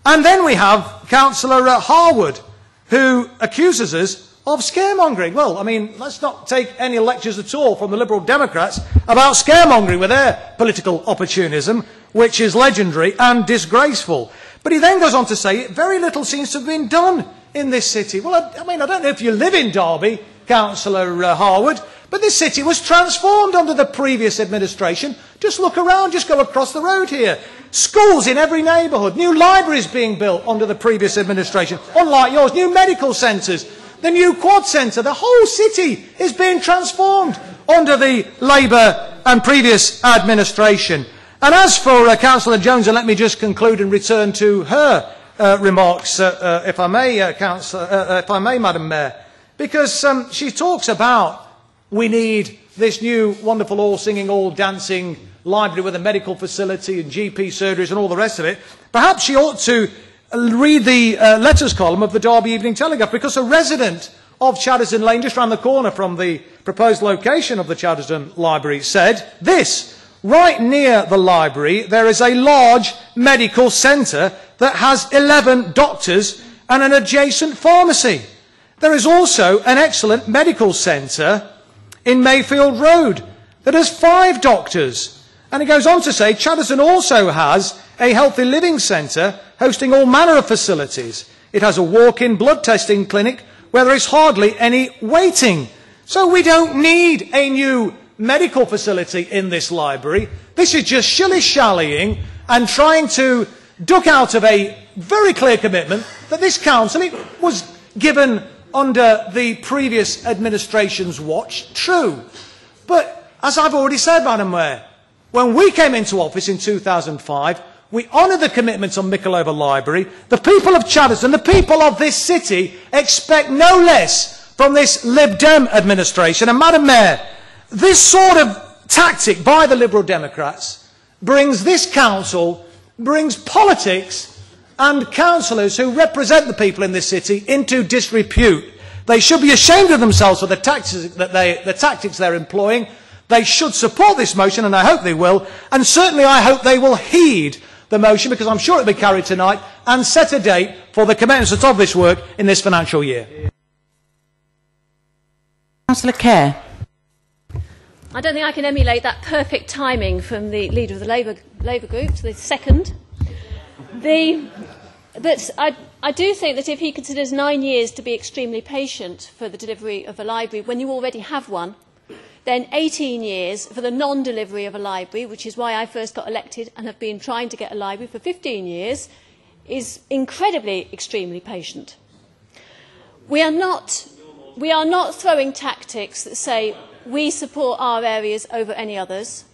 And then we have Councillor Harwood, who accuses us of scaremongering. Well, I mean, let's not take any lectures at all from the Liberal Democrats about scaremongering with their political opportunism, which is legendary and disgraceful. But he then goes on to say very little seems to have been done in this city. Well, I mean, I don't know if you live in Derby, Councillor Harwood, but this city was transformed under the previous administration. Just look around, just go across the road here. Schools in every neighbourhood, new libraries being built under the previous administration, unlike yours, new medical centres, the new Quad Centre. The whole city is being transformed under the Labour and previous administration. And as for Councillor Jones, and let me just conclude and return to her remarks, if I may, Madam Mayor, because she talks about we need this new wonderful all-singing, all-dancing library with a medical facility and GP surgeries and all the rest of it. Perhaps she ought to read the letters column of the Derby Evening Telegraph, because a resident of Chaddesden Lane, just round the corner from the proposed location of the Chaddesden Library, said this: right near the library there is a large medical centre that has 11 doctors and an adjacent pharmacy. There is also an excellent medical centre in Mayfield Road that has 5 doctors. And he goes on to say Chaddesden also has a healthy living centre hosting all manner of facilities. It has a walk-in blood testing clinic where there is hardly any waiting. So we don't need a new medical facility in this library. This is just shilly-shallying and trying to duck out of a very clear commitment that this council, it was given under the previous administration's watch, true. But as I've already said, Madam Mayor, when we came into office in 2005, we honoured the commitments on Mickleover Library. The people of Chaddesden, the people of this city, expect no less from this Lib Dem administration. And Madam Mayor, this sort of tactic by the Liberal Democrats brings this council, brings politics and councillors who represent the people in this city into disrepute. They should be ashamed of themselves for the tactics they're employing. They should support this motion, and I hope they will. And certainly I hope they will heed the motion, because I'm sure it will be carried tonight, and set a date for the commencement of this work in this financial year. Councillor Kerr. I don't think I can emulate that perfect timing from the leader of the Labour group to the second. But I do think that if he considers 9 years to be extremely patient for the delivery of a library when you already have one, then 18 years for the non-delivery of a library, which is why I first got elected and have been trying to get a library for 15 years, is incredibly extremely patient. We are not throwing tactics that say we support our areas over any others.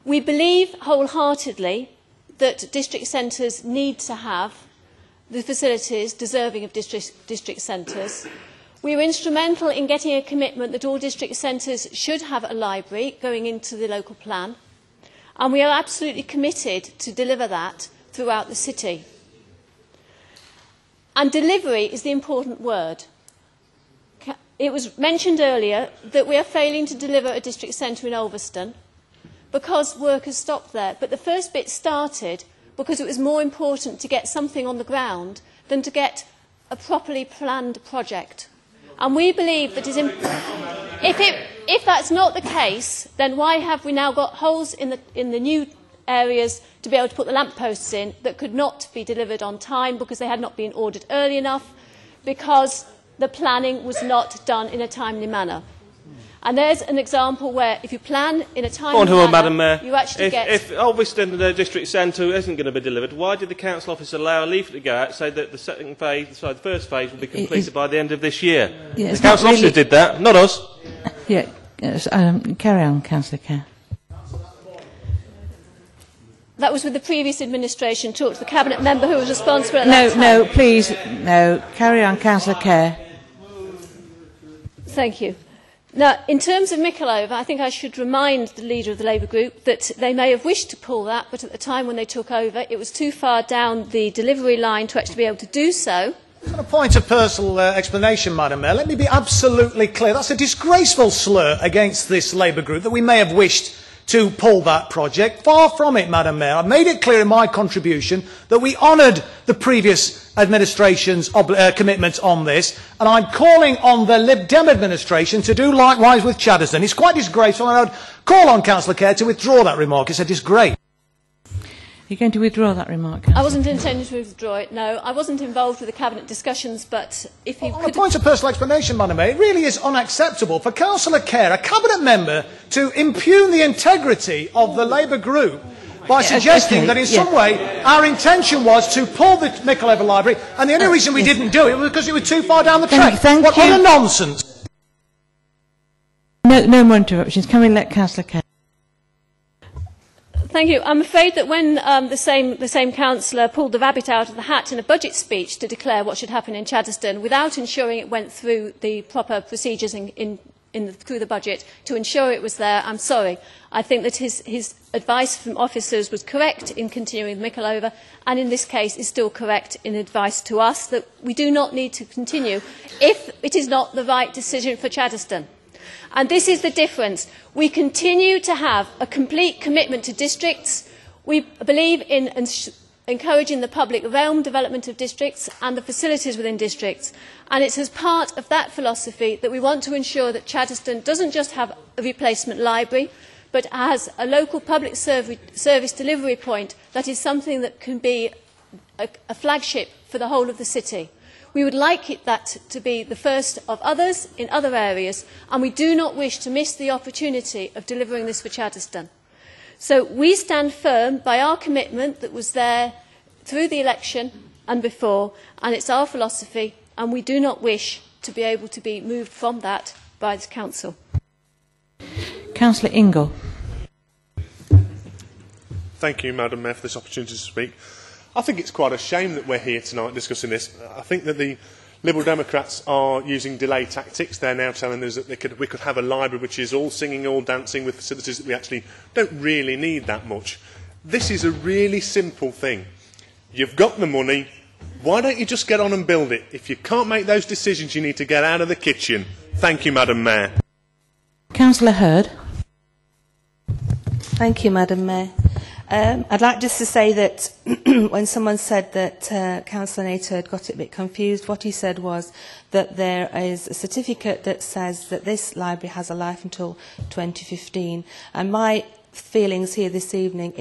We believe wholeheartedly that district centres need to have the facilities deserving of district centres. We were instrumental in getting a commitment that all district centres should have a library going into the local plan, and we are absolutely committed to deliver that throughout the city. And delivery is the important word. It was mentioned earlier that we are failing to deliver a district centre in Ulverston because work has stopped there. But the first bit started because it was more important to get something on the ground than to get a properly planned project. And we believe that if that's not the case, then why have we now got holes in the new areas to be able to put the lampposts in that could not be delivered on time because they had not been ordered early enough, because the planning was not done in a timely manner. And there's an example where if you plan in a timely manner, Madam Mayor, you actually get... If Ulverston district centre isn't going to be delivered, why did the council office allow a leaflet to go out to say that the first phase will be completed by the end of this year? Yeah, the council officers did that, not us. Yeah, carry on, Councillor Kerr. That was with the previous administration. Talk to the cabinet member who was responsible at that time. No, please, no. Carry on, Councillor Kerr. Thank you. Now, in terms of Mikolova, I think I should remind the leader of the Labour group that they may have wished to pull that, but at the time when they took over, it was too far down the delivery line to actually be able to do so. On a point of personal explanation, Madam Mayor, let me be absolutely clear. That's a disgraceful slur against this Labour group that we may have wished to pull that project. Far from it, Madam Mayor. I've made it clear in my contribution that we honoured the previous administration's commitment on this, and I'm calling on the Lib Dem administration to do likewise with Chaddesden. It's quite disgraceful, and I would call on Councillor Kerr to withdraw that remark. It's a disgrace. You're going to withdraw that remark, Councillor? I wasn't intending to withdraw it, no. I wasn't involved with the cabinet discussions, but if you could... On a point of personal explanation, Madam Mayor, it really is unacceptable for Councillor Kerr, a cabinet member, to impugn the integrity of the Labour group by suggesting that in some way our intention was to pull the Mikolova Library, and the only reason we didn't do it was because it was too far down the track. What utter nonsense! No more interruptions. Can we let Councillor Kerr? Thank you. I'm afraid that when the same councillor pulled the rabbit out of the hat in a budget speech to declare what should happen in Chaddesden without ensuring it went through the proper procedures through the budget to ensure it was there, I'm sorry. I think that his advice from officers was correct in continuing with Mikolova, and in this case is still correct in advice to us that we do not need to continue if it is not the right decision for Chaddesden. And this is the difference. We continue to have a complete commitment to districts. We believe in encouraging the public realm development of districts and the facilities within districts. And it's as part of that philosophy that we want to ensure that Chaddesden doesn't just have a replacement library, but has a local public service delivery point that is something that can be a flagship for the whole of the city. We would like that to be the first of others in other areas, and we do not wish to miss the opportunity of delivering this for Chaddesden. So we stand firm by our commitment that was there through the election and before, and it's our philosophy, and we do not wish to be able to be moved from that by the Council. Councillor Ingle. Thank you, Madam Mayor, for this opportunity to speak. I think it's quite a shame that we're here tonight discussing this. I think that the Liberal Democrats are using delay tactics. They're now telling us that we could have a library which is all singing, all dancing, with facilities that we actually don't really need that much. This is a really simple thing. You've got the money. Why don't you just get on and build it? If you can't make those decisions, you need to get out of the kitchen. Thank you, Madam Mayor. Councillor Hurd. Thank you, Madam Mayor. I'd like just to say that when someone said that Councillor Nato had got it a bit confused, what he said was that there is a certificate that says that this library has a life until 2015. And my feelings here this evening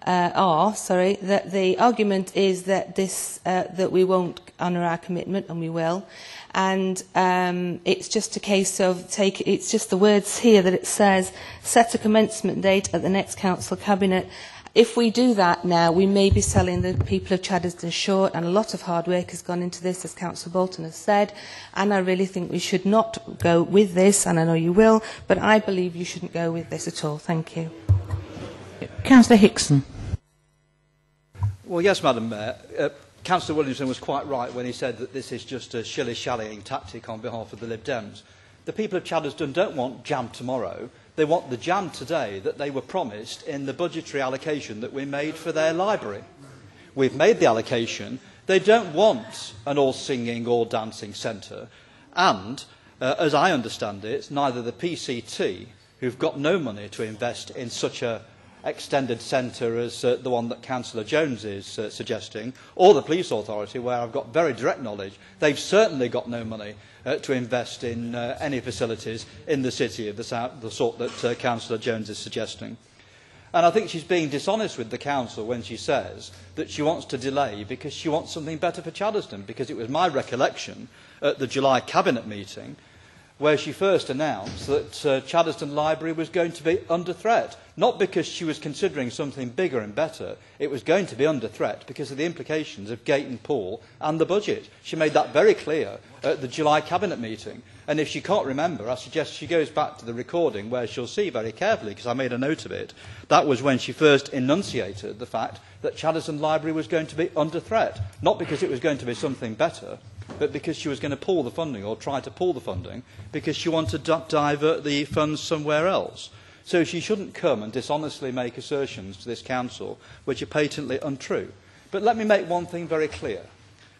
that the argument is that that we won't honour our commitment, and we will. And it's just a case of it's just the words here that it says set a commencement date at the next council cabinet. If we do that now, we may be selling the people of Chaddesden short, and a lot of hard work has gone into this, as Councillor Bolton has said, and I really think we should not go with this, and I know you will, but I believe you shouldn't go with this at all. Thank you. Councillor Hickson. Well, yes, Madam Mayor. Councillor Williamson was quite right when he said that this is just a shilly-shallying tactic on behalf of the Lib Dems. The people of Chaddesden don't want jam tomorrow. They want the jam today that they were promised in the budgetary allocation that we made for their library. We've made the allocation. They don't want an all-singing, all-dancing centre. And, as I understand it, neither the PCT, who've got no money to invest in such a extended centre as the one that Councillor Jones is suggesting, or the police authority, where I've got very direct knowledge, they've certainly got no money to invest in any facilities in the city of the sort that Councillor Jones is suggesting. And I think she's being dishonest with the council when she says that she wants to delay because she wants something better for Chaddesden, because it was my recollection at the July Cabinet meeting where she first announced that Chaddesden Library was going to be under threat. Not because she was considering something bigger and better. It was going to be under threat because of the implications of Gayton Pool and the budget. She made that very clear at the July Cabinet meeting. And if she can't remember, I suggest she goes back to the recording where she'll see very carefully, because I made a note of it, that was when she first enunciated the fact that Chaddesden Library was going to be under threat. Not because it was going to be something better, but because she was going to pull the funding, or try to pull the funding, because she wanted to divert the funds somewhere else. So she shouldn't come and dishonestly make assertions to this council which are patently untrue. But let me make one thing very clear,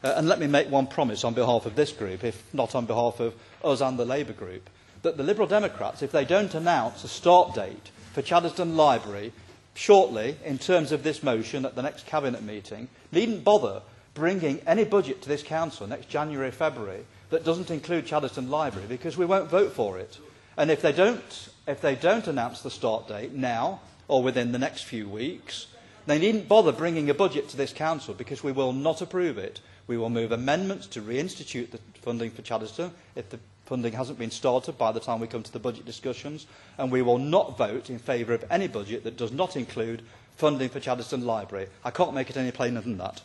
and let me make one promise on behalf of this group, if not on behalf of us and the Labour group, that the Liberal Democrats, if they don't announce a start date for Chaddesden Library shortly in terms of this motion at the next Cabinet meeting, needn't bother bringing any budget to this council next January, February that doesn't include Chaddesden Library, because we won't vote for it. And if they don't announce the start date now or within the next few weeks, they needn't bother bringing a budget to this council, because we will not approve it. We will move amendments to reinstitute the funding for Chaddesden if the funding hasn't been started by the time we come to the budget discussions, and we will not vote in favour of any budget that does not include funding for Chaddesden Library. I can't make it any plainer than that.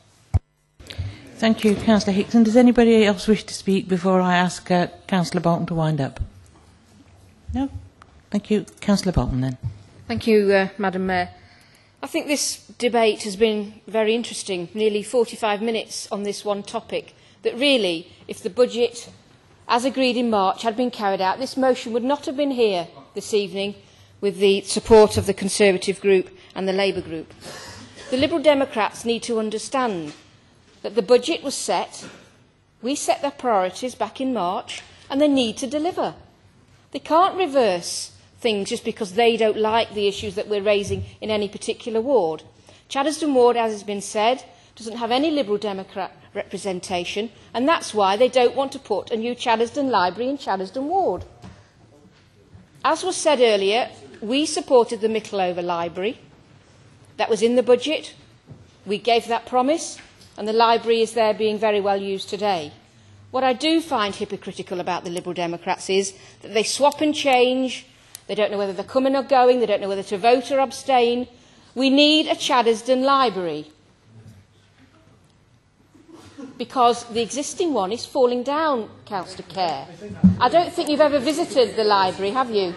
Thank you, Councillor Hickson. Does anybody else wish to speak before I ask Councillor Bolton to wind up? No? Thank you. Councillor Bolton, then. Thank you, Madam Mayor. I think this debate has been very interesting, nearly 45 minutes on this one topic, that really, if the budget, as agreed in March, had been carried out, this motion would not have been here this evening with the support of the Conservative group and the Labour group. The Liberal Democrats need to understand that the budget was set, we set their priorities back in March, and they need to deliver. They can't reverse things just because they don't like the issues that we're raising in any particular ward. Chaddesden Ward, as has been said, doesn't have any Liberal Democrat representation, and that's why they don't want to put a new Chaddesden Library in Chaddesden Ward. As was said earlier, we supported the Mickleover Library. That was in the budget. We gave that promise, and the library is there being very well used today. What I do find hypocritical about the Liberal Democrats is that they swap and change. They don't know whether they're coming or going. They don't know whether to vote or abstain. We need a Chaddesden Library, because the existing one is falling down, Councillor Kerr. I don't think you've ever visited the library, have you?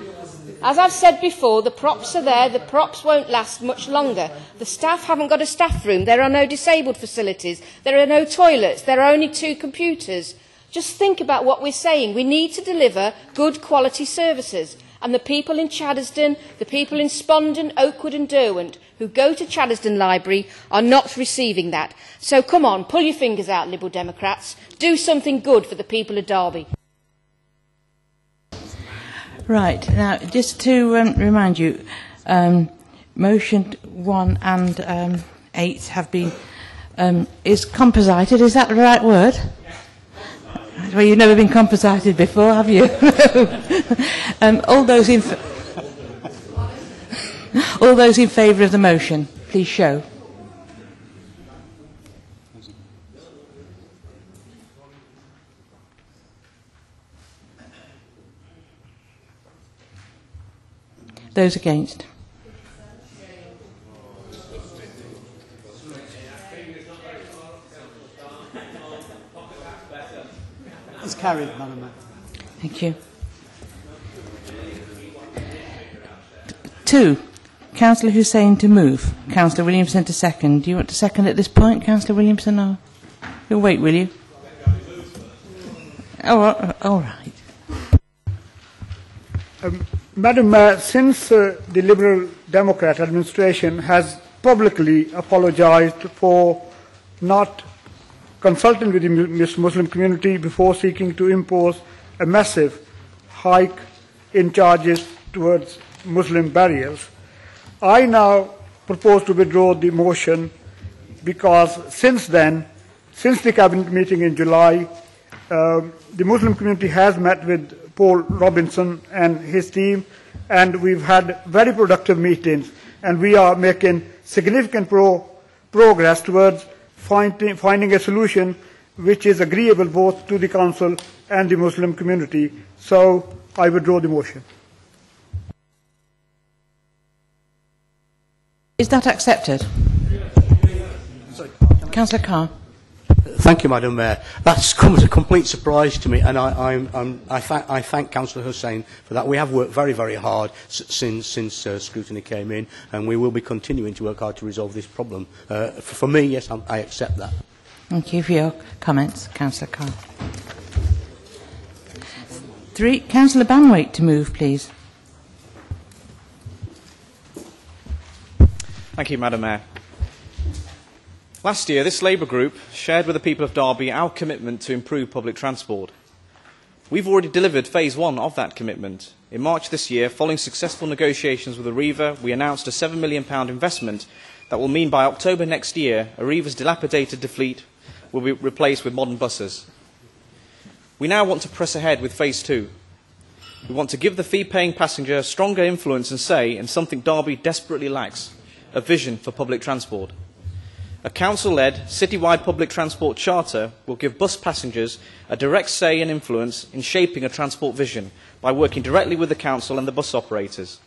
As I've said before, the props are there. The props won't last much longer. The staff haven't got a staff room. There are no disabled facilities. There are no toilets. There are only 2 computers. Just think about what we're saying. We need to deliver good quality services. And the people in Chaddesden, the people in Spondon, Oakwood and Derwent who go to Chaddesden Library are not receiving that. So come on, pull your fingers out, Liberal Democrats. Do something good for the people of Derby. Right. Now, just to remind you, motion 1 and 8 have been is composited. Is that the right word? Well, you've never been composited before, have you? All those in favour of the motion, please show. Those against. It's carried, Madam Mayor. Thank you. 2. Councillor Hussain to move. Councillor Williamson to second. Do you want to second at this point, Councillor Williamson? Or you'll wait, will you? Oh, all right. Madam Mayor, since the Liberal Democrat administration has publicly apologised for not consulting with the Muslim community before seeking to impose a massive hike in charges towards Muslim barriers, I now propose to withdraw the motion because since then, since the Cabinet meeting in July, the Muslim community has met with Paul Robinson and his team, and we've had very productive meetings, and we are making significant progress towards finding a solution which is agreeable both to the Council and the Muslim community. So I withdraw the motion. Is that accepted? Councillor Carr. Thank you, Madam Mayor. That's come as a complete surprise to me, and I thank Councillor Hussain for that. We have worked very, very hard since scrutiny came in, and we will be continuing to work hard to resolve this problem. For me, yes, I accept that. Thank you for your comments, Councillor Carr. 3. Councillor Banwaite to move, please. Thank you, Madam Mayor. Last year, this Labour group shared with the people of Derby our commitment to improve public transport. We've already delivered phase 1 of that commitment. In March this year, following successful negotiations with Arriva, we announced a £7 million investment that will mean by October next year, Arriva's dilapidated fleet will be replaced with modern buses. We now want to press ahead with phase 2. We want to give the fee-paying passenger stronger influence and say in something Derby desperately lacks, a vision for public transport. A council-led, citywide public transport charter will give bus passengers a direct say and influence in shaping a transport vision by working directly with the council and the bus operators.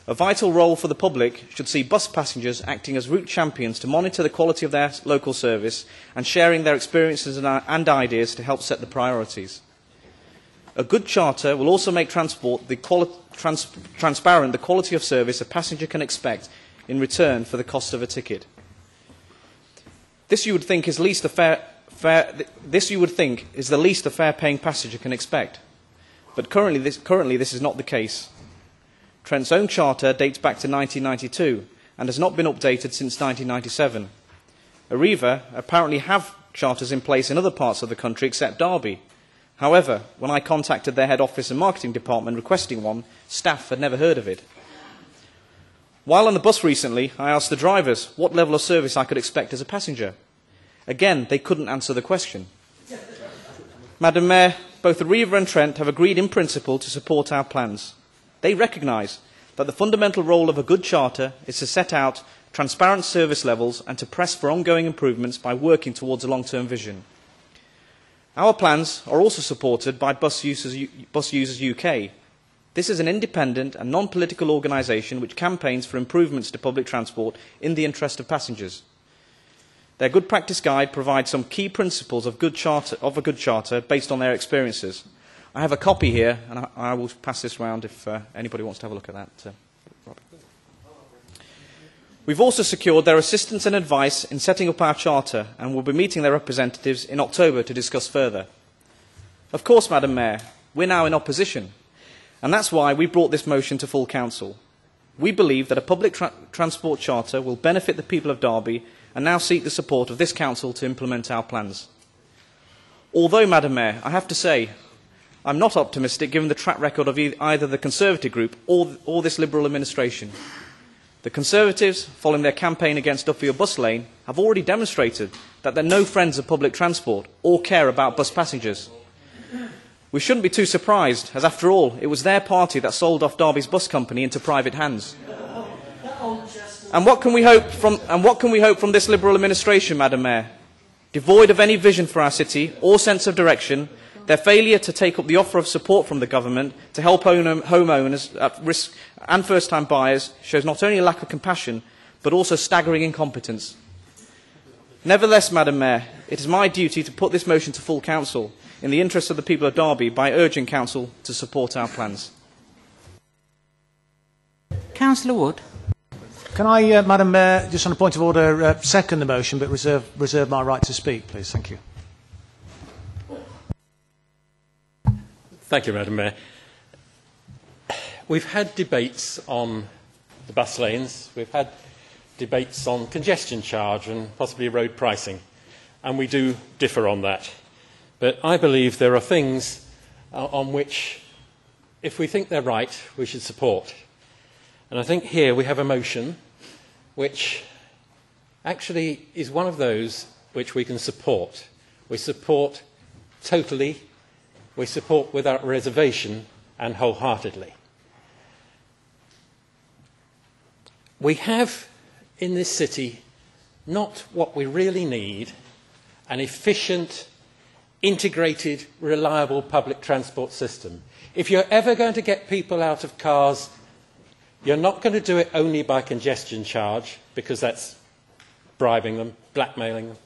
A vital role for the public should see bus passengers acting as route champions to monitor the quality of their local service and sharing their experiences and ideas to help set the priorities. A good charter will also make transport transparent the quality of service a passenger can expect in return for the cost of a ticket. This you would think is the least a fare-paying passenger can expect. But currently this is not the case. Trent's own charter dates back to 1992 and has not been updated since 1997. Arriva apparently have charters in place in other parts of the country except Derby. However, when I contacted their head office and marketing department requesting one, staff had never heard of it. While on the bus recently, I asked the drivers what level of service I could expect as a passenger. Again, they couldn't answer the question. Madam Mayor, both Arriva and Trent have agreed in principle to support our plans. They recognise that the fundamental role of a good charter is to set out transparent service levels and to press for ongoing improvements by working towards a long-term vision. Our plans are also supported by Bus Users UK. This is an independent and non-political organisation which campaigns for improvements to public transport in the interest of passengers. Their Good Practice Guide provides some key principles of a good charter based on their experiences. I have a copy here, and I will pass this round if anybody wants to have a look at that. We've also secured their assistance and advice in setting up our charter, and will be meeting their representatives in October to discuss further. Of course, Madam Mayor, we're now in opposition. And that's why we brought this motion to full council. We believe that a public transport charter will benefit the people of Derby and now seek the support of this council to implement our plans. Although, Madam Mayor, I have to say, I'm not optimistic given the track record of either the Conservative group or this Liberal administration. The Conservatives, following their campaign against Duffield Bus Lane, have already demonstrated that they're no friends of public transport or care about bus passengers. We shouldn't be too surprised, as after all, it was their party that sold off Derby's bus company into private hands. And what can we hope from this Liberal administration, Madam Mayor? Devoid of any vision for our city or sense of direction, their failure to take up the offer of support from the government to help homeowners at risk and first-time buyers shows not only a lack of compassion, but also staggering incompetence. Nevertheless, Madam Mayor, it is my duty to put this motion to full council in the interests of the people of Derby by urging council to support our plans. Councillor Wood. Can I, Madam Mayor, just on a point of order, second the motion but reserve my right to speak, please? Thank you. Thank you, Madam Mayor. We've had debates on the bus lanes, we've had debates on congestion charge and possibly road pricing, and we do differ on that. But I believe there are things on which, if we think they're right, we should support. And I think here we have a motion which actually is one of those which we can support. We support totally, we support without reservation and wholeheartedly. We have in this city not what we really need, an efficient, integrated, reliable public transport system. If you're ever going to get people out of cars, you're not going to do it only by congestion charge, because that's bribing them, blackmailing them.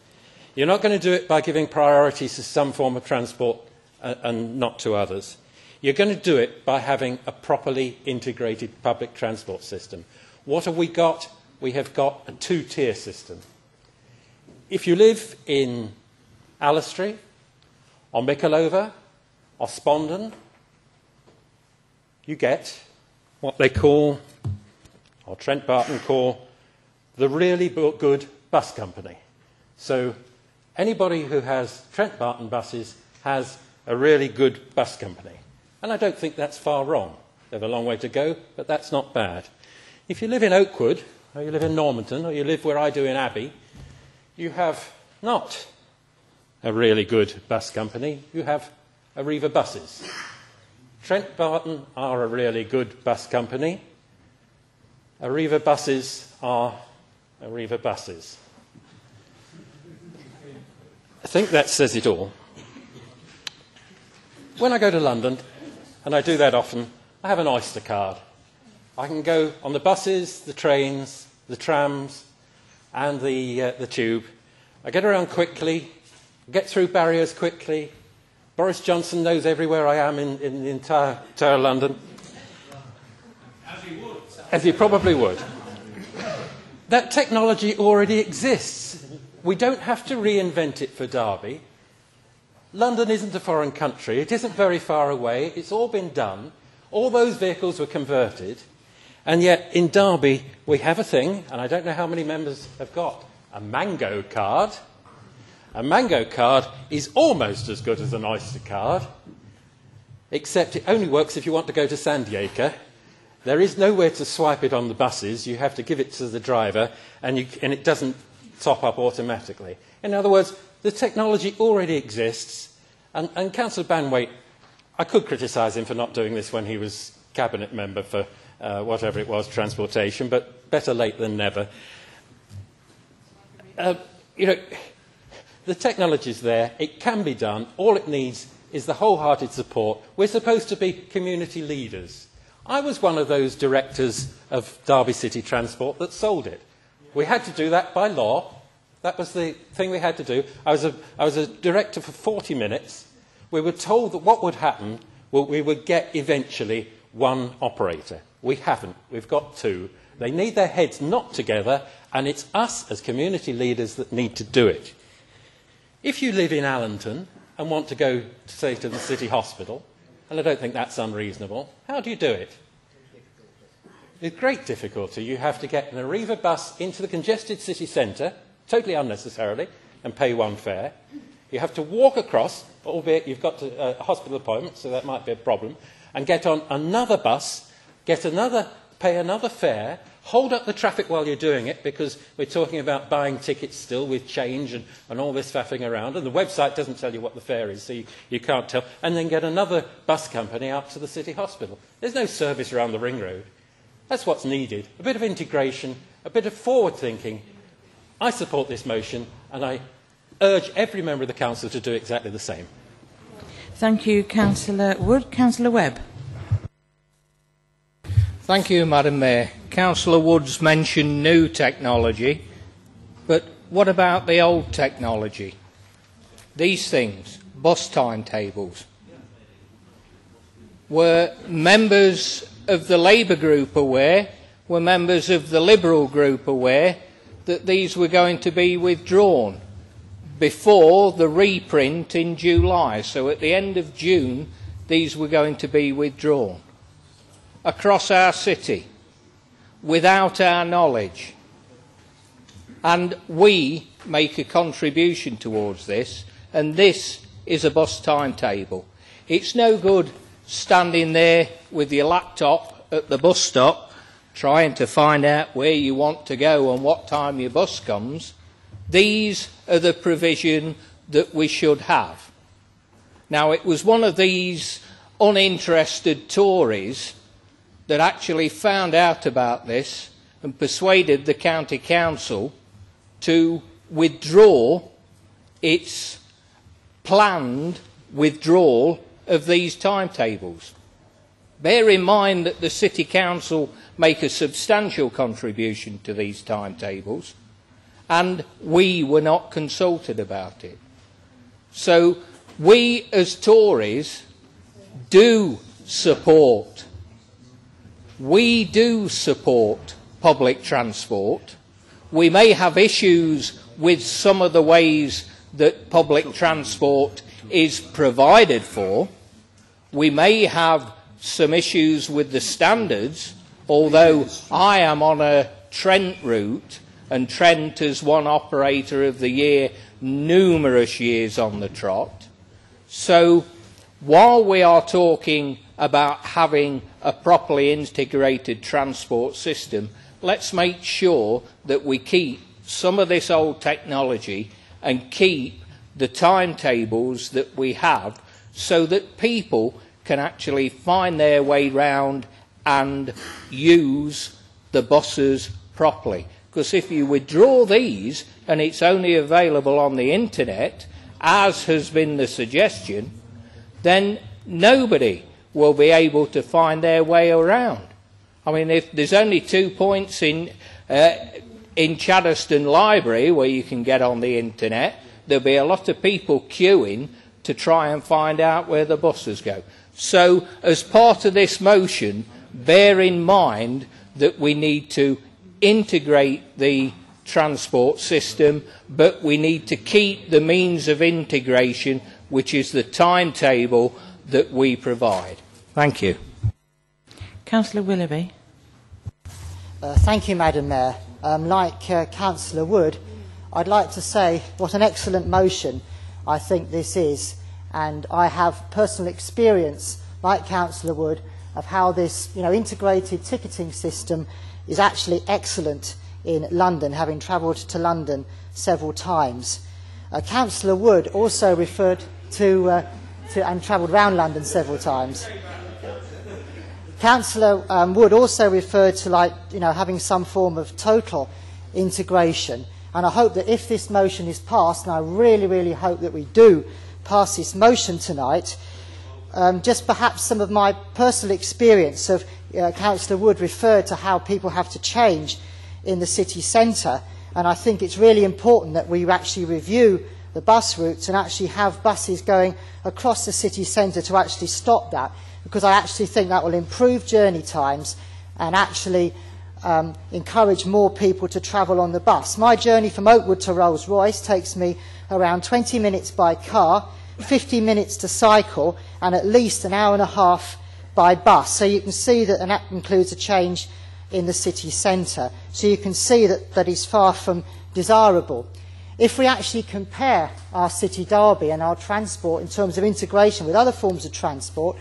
You're not going to do it by giving priority to some form of transport and not to others. You're going to do it by having a properly integrated public transport system. What have we got? We have got a two-tier system. If you live in Allestree, or Mickletover, or Spondon, you get what they call, or Trent Barton call, the really good bus company. So anybody who has Trent Barton buses has a really good bus company. And I don't think that's far wrong. They have a long way to go, but that's not bad. If you live in Oakwood, or you live in Normanton, or you live where I do in Abbey, you have not a really good bus company, you have Arriva Buses. Trent Barton are a really good bus company. Arriva Buses are Arriva Buses. I think that says it all. When I go to London, and I do that often, I have an Oyster card. I can go on the buses, the trains, the trams, and the tube. I get around quickly, get through barriers quickly. Boris Johnson knows everywhere I am in the entire London. As he would. As he probably would. That technology already exists. We don't have to reinvent it for Derby. London isn't a foreign country. It isn't very far away. It's all been done. All those vehicles were converted. And yet, in Derby, we have a thing, and I don't know how many members have got, a Mango card. A Mango card is almost as good as an Oyster card, except it only works if you want to go to Sandiacre. There is nowhere to swipe it on the buses. You have to give it to the driver, and it doesn't top up automatically. In other words, the technology already exists, and Councillor Banwaite, I could criticise him for not doing this when he was cabinet member for whatever it was, transportation, but better late than never. The technology is there, it can be done, all it needs is the wholehearted support. We're supposed to be community leaders. I was one of those directors of Derby City Transport that sold it. We had to do that by law. That was the thing we had to do. I was a director for 40 minutes. We were told that what would happen, we would get eventually one operator. We haven't. We've got two. They need their heads knocked together, and it's us as community leaders that need to do it. If you live in Allenton and want to go, say, to the city hospital, and I don't think that's unreasonable, how do you do it? With great difficulty. You have to get an Arriva bus into the congested city centre, totally unnecessarily, and pay one fare. You have to walk across, albeit you've got a hospital appointment, so that might be a problem, and get on another bus, pay another fare, Hold up the traffic while you're doing it, because we're talking about buying tickets still with change and all this faffing around, and the website doesn't tell you what the fare is, so you can't tell, and then get another bus company out to the city hospital. There's no service around the ring road. That's what's needed. A bit of integration, a bit of forward thinking. I support this motion, and I urge every member of the council to do exactly the same. Thank you, Councillor Wood. Councillor Webb. Thank you, Madam Mayor. Councillor Woods mentioned new technology, but what about the old technology? These things, bus timetables. Were members of the Labour group aware, were members of the Liberal group aware that these were going to be withdrawn before the reprint in July? So at the end of June, these were going to be withdrawn across our city without our knowledge. And we make a contribution towards this, and this is a bus timetable. It's no good standing there with your laptop at the bus stop trying to find out where you want to go and what time your bus comes. These are the provision that we should have. Now, it was one of these uninterested Tories that actually found out about this and persuaded the county council to withdraw its planned withdrawal of these timetables. Bear in mind that the city council make a substantial contribution to these timetables, and we were not consulted about it. So we as Tories do support public transport. We may have issues with some of the ways that public transport is provided for. We may have some issues with the standards, although I am on a Trent route, and Trent has won Operator of the Year numerous years on the trot. So while we are talking about having a properly integrated transport system, let's make sure that we keep some of this old technology and keep the timetables that we have, so that people can actually find their way round and use the buses properly. Because if you withdraw these and it's only available on the internet, as has been the suggestion, then nobody will be able to find their way around. I mean, if there's only 2 points in Chaddeston Library where you can get on the internet, there'll be a lot of people queuing to try and find out where the buses go. So, as part of this motion, bear in mind that we need to integrate the transport system, but we need to keep the means of integration, which is the timetable that we provide. Thank you. Councillor Willoughby. Thank you, Madam Mayor. Like Councillor Wood, I'd like to say what an excellent motion I think this is, and I have personal experience, like Councillor Wood, of how this integrated ticketing system is actually excellent in London, having travelled to London several times. Councillor Wood also referred to and travelled around London several times. Councillor Wood also referred to having some form of total integration, and I hope that if this motion is passed, and I really, really hope that we do pass this motion tonight, just perhaps some of my personal experience of Councillor Wood referred to how people have to change in the city centre, and I think it's really important that we actually review the bus routes and actually have buses going across the city centre to actually stop that, because I actually think that will improve journey times and actually encourage more people to travel on the bus. My journey from Oakwood to Rolls-Royce takes me around 20 minutes by car, 50 minutes to cycle, and at least an hour and a half by bus. So you can see that, and that includes a change in the city centre. So you can see that is far from desirable. If we actually compare our city Derby and our transport in terms of integration with other forms of transport,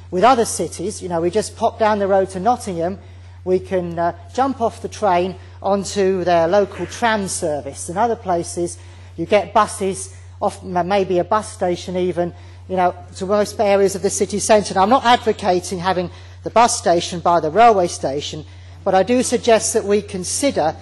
with other cities, we just pop down the road to Nottingham we can jump off the train onto their local tram service. In other places, you get buses, off maybe a bus station even, you know, to most areas of the city centre. Now, I'm not advocating having the bus station by the railway station, but I do suggest that we consider,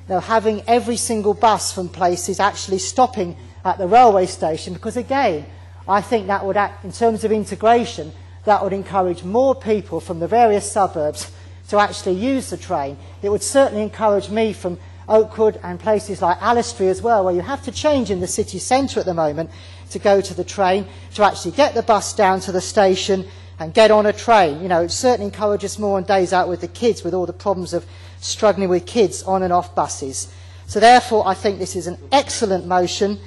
you know, having every single bus from places actually stopping at the railway station, because again, I think that would act, in terms of integration, that would encourage more people from the various suburbs to actually use the train. It would certainly encourage me from Oakwood and places like Alistry as well, where you have to change in the city centre at the moment to go to the train, to actually get the bus down to the station and get on a train. You know, it certainly encourages more on days out with the kids, with all the problems of struggling with kids on and off buses. So therefore, I think this is an excellent motion.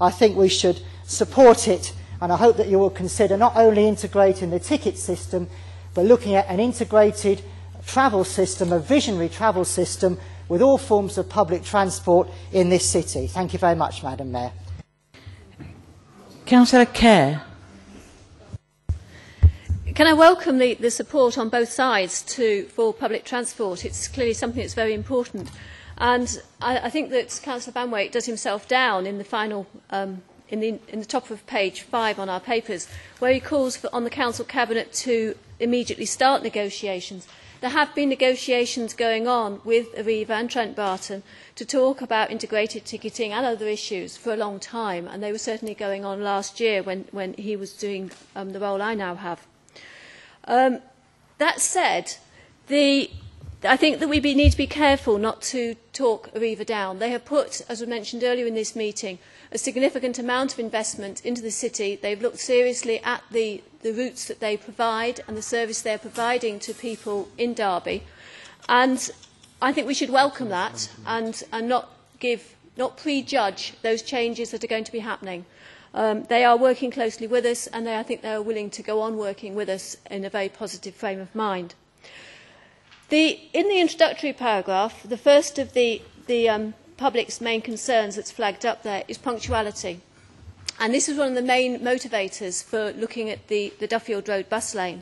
I think we should support it, and I hope that you will consider not only integrating the ticket system, but looking at an integrated travel system, a visionary travel system, with all forms of public transport in this city. Thank you very much, Madam Mayor. Councillor Kerr. Can I welcome the support on both sides for public transport? It's clearly something that's very important. And I think that Councillor Banwaite does himself down in the final, in the top of page 5 on our papers, where he calls on the Council Cabinet to immediately start negotiations. There have been negotiations going on with Arriva and Trent Barton to talk about integrated ticketing and other issues for a long time, and they were certainly going on last year when he was doing the role I now have. That said, I think that we need to be careful not to talk Arriva down. They have put, as was mentioned earlier in this meeting, a significant amount of investment into the city. They've looked seriously at the routes that they provide and the service they're providing to people in Derby. And I think we should welcome that and not prejudge those changes that are going to be happening. They are working closely with us, and I think they are willing to go on working with us in a very positive frame of mind. In the introductory paragraph, the first of the public's main concerns that's flagged up there is punctuality. And this is one of the main motivators for looking at the Duffield Road bus lane.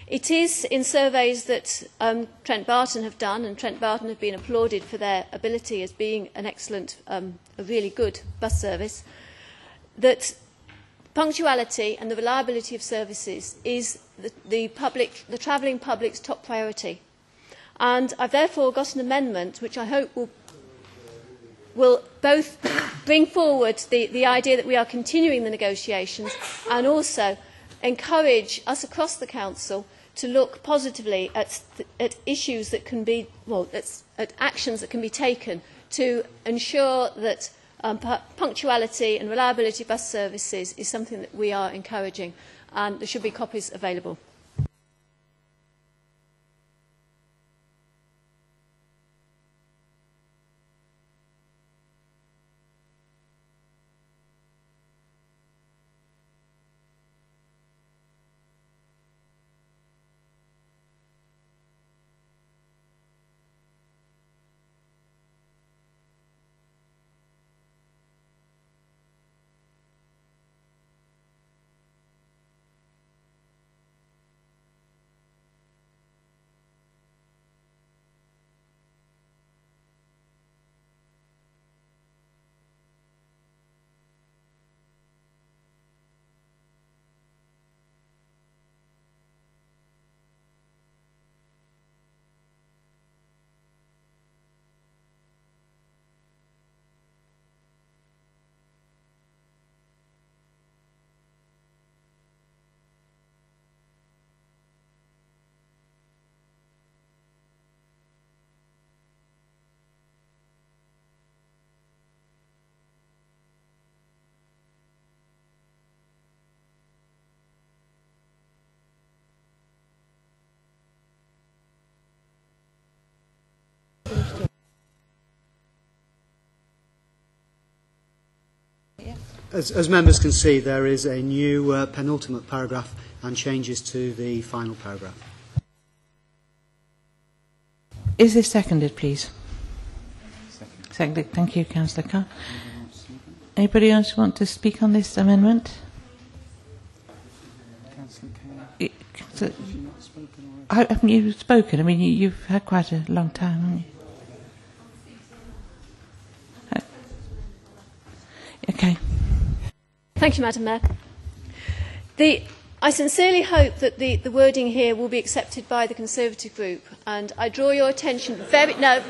It is in surveys that Trent Barton have done, and Trent Barton have been applauded for their ability as being an excellent, a really good bus service, that punctuality and the reliability of services is the travelling public's top priority. And I've therefore got an amendment which I hope will both bring forward the idea that we are continuing the negotiations and also encourage us across the Council to look positively at issues that can be, at actions that can be taken to ensure that punctuality and reliability of bus services is something that we are encouraging, and there should be copies available. As members can see, there is a new penultimate paragraph and changes to the final paragraph. Is this seconded, please? Seconded. Thank you, Councillor Carr. Anybody else want to speak on this amendment? Haven't you spoken? I mean, you've had quite a long time, haven't you? Okay. Thank you, Madam Mayor. I sincerely hope that the wording here will be accepted by the Conservative group, and I draw your attention no,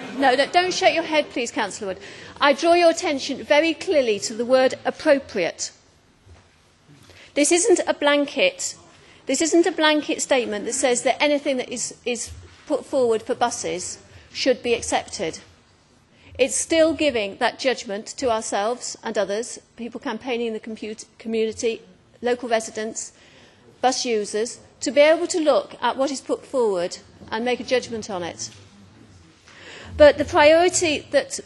don't shake your head, please, Councillor Wood. I draw your attention very clearly to the word appropriate. This isn't a blanket. This isn't a blanket statement that says that anything that is put forward for buses should be accepted. It's still giving that judgment to ourselves and others, people campaigning in the community, local residents, bus users, to be able to look at what is put forward and make a judgment on it. But the priority that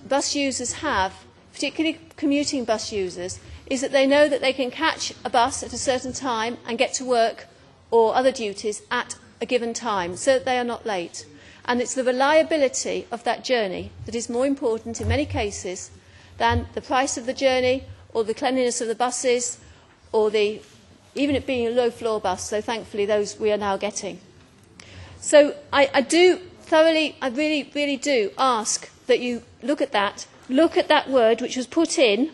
bus users have, particularly commuting bus users, is that they know that they can catch a bus at a certain time and get to work or other duties at a given time, so that they are not late. And it's the reliability of that journey that is more important in many cases than the price of the journey or the cleanliness of the buses or even it being a low-floor bus, so thankfully those we are now getting. So I really, really do ask that you look at that word which was put in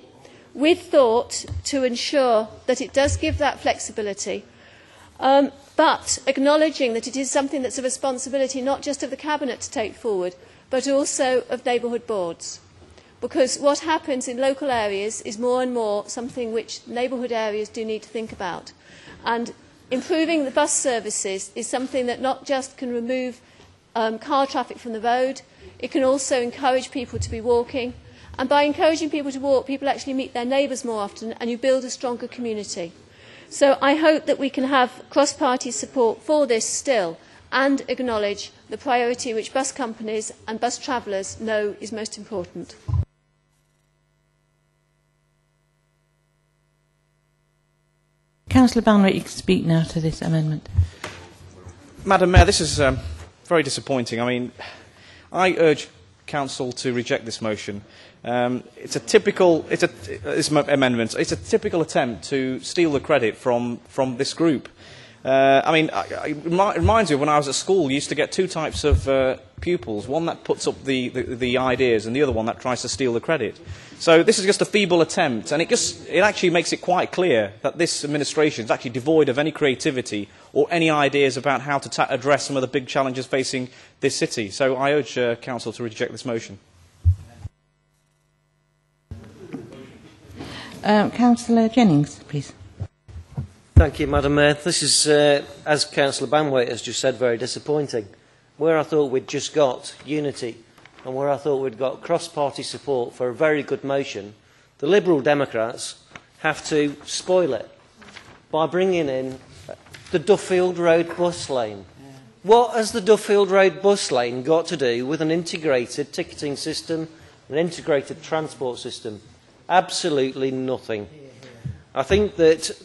with thought to ensure that it does give that flexibility, but acknowledging that it is something that's a responsibility not just of the Cabinet to take forward, but also of neighbourhood boards. Because what happens in local areas is more and more something which neighbourhood areas do need to think about. And improving the bus services is something that not just can remove car traffic from the road, it can also encourage people to be walking. And by encouraging people to walk, people actually meet their neighbours more often and you build a stronger community. So I hope that we can have cross-party support for this still and acknowledge the priority which bus companies and bus travellers know is most important. Councillor Banwright, you can speak now to this amendment. Madam Mayor, this is very disappointing. I mean, I urge Council to reject this motion. This amendment. It's a typical attempt to steal the credit from this group. It reminds me of when I was at school, you used to get two types of pupils, one that puts up the ideas and the other one that tries to steal the credit. So this is just a feeble attempt, and it actually makes it quite clear that this administration is actually devoid of any creativity or any ideas about how to address some of the big challenges facing this city. So I urge Council to reject this motion. Councillor Jennings, please. Thank you, Madam Mayor. This is, as Councillor Banwright has just said, very disappointing. Where I thought we'd just got unity and where I thought we'd got cross-party support for a very good motion, the Liberal Democrats have to spoil it by bringing in the Duffield Road bus lane. What has the Duffield Road bus lane got to do with an integrated ticketing system, an integrated transport system? Absolutely nothing. I think that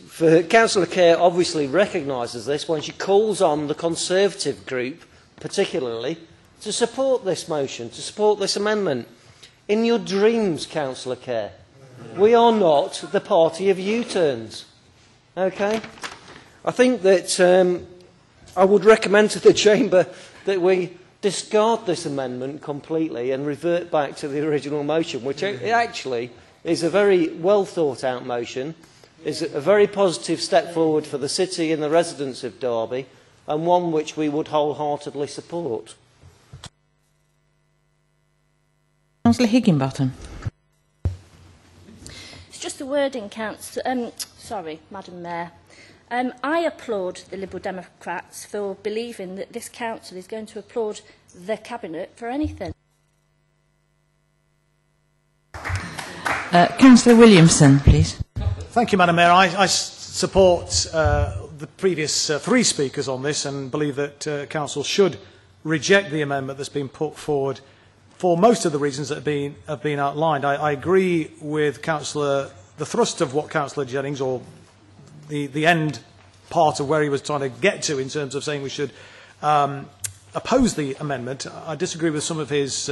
Councillor Kerr obviously recognises this when she calls on the Conservative group, particularly, to support this motion, to support this amendment. In your dreams, Councillor Kerr, we are not the party of U-turns. Okay? I think that I would recommend to the Chamber that we discard this amendment completely and revert back to the original motion, which actually is a very well thought out motion, is a very positive step forward for the city and the residents of Derby, and one which we would wholeheartedly support. Councillor Higginbottom. It's just the wording, Madam Mayor. I applaud the Liberal Democrats for believing that this council is going to applaud the Cabinet for anything. Councillor Williamson, please. Thank you, Madam Mayor. I support the previous three speakers on this and believe that Council should reject the amendment that's been put forward for most of the reasons that have been outlined. I agree with the thrust of what Councillor Jennings, or the end part of where he was trying to get to in terms of saying we should oppose the amendment. I disagree with some of his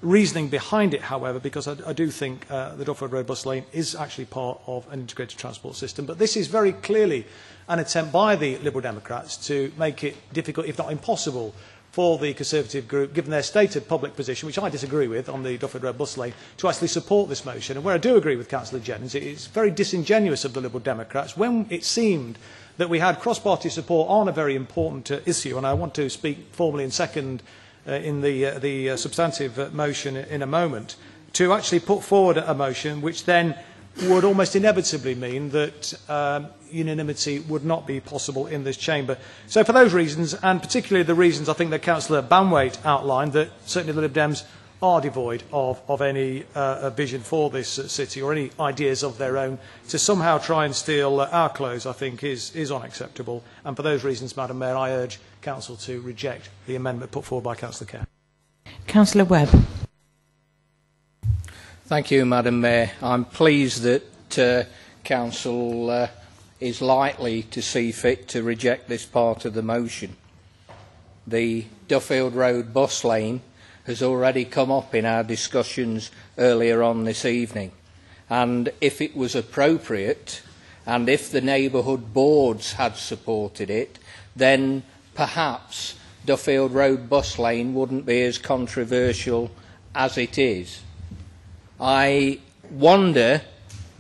reasoning behind it, however, because I do think the Duffield Road bus lane is actually part of an integrated transport system. But this is very clearly an attempt by the Liberal Democrats to make it difficult, if not impossible, for the Conservative group, given their stated public position, which I disagree with on the Duffield Road bus lane, to actually support this motion. And where I do agree with Councillor Jennings, it's very disingenuous of the Liberal Democrats when it seemed that we had cross-party support on a very important issue, and I want to speak formally in second in the substantive motion in a moment, to actually put forward a motion which then would almost inevitably mean that unanimity would not be possible in this chamber. So for those reasons, and particularly the reasons I think that Councillor Banwaite outlined, that certainly the Lib Dems are devoid of any vision for this city or any ideas of their own, to somehow try and steal our clothes, I think, is unacceptable. And for those reasons, Madam Mayor, I urge Council to reject the amendment put forward by Councillor Kerr. Councillor Webb. Thank you, Madam Mayor. I'm pleased that Council is likely to see fit to reject this part of the motion. The Duffield Road bus lane has already come up in our discussions earlier on this evening, and if it was appropriate and if the neighbourhood boards had supported it, then perhaps Duffield Road bus lane wouldn't be as controversial as it is. I wonder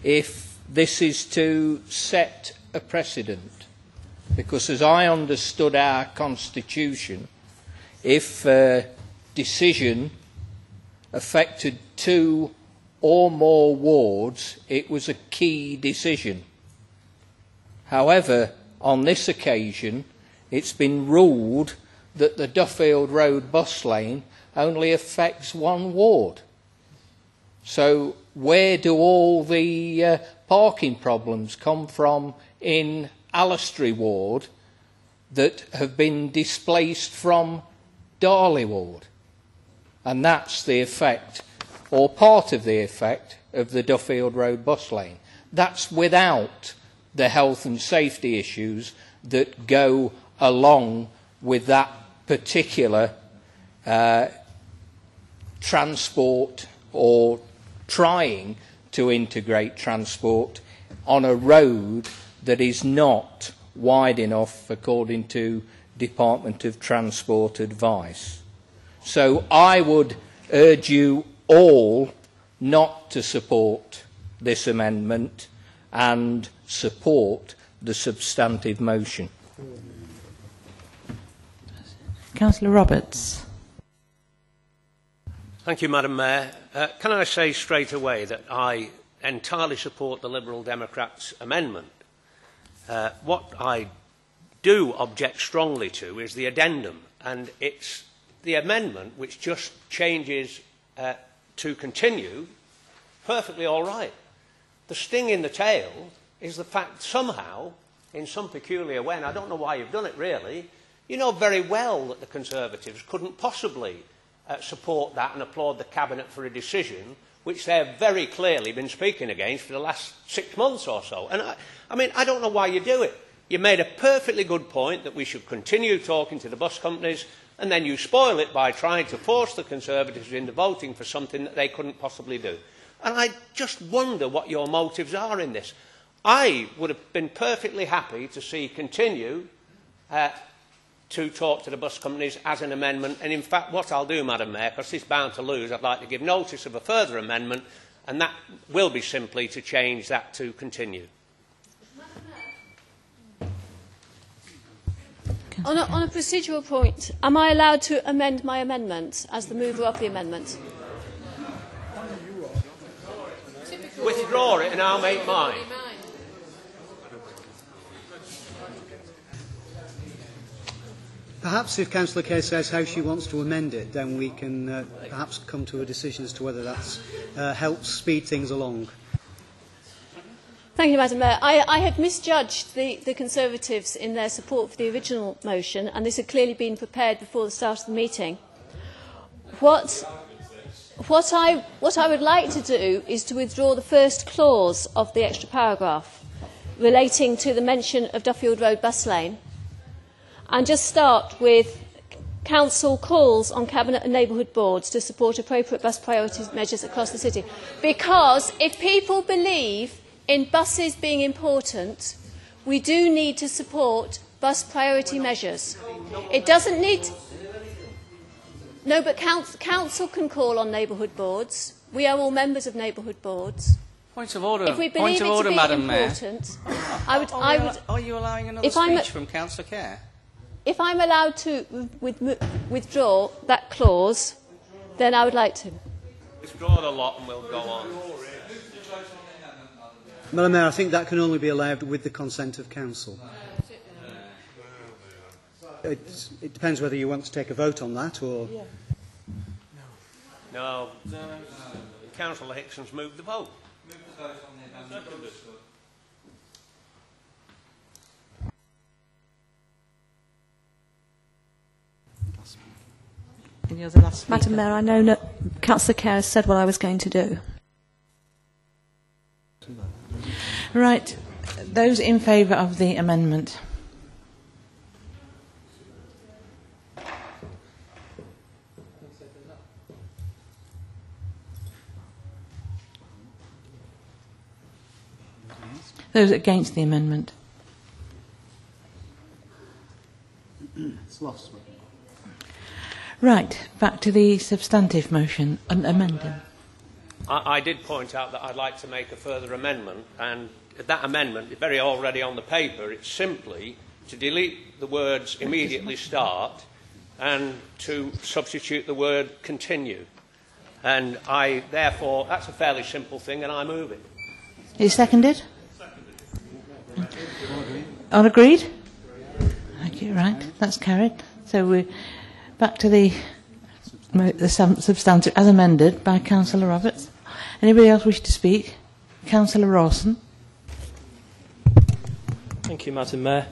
if this is to set a precedent, because as I understood our constitution, if a decision affected 2 or more wards, it was a key decision. However, on this occasion, it's been ruled that the Duffield Road bus lane only affects 1 ward. So where do all the parking problems come from in Alistry Ward that have been displaced from Darley Ward? And that's the effect, or part of the effect, of the Duffield Road bus lane. That's without the health and safety issues that go along with that particular transport, or trying to integrate transport on a road that is not wide enough according to Department of Transport advice. So I would urge you all not to support this amendment and support the substantive motion. Councillor Roberts. Thank you, Madam Mayor. Can I say straight away that I entirely support the Liberal Democrats' amendment. What I do object strongly to is the addendum, and it's the amendment which just changes to continue, perfectly all right. The sting in the tail is the fact somehow, in some peculiar way, and I don't know why you've done it really, you know very well that the Conservatives couldn't possibly support that and applaud the Cabinet for a decision which they have very clearly been speaking against for the last 6 months or so. And I mean, I don't know why you do it. You made a perfectly good point that we should continue talking to the bus companies, and then you spoil it by trying to force the Conservatives into voting for something that they couldn't possibly do. And I just wonder what your motives are in this. I would have been perfectly happy to see continue to talk to the bus companies as an amendment. And in fact, what I'll do, Madam Mayor, because this is bound to lose, I'd like to give notice of a further amendment, and that will be simply to change that to continue. On a procedural point, am I allowed to amend my amendment as the mover of the amendment? Withdraw it and I'll make mine. Perhaps if Councillor Kay says how she wants to amend it, then we can perhaps come to a decision as to whether that helps speed things along. Thank you, Madam Mayor. I had misjudged the Conservatives in their support for the original motion, and this had clearly been prepared before the start of the meeting. What I would like to do is to withdraw the first clause of the extra paragraph relating to the mention of Duffield Road bus lane, and just start with Council calls on Cabinet and neighbourhood boards to support appropriate bus priority measures across the city. Because if people believe in buses being important, we do need to support bus priority measures. It doesn't need... No, but council can call on neighbourhood boards. We are all members of neighbourhood boards. Point of order. If we believe Point of it order, to be Madam Mayor. important, I would... Are you allowing another If I'm speech from Councillor Kerr? If I'm allowed to withdraw that clause, then I would like to. Withdraw the lot and we'll go on. Madam Mayor, I think that can only be allowed with the consent of Council. It depends whether you want to take a vote on that or... No. Councillor Hickson's moved the vote. Madam Mayor, I know no, Councillor Kerr has said what I was going to do. Right. Those in favour of the amendment? Those against the amendment? It's lost. Right, back to the substantive motion, amending. I did point out that I'd like to make a further amendment, and that amendment is very already on the paper. It's simply to delete the words immediately start and to substitute the word continue. And therefore, that's a fairly simple thing, and I move it. Is it seconded? All agreed? Thank you, right, that's carried. So we're back to the substantive as amended by Councillor Roberts. Anybody else wish to speak? Councillor Rawson. Thank you, Madam Mayor.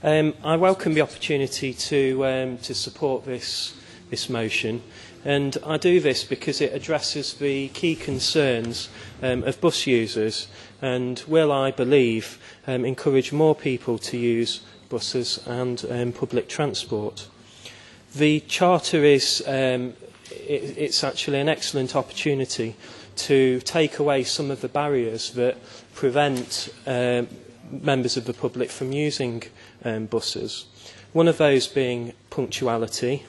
I welcome the opportunity to support this motion, and I do this because it addresses the key concerns of bus users and will, I believe, encourage more people to use buses and public transport. The Charter is it's actually an excellent opportunity to take away some of the barriers that prevent members of the public from using buses. One of those being punctuality.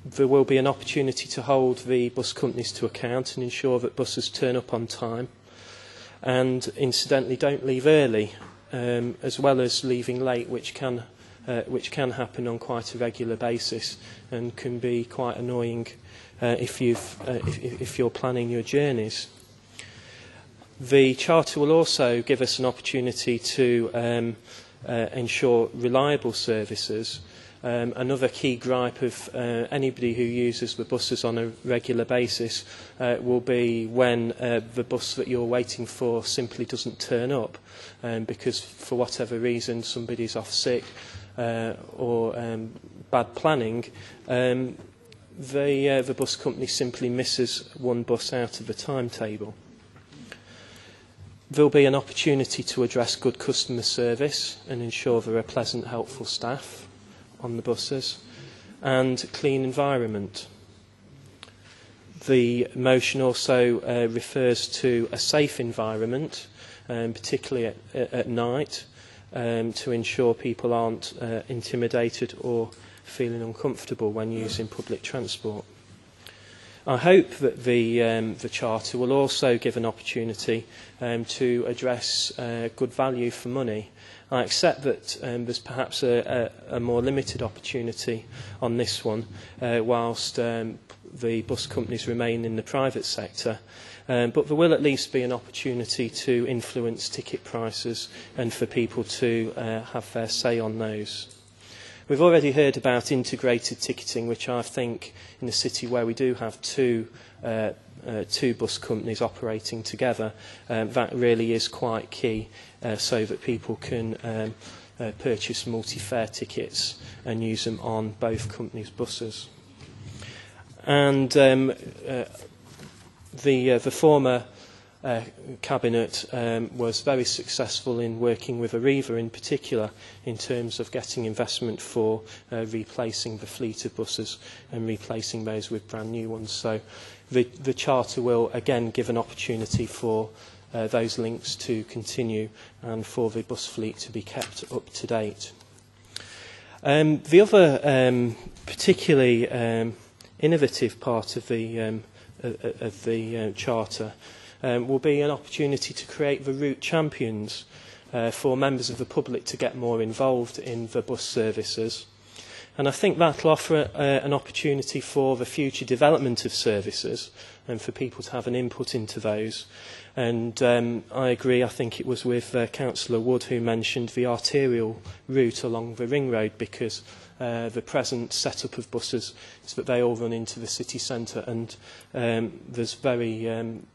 There will be an opportunity to hold the bus companies to account and ensure that buses turn up on time and incidentally don't leave early, as well as leaving late, which can happen on quite a regular basis and can be quite annoying if you're planning your journeys. The Charter will also give us an opportunity to ensure reliable services. Another key gripe of anybody who uses the buses on a regular basis will be when the bus that you're waiting for simply doesn't turn up because for whatever reason somebody's off sick or bad planning. The bus company simply misses one bus out of the timetable. There'll be an opportunity to address good customer service and ensure there are pleasant, helpful staff on the buses, and clean environment. The motion also refers to a safe environment, particularly at night, to ensure people aren't intimidated or feeling uncomfortable when using public transport. I hope that the Charter will also give an opportunity to address good value for money. I accept that there's perhaps a more limited opportunity on this one whilst the bus companies remain in the private sector, but there will at least be an opportunity to influence ticket prices and for people to have their say on those. We've already heard about integrated ticketing, which I think in a city where we do have two bus companies operating together, that really is quite key so that people can purchase multi-fare tickets and use them on both companies' buses. And the former Cabinet was very successful in working with Arriva in particular in terms of getting investment for replacing the fleet of buses and replacing those with brand new ones. So the Charter will again give an opportunity for those links to continue and for the bus fleet to be kept up to date. The other particularly innovative part of the Charter will be an opportunity to create the route champions for members of the public to get more involved in the bus services. And I think that will offer an opportunity for the future development of services and for people to have an input into those. And I agree, I think it was with Councillor Wood who mentioned the arterial route along the ring road, because the present setup of buses is that they all run into the city centre, and there's very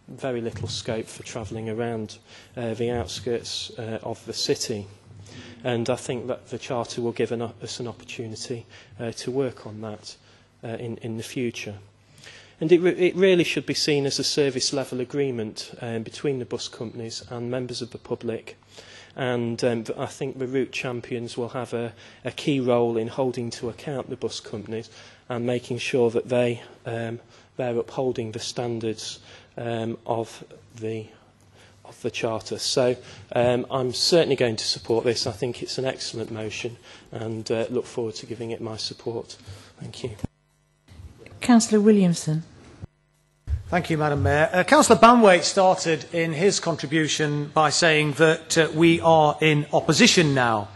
little scope for travelling around the outskirts of the city. And I think that the Charter will give us an opportunity to work on that in the future. And it really should be seen as a service level agreement between the bus companies and members of the public. And I think the route champions will have a key role in holding to account the bus companies and making sure that they're upholding the standards of the Charter. So I'm certainly going to support this. I think it's an excellent motion and look forward to giving it my support. Thank you. Councillor Williamson. Thank you, Madam Mayor. Councillor Banwaite started in his contribution by saying that we are in opposition now.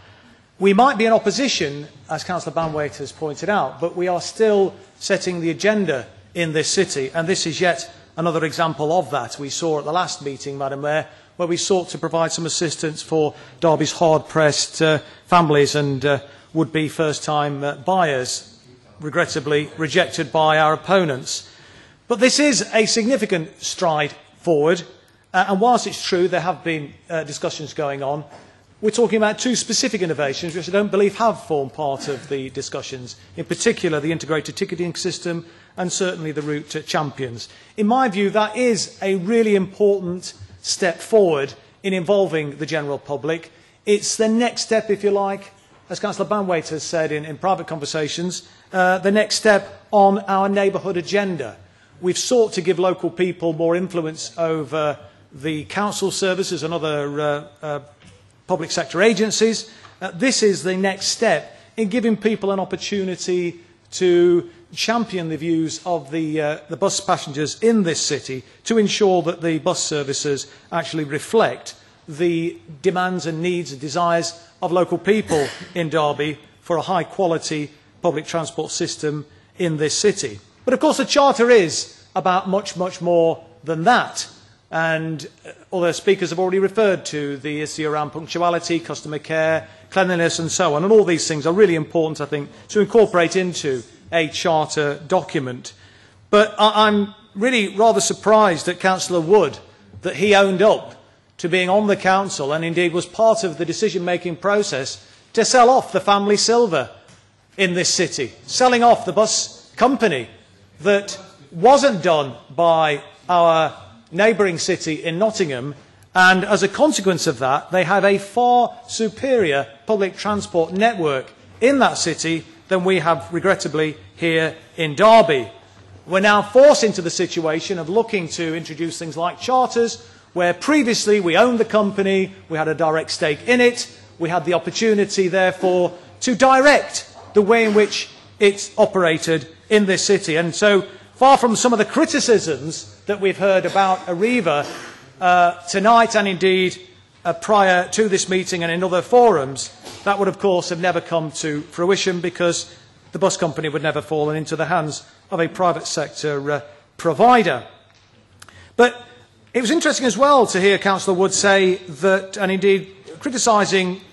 We might be in opposition, as Councillor Banwaite has pointed out, but we are still setting the agenda in this city, and this is yet another example of that. We saw at the last meeting, Madam Mayor, where we sought to provide some assistance for Derby's hard-pressed families and would-be first-time buyers, regrettably rejected by our opponents. But this is a significant stride forward, and whilst it's true there have been discussions going on, we're talking about two specific innovations which I don't believe have formed part of the discussions, in particular the integrated ticketing system and certainly the route champions. In my view, that is a really important step forward in involving the general public. It's the next step, if you like, as Councillor Banwaite has said in private conversations, the next step on our neighbourhood agenda. We've sought to give local people more influence over the council services and other public sector agencies. This is the next step in giving people an opportunity to champion the views of the bus passengers in this city to ensure that the bus services actually reflect the demands and needs and desires of local people in Derby for a high quality public transport system in this city. But of course the Charter is about much, much more than that. And although speakers have already referred to the issue around punctuality, customer care, cleanliness and so on, and all these things are really important, I think, to incorporate into a Charter document. But I'm really rather surprised at Councillor Wood that he owned up to being on the council and indeed was part of the decision-making process to sell off the family silver in this city, selling off the bus company that wasn't done by our neighbouring city in Nottingham, and as a consequence of that they have a far superior public transport network in that city than we have regrettably here in Derby. We're now forced into the situation of looking to introduce things like charters, where previously we owned the company, we had a direct stake in it, we had the opportunity therefore to direct the way in which it's operated in this city. And so far from some of the criticisms that we've heard about Arriva tonight and indeed prior to this meeting and in other forums, that would of course have never come to fruition because the bus company would never fallen into the hands of a private sector provider. But it was interesting as well to hear Councillor Wood say that, and indeed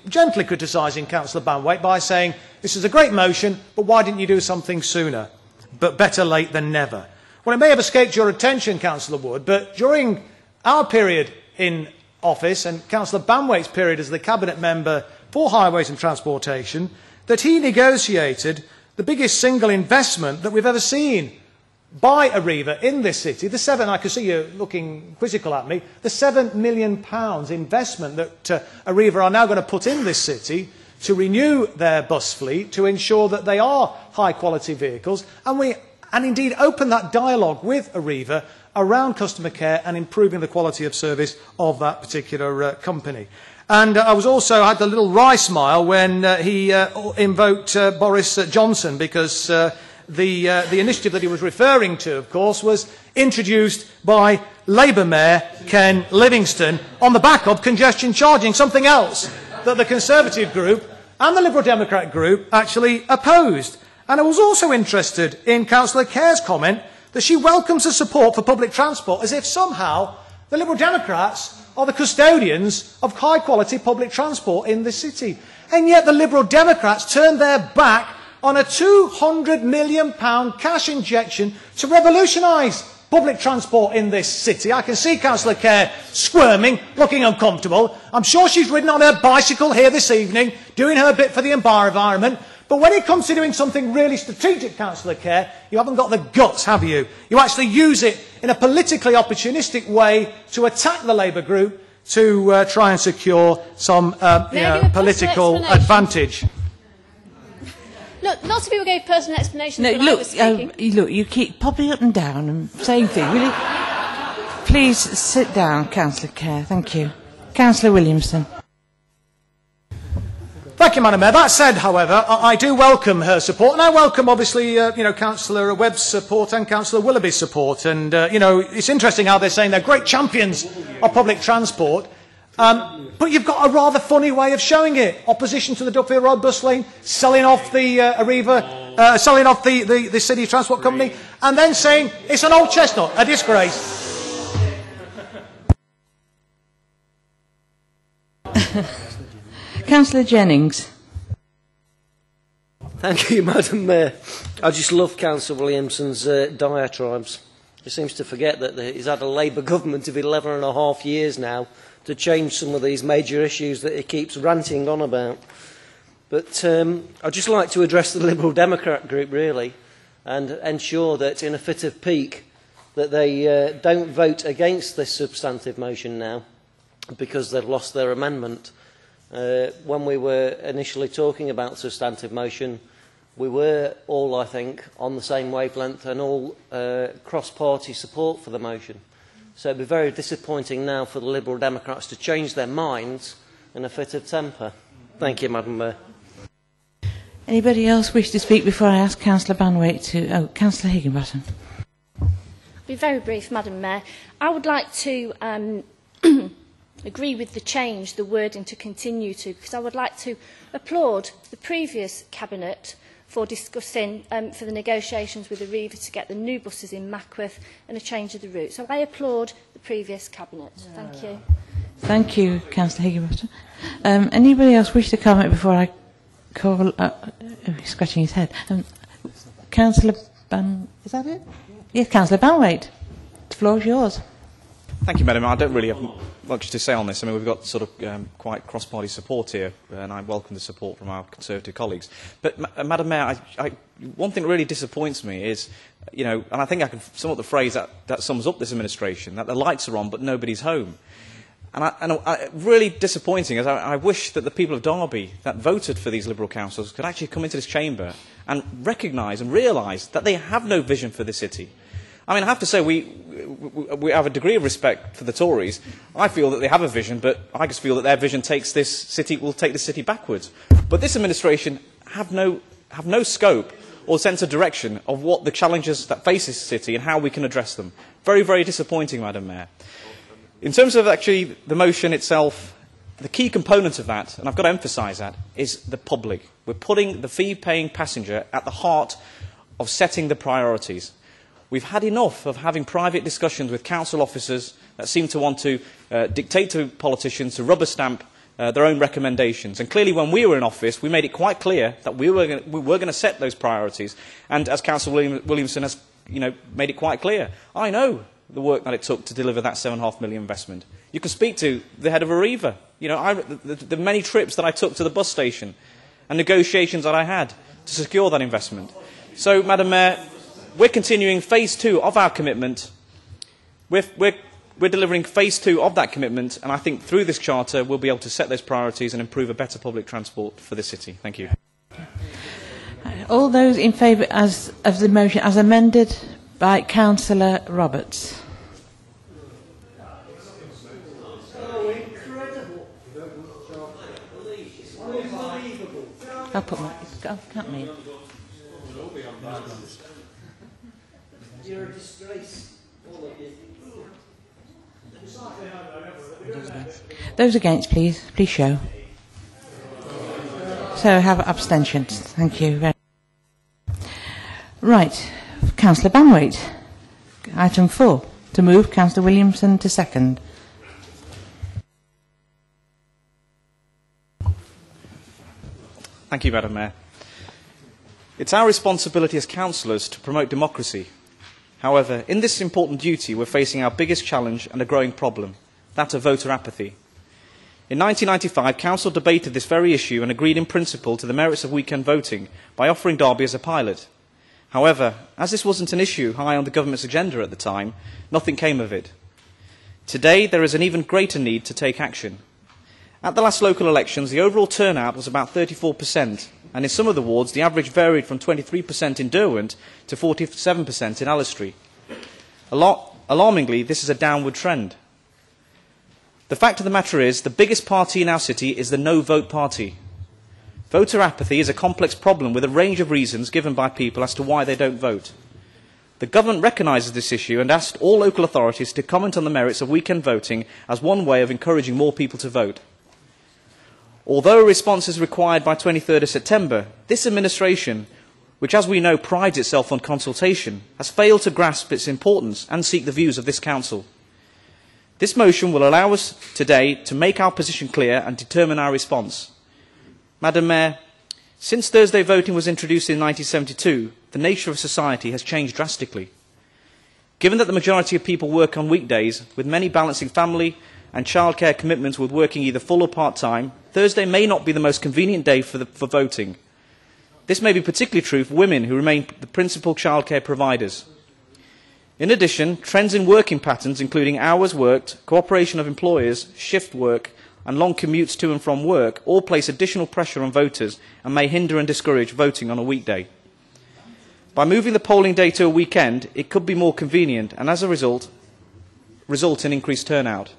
gently criticising Councillor Banwaite by saying, this is a great motion, but why didn't you do something sooner? But better late than never. Well, it may have escaped your attention, Councillor Wood, but during our period in office and Councillor Banwaite's period as the Cabinet Member for Highways and Transportation, that he negotiated the biggest single investment that we've ever seen by Arriva in this city, I can see you looking quizzical at me, the £7 million investment that Arriva are now going to put in this city to renew their bus fleet, to ensure that they are high-quality vehicles, and indeed open that dialogue with Arriva around customer care and improving the quality of service of that particular company. And I was also had a little wry smile when he invoked Boris Johnson, because the initiative that he was referring to, of course, was introduced by Labour Mayor Ken Livingstone on the back of congestion charging, something else that the Conservative group and the Liberal Democrat group actually opposed. And I was also interested in Councillor Kerr's comment that she welcomes the support for public transport, as if somehow the Liberal Democrats are the custodians of high-quality public transport in the city. And yet the Liberal Democrats turned their back on a £200 million cash injection to revolutionise public transport in this city. I can see Councillor Kerr squirming, looking uncomfortable. I'm sure she's ridden on her bicycle here this evening, doing her bit for the environment. But when it comes to doing something really strategic, Councillor Kerr, you haven't got the guts, have you? You actually use it in a politically opportunistic way to attack the Labour group to try and secure some political advantage. Look, lots of people gave personal explanations when I was speaking. Look, you keep popping up and down and saying things. Will you please sit down, Councillor Kerr? Thank you. Councillor Williamson. Thank you, Madam Mayor. That said, however, I do welcome her support, and I welcome, obviously, Councillor Webb's support and Councillor Willoughby's support. And, it's interesting how they're saying they're great champions of public transport, but you've got a rather funny way of showing it. Opposition to the Duffield Road bus lane, selling off the Arriva, selling off the city transport company, and then saying it's an old chestnut, a disgrace. Councillor Jennings. Thank you, Madam Mayor. I just love Councillor Williamson's diatribes. He seems to forget that he's had a Labour government of 11.5 years now to change some of these major issues that he keeps ranting on about. But I'd just like to address the Liberal Democrat group, really, and ensure that in a fit of pique that they don't vote against this substantive motion now because they've lost their amendment. When we were initially talking about the substantive motion, we were all, I think, on the same wavelength and all cross-party support for the motion. So it would be very disappointing now for the Liberal Democrats to change their minds in a fit of temper. Thank you, Madam Mayor. Anybody else wish to speak before I ask Councillor Banwaite to... Oh, Councillor Higginbottom. I'll be very brief, Madam Mayor. I would like to agree with the change, the wording to continue to, because I would like to applaud the previous Cabinet for discussing for the negotiations with Arriva to get the new buses in Mackworth and a change of the route. So I applaud the previous Cabinet. Thank you. Thank you, Councillor Higginbottom. Anybody else wish to comment before I call... he's scratching his head. Councillor Is that it? Yes, Councillor Banwaite. The floor is yours. Thank you, Madam. I don't really have much to say on this. I mean, we've got sort of quite cross-party support here, and I welcome the support from our Conservative colleagues. But, Madam Mayor, one thing that really disappoints me is, and I think I can sum up the phrase that sums up this administration, that the lights are on but nobody's home. And really disappointing, as I wish that the people of Derby that voted for these Liberal councils could actually come into this chamber and recognise and realise that they have no vision for the city. I mean, I have to say, we have a degree of respect for the Tories. I feel that they have a vision, but I just feel that their vision will take the city backwards. But this administration have no scope or sense of direction of what the challenges that face this city and how we can address them. Very, very disappointing, Madam Mayor. In terms of actually the motion itself, the key component of that, and I've got to emphasise that, is the public. We're putting the fee-paying passenger at the heart of setting the priorities. We've had enough of having private discussions with council officers that seem to want to dictate to politicians to rubber stamp their own recommendations. And clearly, when we were in office, we made it quite clear that we were going to set those priorities. And as Councillor Williamson has made it quite clear, I know the work that it took to deliver that £7.5 million investment. You can speak to the head of Arriva. The many trips that I took to the bus station and negotiations that I had to secure that investment. So, Madam Mayor, we're continuing phase 2 of our commitment. We're delivering phase 2 of that commitment, and I think through this charter we'll be able to set those priorities and improve a better public transport for the city. Thank you. All those in favour of the motion as amended by Councillor Roberts. I'll put my... Can't me. You're a disgrace, all of you. Those against, please show. So have abstentions. Thank you very much. Right, Councillor Banwaite, item 4, to move, Councillor Williamson to second. Thank you, Madam Mayor. It's our responsibility as councillors to promote democracy. However, in this important duty, we're facing our biggest challenge and a growing problem, that of voter apathy. In 1995, Council debated this very issue and agreed in principle to the merits of weekend voting by offering Derby as a pilot. However, as this wasn't an issue high on the government's agenda at the time, nothing came of it. Today, there is an even greater need to take action. At the last local elections, the overall turnout was about 34%, and in some of the wards, the average varied from 23% in Derwent to 47% in Allistry. Alarmingly, this is a downward trend. The fact of the matter is, the biggest party in our city is the no-vote party. Voter apathy is a complex problem with a range of reasons given by people as to why they don't vote. The government recognises this issue and asked all local authorities to comment on the merits of weekend voting as one way of encouraging more people to vote. Although a response is required by 23rd of September, this administration, which as we know prides itself on consultation, has failed to grasp its importance and seek the views of this council. This motion will allow us today to make our position clear and determine our response. Madam Mayor, since Thursday voting was introduced in 1972, the nature of society has changed drastically. Given that the majority of people work on weekdays, with many balancing family and childcare commitments with working either full or part-time, Thursday may not be the most convenient day for voting. This may be particularly true for women who remain the principal childcare providers. In addition, trends in working patterns, including hours worked, cooperation of employers, shift work, and long commutes to and from work, all place additional pressure on voters and may hinder and discourage voting on a weekday. By moving the polling day to a weekend, it could be more convenient and, as a result in increased turnout.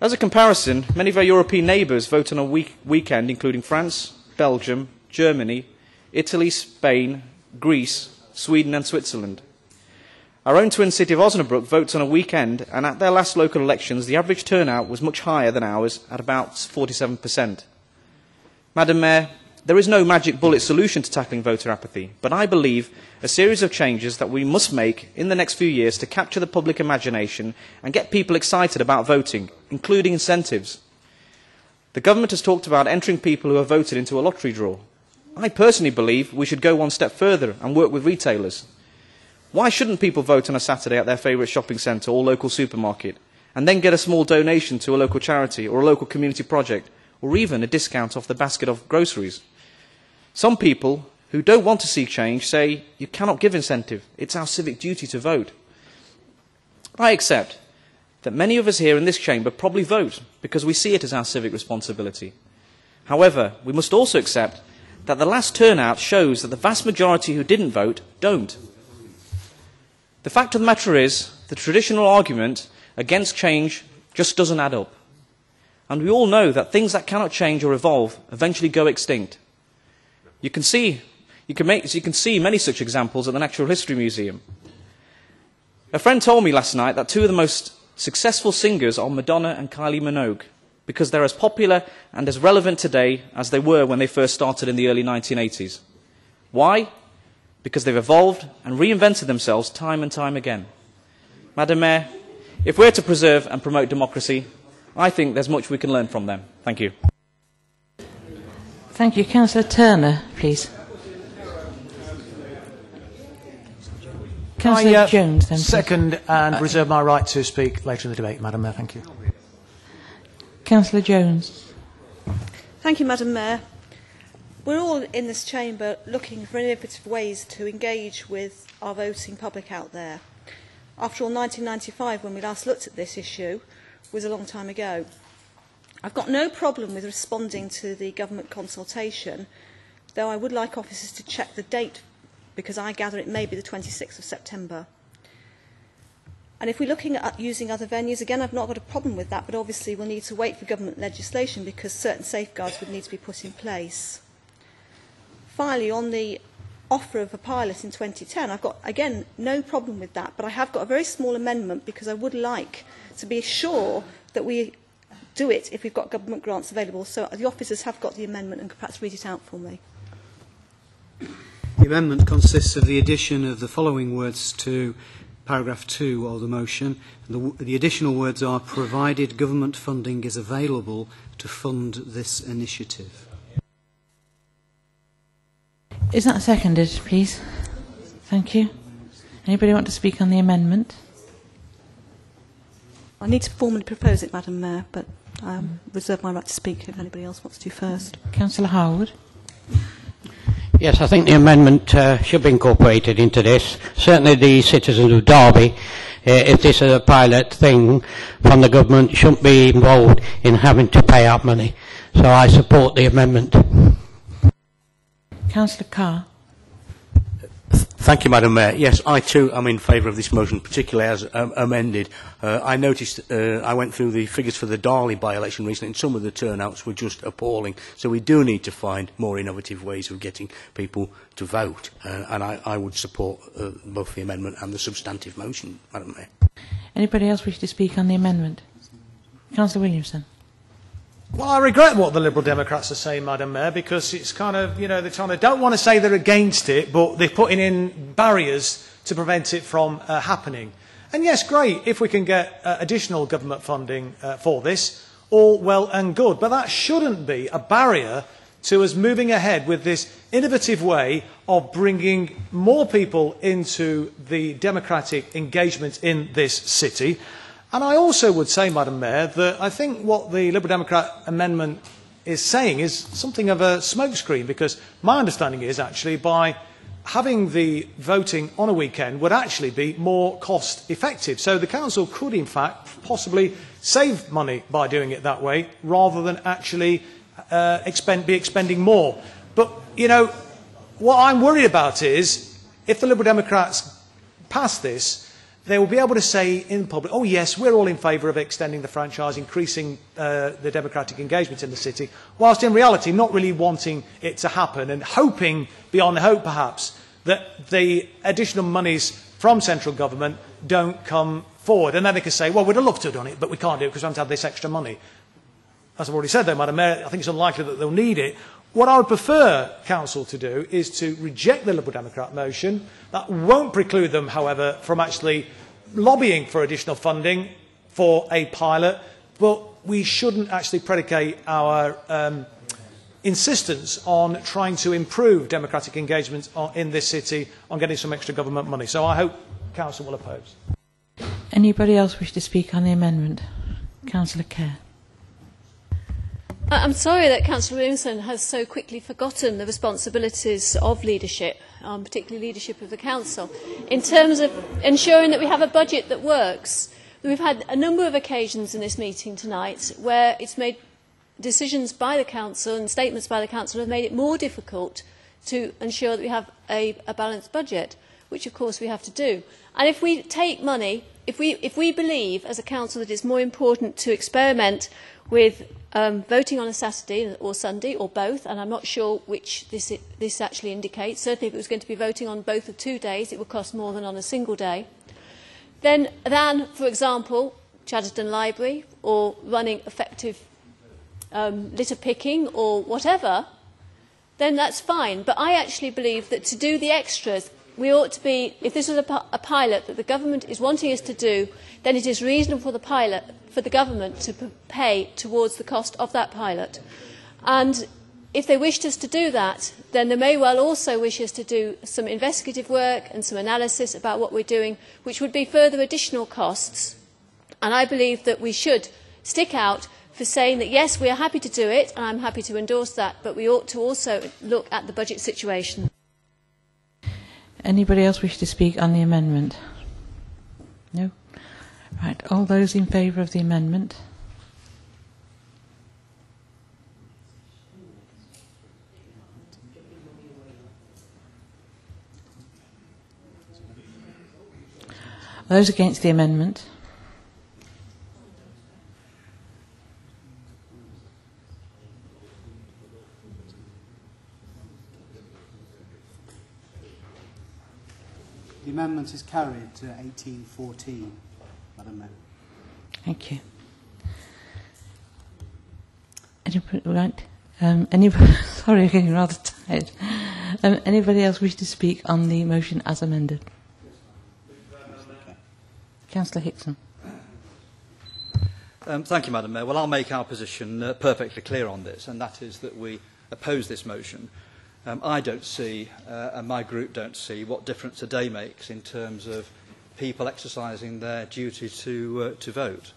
As a comparison, many of our European neighbours vote on a weekend, including France, Belgium, Germany, Italy, Spain, Greece, Sweden and Switzerland. Our own twin city of Osnabrück votes on a weekend, and at their last local elections, the average turnout was much higher than ours, at about 47%. Madam Mayor, there is no magic bullet solution to tackling voter apathy, but I believe a series of changes that we must make in the next few years to capture the public imagination and get people excited about voting, including incentives. The government has talked about entering people who have voted into a lottery draw. I personally believe we should go one step further and work with retailers. Why shouldn't people vote on a Saturday at their favourite shopping centre or local supermarket and then get a small donation to a local charity or a local community project, or even a discount off the basket of groceries? Some people who don't want to see change say you cannot give incentive, it's our civic duty to vote. I accept that many of us here in this chamber probably vote because we see it as our civic responsibility. However, we must also accept that the last turnout shows that the vast majority who didn't vote don't. The fact of the matter is, the traditional argument against change just doesn't add up. And we all know that things that cannot change or evolve eventually go extinct. You can see many such examples at the Natural History Museum. A friend told me last night that two of the most successful singers are Madonna and Kylie Minogue, because they're as popular and as relevant today as they were when they first started in the early 1980s. Why? Because they've evolved and reinvented themselves time and time again. Madam Mayor, if we're to preserve and promote democracy, I think there's much we can learn from them. Thank you. Thank you. Councillor Turner, please. Councillor Jones, then. Second and reserve my right to speak later in the debate, Madam Mayor. Thank you. Councillor Jones. Thank you, Madam Mayor. we're all in this chamber looking for innovative ways to engage with our voting public out there. After all, 1995, when we last looked at this issue, was a long time ago. I've got no problem with responding to the government consultation, though I would like officers to check the date, because I gather it may be the 26th of September. And if we're looking at using other venues, again, I've not got a problem with that, but obviously we'll need to wait for government legislation because certain safeguards would need to be put in place. Finally, on the offer of a pilot in 2010, I've got, again, no problem with that, but I have got a very small amendment because I would like to be sure that we do it if we've got government grants available. So the officers have got the amendment and could perhaps read it out for me. The amendment consists of the addition of the following words to paragraph 2 of the motion. The additional words are, provided government funding is available to fund this initiative. Is that seconded, please? Thank you. Anybody want to speak on the amendment? I need to formally propose it, Madam Mayor, but I reserve my right to speak if anybody else wants to first. Councillor Harwood. Yes, I think the amendment should be incorporated into this. Certainly the citizens of Derby, if this is a pilot thing from the government, shouldn't be involved in having to pay out money. So I support the amendment. Councillor Carr. Thank you, Madam Mayor. Yes, I too am in favour of this motion, particularly as amended. I noticed, I went through the figures for the Darley by-election recently, and some of the turnouts were just appalling. So we do need to find more innovative ways of getting people to vote. And I would support both the amendment and the substantive motion, Madam Mayor. Anybody else wish to speak on the amendment? Councillor Williamson. Well, I regret what the Liberal Democrats are saying, Madam Mayor, because it's kind of, you know, they don't want to say they're against it, but they're putting in barriers to prevent it from happening. And yes, great, if we can get additional government funding for this, all well and good. But that shouldn't be a barrier to us moving ahead with this innovative way of bringing more people into the democratic engagement in this city. And I also would say, Madam Mayor, that I think what the Liberal Democrat amendment is saying is something of a smokescreen, because my understanding is actually by having the voting on a weekend would actually be more cost effective. So the council could in fact possibly save money by doing it that way rather than actually be expending more. But, you know, what I'm worried about is if the Liberal Democrats pass this, they will be able to say in public, oh yes, we're all in favour of extending the franchise, increasing the democratic engagement in the city, whilst in reality not really wanting it to happen and hoping, beyond hope perhaps, that the additional monies from central government don't come forward. And then they can say, well, we'd have loved to have done it, but we can't do it because we haven't had this extra money. As I've already said though, Madam Mayor, I think it's unlikely that they'll need it. What I would prefer Council to do is to reject the Liberal Democrat motion. That won't preclude them, however, from actually lobbying for additional funding for a pilot, but we shouldn't actually predicate our insistence on trying to improve democratic engagement in this city on getting some extra government money. So I hope Council will oppose. Anybody else wish to speak on the amendment? Councillor Kerr. I'm sorry that Councillor Williamson has so quickly forgotten the responsibilities of leadership, particularly leadership of the Council, in terms of ensuring that we have a budget that works. We've had a number of occasions in this meeting tonight where it's made decisions by the Council and statements by the Council have made it more difficult to ensure that we have a balanced budget, which of course we have to do. And if we take money, if we believe as a Council that it's more important to experiment with voting on a Saturday or Sunday or both, and I'm not sure which this actually indicates. Certainly if it was going to be voting on both of 2 days, it would cost more than on a single day. Then, for example, Chadderton Library or running effective litter picking or whatever, then that's fine. But I actually believe that to do the extras, we ought to be, if this was a pilot that the government is wanting us to do, then it is reasonable for the government to pay towards the cost of that pilot. And if they wished us to do that, then they may well also wish us to do some investigative work and some analysis about what we're doing, which would be further additional costs. And I believe that we should stick out for saying that, yes, we are happy to do it, and I'm happy to endorse that, but we ought to also look at the budget situation. Anybody else wish to speak on the amendment? No? Right, all those in favour of the amendment? Those against the amendment? The amendment is carried to 1814, Madam Mayor. Thank you. Anybody, right? Anybody, sorry, I'm getting rather tired. Anybody else wish to speak on the motion as amended? Councillor Hickson. Thank you, Madam Mayor. Well, I'll make our position perfectly clear on this, and that is that we oppose this motion. I don't see, and my group don't see, what difference a day makes in terms of people exercising their duty to vote.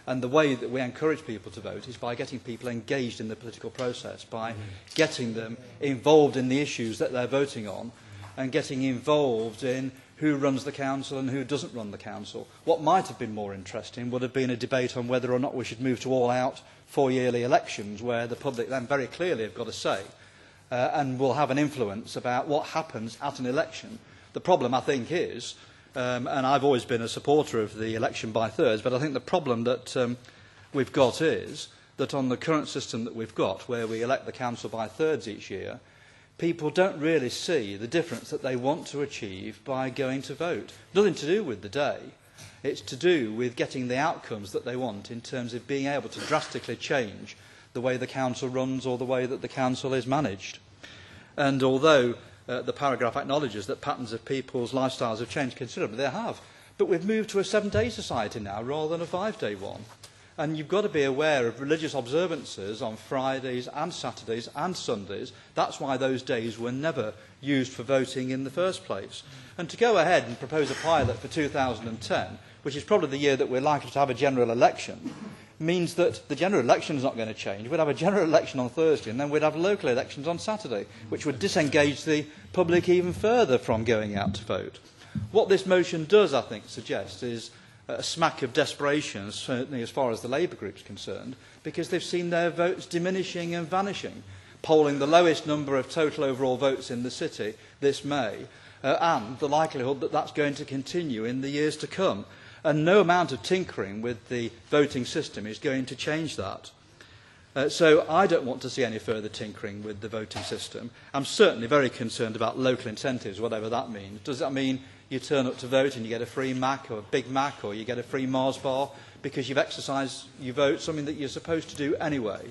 And the way that we encourage people to vote is by getting people engaged in the political process, by getting them involved in the issues that they're voting on, and getting involved in who runs the council and who doesn't run the council. What might have been more interesting would have been a debate on whether or not we should move to all-out 4-yearly elections, where the public then very clearly have got a say and will have an influence about what happens at an election. The problem, I think, is, and I've always been a supporter of the election by thirds, but I think the problem that we've got is that on the current system that we've got, where we elect the council by thirds each year, people don't really see the difference that they want to achieve by going to vote. Nothing to do with the day. It's to do with getting the outcomes that they want in terms of being able to drastically change the way the council runs or the way that the council is managed. And although the paragraph acknowledges that patterns of people's lifestyles have changed considerably, they have. But we've moved to a 7-day society now rather than a 5-day one. And you've got to be aware of religious observances on Fridays and Saturdays and Sundays. That's why those days were never used for voting in the first place. And to go ahead and propose a pilot for 2010, which is probably the year that we're likely to have a general election, means that the general election is not going to change. We'd have a general election on Thursday and then we'd have local elections on Saturday, which would disengage the public even further from going out to vote. What this motion does, I think, suggest is a smack of desperation, certainly as far as the Labour group is concerned, because they've seen their votes diminishing and vanishing, polling the lowest number of total overall votes in the city this May, and the likelihood that that's going to continue in the years to come. And no amount of tinkering with the voting system is going to change that. So I don't want to see any further tinkering with the voting system. I'm certainly very concerned about local incentives, whatever that means. Does that mean you turn up to vote and you get a free Mac or a Big Mac or you get a free Mars bar because you've exercised your vote, something that you're supposed to do anyway?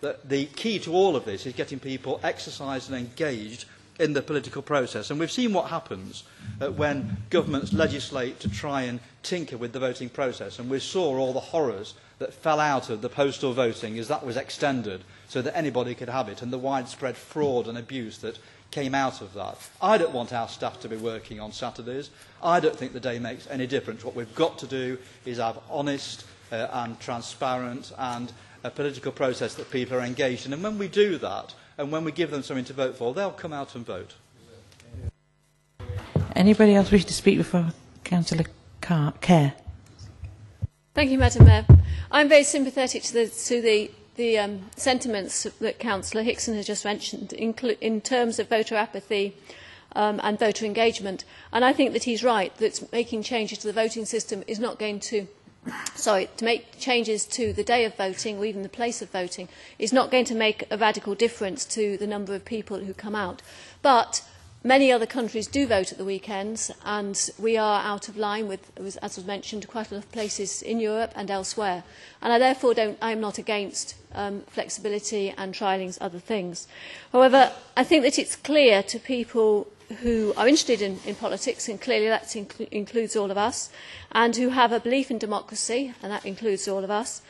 The key to all of this is getting people exercised and engaged in the political process. And we've seen what happens when governments legislate to try and tinker with the voting process. And we saw all the horrors that fell out of the postal voting as that was extended so that anybody could have it, and the widespread fraud and abuse that came out of that. I don't want our staff to be working on Saturdays. I don't think the day makes any difference. What we've got to do is have honest and transparent and a political process that people are engaged in. And when we do that, and when we give them something to vote for, they'll come out and vote. Anybody else wish to speak before Councillor Kerr? Thank you, Madam Mayor. I'm very sympathetic to the sentiments that Councillor Hickson has just mentioned in terms of voter apathy and voter engagement. And I think that he's right, that making changes to the voting system is not going to to make changes to the day of voting or even the place of voting is not going to make a radical difference to the number of people who come out. But many other countries do vote at the weekends, and we are out of line with, as was mentioned, quite a lot of places in Europe and elsewhere. And I therefore I'm not against flexibility and trialling other things. However, I think that it's clear to people who are interested in politics, and clearly that includes all of us, and who have a belief in democracy, and that includes all of us,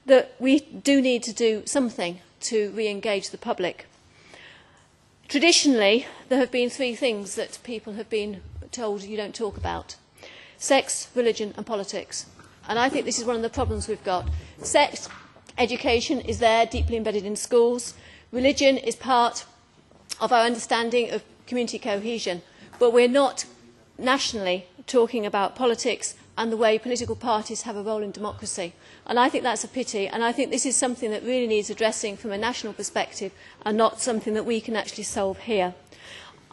that we do need to do something to re-engage the public. Traditionally, there have been 3 things that people have been told you don't talk about: sex, religion and politics. And I think this is one of the problems we've got. Sex Education is there, deeply embedded in schools. Religion is part of our understanding of community cohesion. But we're not nationally talking about politics and the way political parties have a role in democracy. And I think that's a pity, and I think this is something that really needs addressing from a national perspective and not something that we can actually solve here.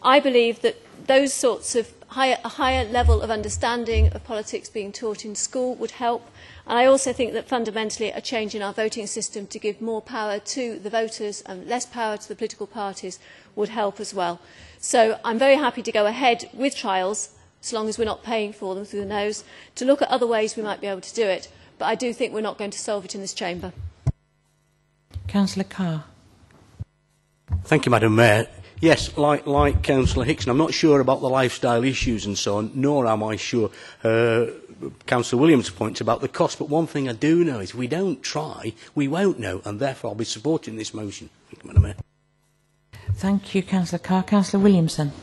I believe that those sorts of a higher level of understanding of politics being taught in school would help. And I also think that fundamentally a change in our voting system to give more power to the voters and less power to the political parties would help as well. So I'm very happy to go ahead with trials, as long as we're not paying for them through the nose, to look at other ways we might be able to do it. But I do think we're not going to solve it in this chamber. Councillor Carr. Thank you, Madam Mayor. Yes, like Councillor Hickson, I'm not sure about the lifestyle issues and so on, nor am I sure Councillor Williams' points about the cost. But one thing I do know is if we don't try, we won't know, and therefore I'll be supporting this motion. Thank you, Madam Mayor. Thank you, Councillor Carr. Councillor Williamson.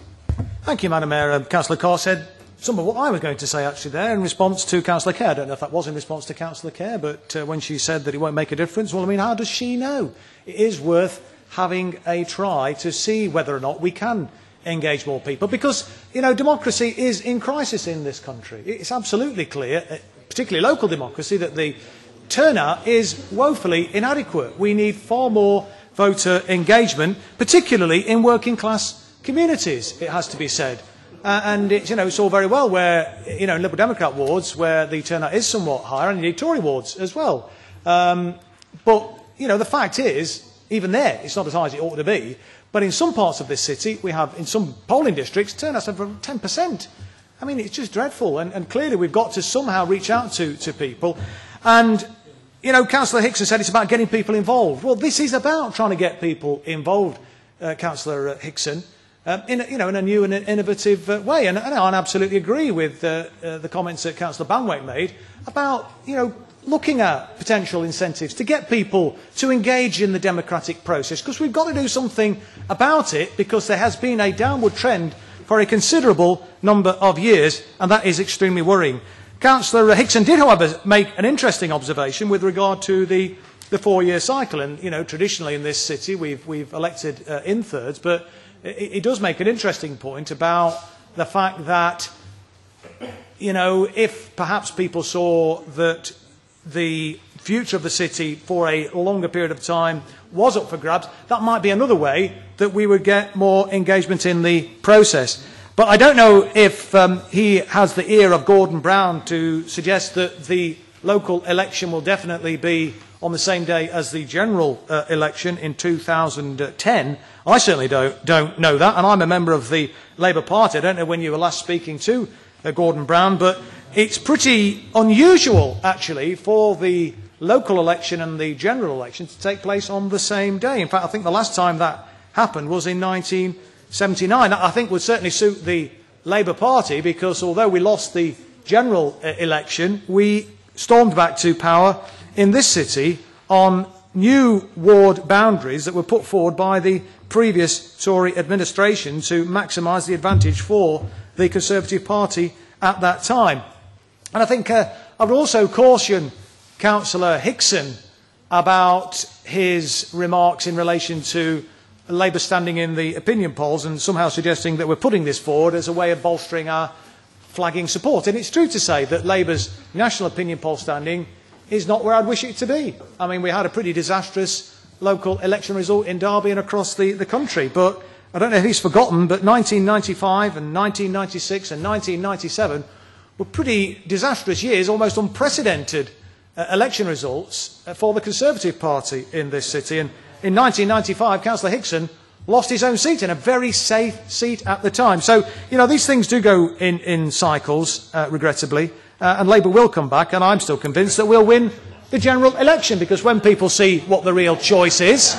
Thank you, Madam Mayor. Councillor Carr said some of what I was going to say actually there in response to Councillor Kerr. I don't know if that was in response to Councillor Kerr, but when she said that it won't make a difference, well, I mean, how does she know? It is worth having a try to see whether or not we can engage more people, because, you know, democracy is in crisis in this country. It's absolutely clear, particularly local democracy, that the turnout is woefully inadequate. We need far more voter engagement, particularly in working class communities, it has to be said. And it's, you know, it's all very well where, you know, in Liberal Democrat wards where the turnout is somewhat higher, and indeed Tory wards as well. But, you know, the fact is, even there, it's not as high as it ought to be. But in some parts of this city, we have, in some polling districts, turnouts of 10%. I mean, it's just dreadful. And clearly we've got to somehow reach out to people. And, you know, Councillor Hickson said it's about getting people involved. Well, this is about trying to get people involved, Councillor Hickson, in a new and innovative way. And I absolutely agree with the comments that Councillor Banwait made about, you know, looking at potential incentives to get people to engage in the democratic process, because we've got to do something about it, because there has been a downward trend for a considerable number of years, and that is extremely worrying. Councillor Hickson did, however, make an interesting observation with regard to the 4-year cycle. And, you know, traditionally in this city we've elected in thirds, but it does make an interesting point about the fact that, you know, if perhaps people saw that the future of the city for a longer period of time was up for grabs, that might be another way that we would get more engagement in the process. But I don't know if he has the ear of Gordon Brown to suggest that the local election will definitely be on the same day as the general election in 2010. I certainly don't know that, and I'm a member of the Labour Party. I don't know when you were last speaking to Gordon Brown, but it's pretty unusual, actually, for the local election and the general election to take place on the same day. In fact, I think the last time that happened was in 1979. I think would certainly suit the Labour Party, because although we lost the general election, we stormed back to power in this city on new ward boundaries that were put forward by the previous Tory administration to maximise the advantage for the Conservative Party at that time. And I think I would also caution Councillor Hickson about his remarks in relation to Labour standing in the opinion polls and somehow suggesting that we're putting this forward as a way of bolstering our flagging support. And it's true to say that Labour's national opinion poll standing is not where I'd wish it to be. I mean, we had a pretty disastrous local election result in Derby and across the country. But I don't know if he's forgotten, but 1995 and 1996 and 1997 were pretty disastrous years, almost unprecedented election results for the Conservative Party in this city. And in 1995, Councillor Hickson lost his own seat in a very safe seat at the time. So, you know, these things do go in cycles, regrettably, and Labour will come back, and I'm still convinced that we'll win the general election, because when people see what the real choice is,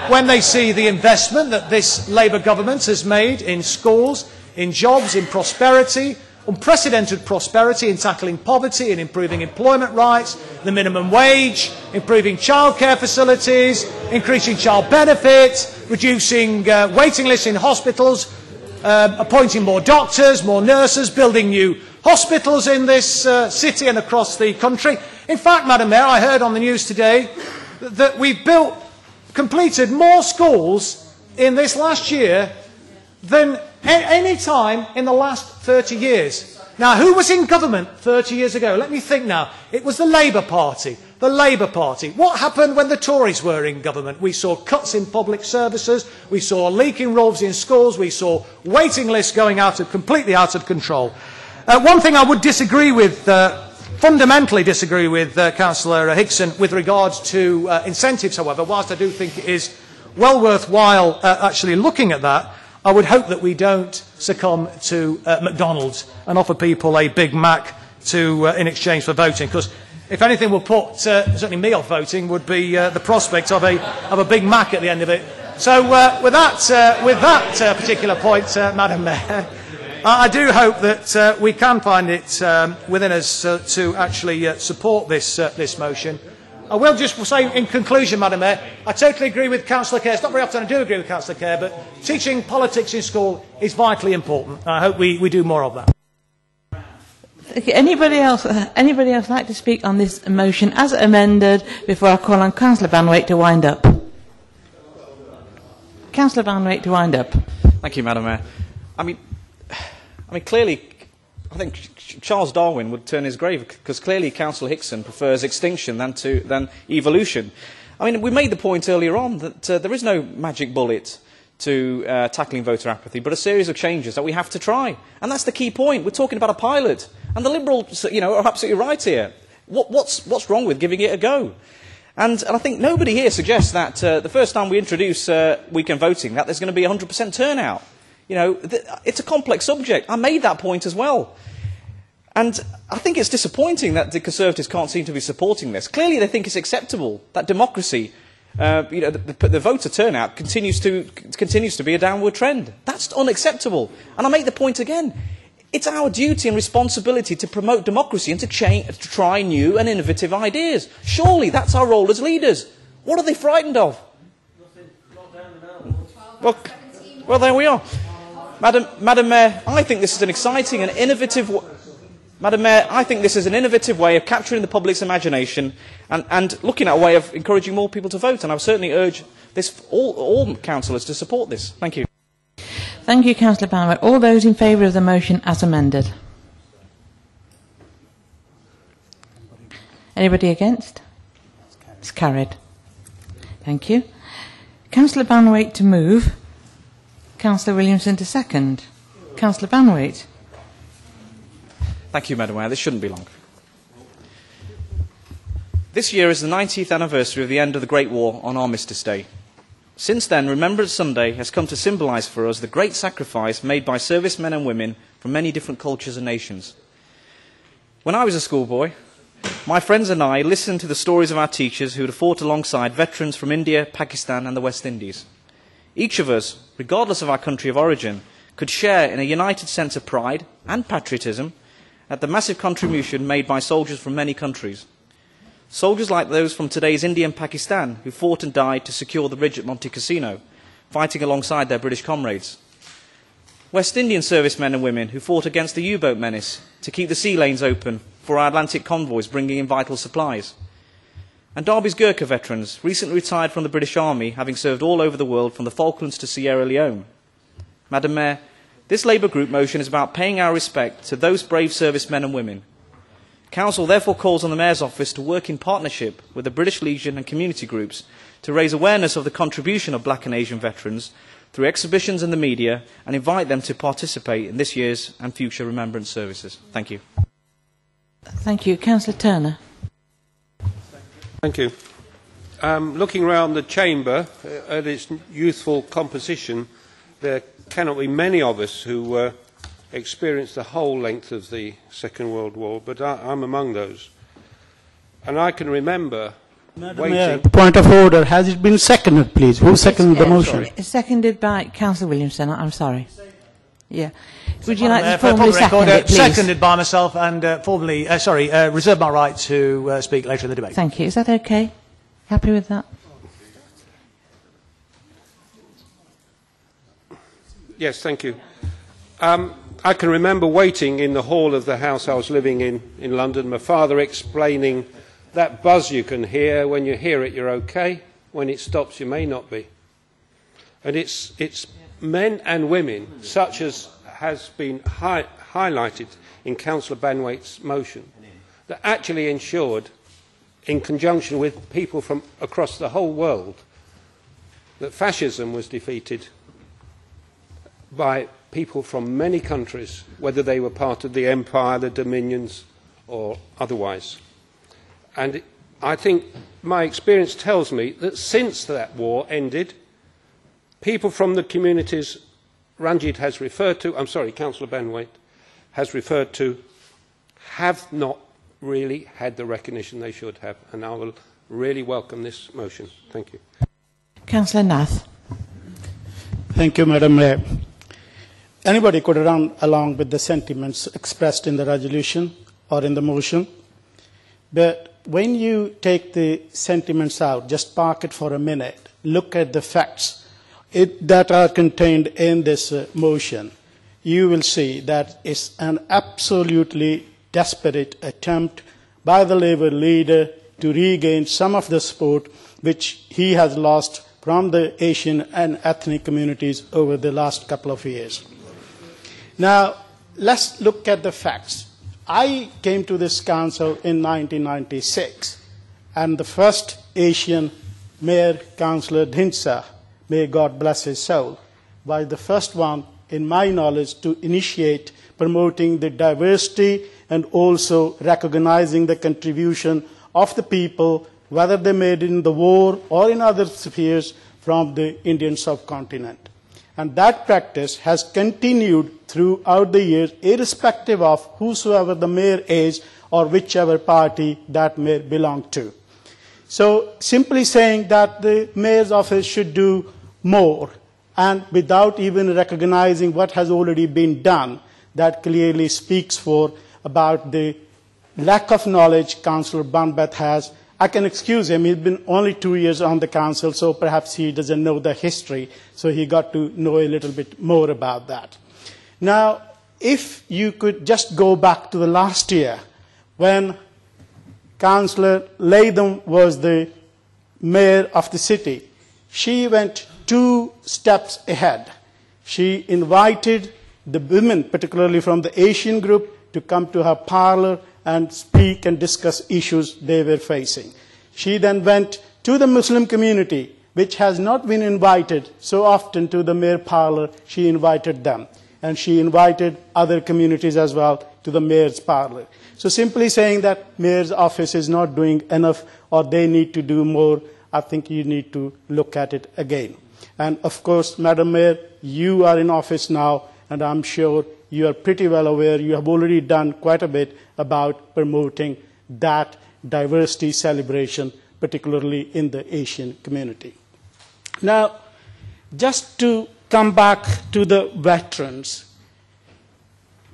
when they see the investment that this Labour government has made in schools, in jobs, in prosperity, unprecedented prosperity in tackling poverty and improving employment rights, the minimum wage, improving childcare facilities, increasing child benefits, reducing waiting lists in hospitals, appointing more doctors, more nurses, building new hospitals in this city and across the country. In fact, Madam Mayor, I heard on the news today that we've completed more schools in this last year than any time in the last 30 years. Now, who was in government 30 years ago? Let me think now. It was the Labour Party. The Labour Party. What happened when the Tories were in government? We saw cuts in public services. We saw leaking rolls in schools. We saw waiting lists going completely out of control. One thing I would disagree with, fundamentally disagree with Councillor Hickson with regards to incentives, however, whilst I do think it is well worthwhile actually looking at that, I would hope that we don't succumb to McDonald's and offer people a Big Mac in exchange for voting, because if anything will put certainly me off voting would be the prospect of a Big Mac at the end of it. So with that particular point, Madam Mayor, I do hope that we can find it within us to actually support this motion. I will just say in conclusion, Madam Mayor, I totally agree with Councillor Kerr. It's not very often I do agree with Councillor Kerr, but teaching politics in school is vitally important. I hope we do more of that. Okay, anybody else like to speak on this motion as amended before I call on Councillor Van Weyck to wind up? Councillor Van Weyck to wind up. Thank you, Madam Mayor. I mean, clearly, I think Charles Darwin would turn his grave, because clearly Councillor Hickson prefers extinction than evolution. I mean, we made the point earlier on that there is no magic bullet to tackling voter apathy, but a series of changes that we have to try. And that's the key point. We're talking about a pilot. And the Liberals, are absolutely right here. What's wrong with giving it a go? And I think nobody here suggests that the first time we introduce weekend voting, that there's going to be 100% turnout. It's a complex subject. I made that point as well. And I think it's disappointing that the Conservatives can't seem to be supporting this. Clearly they think it's acceptable that democracy, the voter turnout continues to be a downward trend. That's unacceptable. And I make the point again. It's our duty and responsibility to promote democracy and to try new and innovative ideas. Surely that's our role as leaders. What are they frightened of? Well, there we are. Madam Mayor, I think this is an exciting and innovative... Madam Mayor, I think this is an innovative way of capturing the public's imagination and looking at a way of encouraging more people to vote. And I would certainly urge all councillors to support this. Thank you. Thank you, Councillor Barnett. All those in favour of the motion as amended? Anybody against? It's carried. Thank you. Councillor Banwaite to move. Councillor Williamson to second. Councillor Banwaite. Thank you, Madam Mayor. This shouldn't be long. This year is the 90th anniversary of the end of the Great War on Armistice Day. Since then, Remembrance Sunday has come to symbolise for us the great sacrifice made by servicemen and women from many different cultures and nations. When I was a schoolboy, my friends and I listened to the stories of our teachers who had fought alongside veterans from India, Pakistan and the West Indies. Each of us, regardless of our country of origin, could share in a united sense of pride and patriotism at the massive contribution made by soldiers from many countries. Soldiers like those from today's India and Pakistan who fought and died to secure the bridge at Monte Cassino, fighting alongside their British comrades. West Indian servicemen and women who fought against the U-boat menace to keep the sea lanes open for our Atlantic convoys bringing in vital supplies. And Derby's Gurkha veterans, recently retired from the British Army, having served all over the world from the Falklands to Sierra Leone. Madam Mayor, this Labour Group motion is about paying our respect to those brave servicemen and women. Council therefore calls on the Mayor's Office to work in partnership with the British Legion and community groups to raise awareness of the contribution of Black and Asian veterans through exhibitions in the media and invite them to participate in this year's and future remembrance services. Thank you. Thank you. Councillor Turner. Thank you. Looking around the chamber at its youthful composition, there cannot be many of us who experienced the whole length of the Second World War, but I'm among those. And I can remember waiting... Point of order. Has it been seconded, please? Who seconded the motion? It's seconded by Councillor Williamson. I'm sorry. Yeah. Would you like to formally second it, please? Seconded by myself and reserve my right to speak later in the debate. Thank you. Is that okay? Happy with that? Yes, thank you. I can remember waiting in the hall of the house I was living in London, my father explaining that buzz you can hear, when you hear it, you're okay. When it stops, you may not be. And it's men and women, such as has been highlighted in Councillor Banwaite's motion, that actually ensured, in conjunction with people from across the whole world, that fascism was defeated by people from many countries, whether they were part of the empire, the dominions, or otherwise. And I think my experience tells me that since that war ended, people from the communities Ranjit has referred to, Councillor Banwaite has referred to, have not really had the recognition they should have, and I will really welcome this motion. Thank you. Councillor Nath. Thank you, Madam Mayor. Anybody could run along with the sentiments expressed in the resolution or in the motion, but when you take the sentiments out, just park it for a minute, look at the facts that are contained in this motion, you will see that it's an absolutely desperate attempt by the Labour leader to regain some of the support which he has lost from the Asian and ethnic communities over the last couple of years. Now, let's look at the facts. I came to this council in 1996, and the first Asian mayor, Councillor Dhinsa, may God bless his soul, was the first one, in my knowledge, to initiate promoting the diversity and also recognizing the contribution of the people, whether they made it in the war or in other spheres, from the Indian subcontinent. And that practice has continued throughout the years, irrespective of whosoever the mayor is or whichever party that mayor belonged to. So simply saying that the mayor's office should do more, and without even recognizing what has already been done, that clearly speaks for about the lack of knowledge Councillor Banbeth has. I can excuse him, he's been only 2 years on the council, so perhaps he doesn't know the history, so he got to know a little bit more about that. Now, if you could just go back to the last year, when Councillor Latham was the mayor of the city, she went 2 steps ahead. She invited the women, particularly from the Asian group, to come to her parlour and speak and discuss issues they were facing. She then went to the Muslim community, which has not been invited so often to the mayor parlour. She invited them, and she invited other communities as well to the mayor's parlour. So simply saying that mayor's office is not doing enough or they need to do more, I think you need to look at it again. And of course, Madam Mayor, you are in office now, and I'm sure you are pretty well aware, you have already done quite a bit about promoting that diversity celebration, particularly in the Asian community. Now, just to come back to the veterans,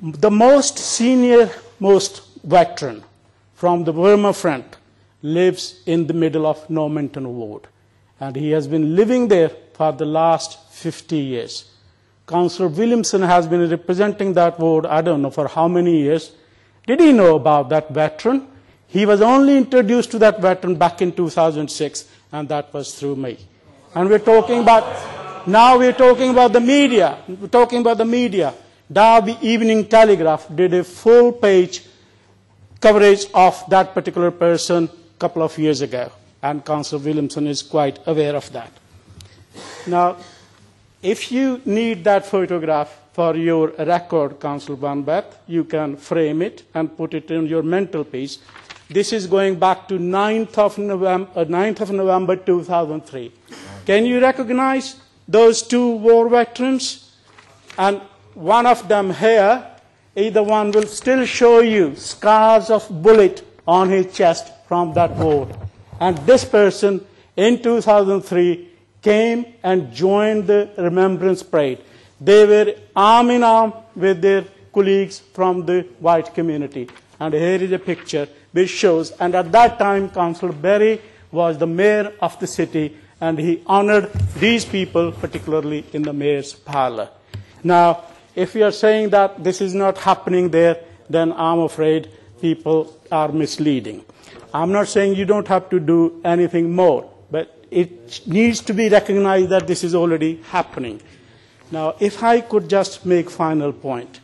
the most senior, most veteran from the Burma Front lives in the middle of Normanton Ward, and he has been living there for the last 50 years. Councillor Williamson has been representing that ward, I don't know for how many years. Did he know about that veteran? He was only introduced to that veteran back in 2006, and that was through me. And we're talking about, now we're talking about the media. We're talking about the media. Derby Evening Telegraph did a full-page coverage of that particular person a couple of years ago, and Councillor Williamson is quite aware of that. Now, if you need that photograph for your record, Councillor Banbeth, you can frame it and put it in your mantelpiece. This is going back to 9th of November 2003. Can you recognize those 2 war veterans? And one of them here, either one will still show you scars of bullet on his chest from that war. And this person in 2003 came and joined the Remembrance Parade. They were arm in arm with their colleagues from the white community. And here is a picture which shows, and at that time Councillor Berry was the mayor of the city, and he honoured these people, particularly in the mayor's parlour. Now, if you are saying that this is not happening there, then I'm afraid people are misleading. I'm not saying you don't have to do anything more, but it needs to be recognized that this is already happening. Now, if I could just make final point.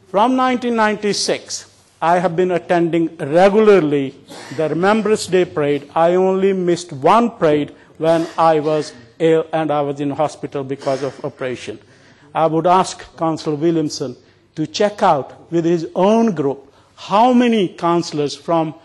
From 1996, I have been attending regularly the Remembrance Day parade. I only missed one parade when I was ill and I was in hospital because of operation. I would ask Councillor Williamson to check out with his own group how many councillors from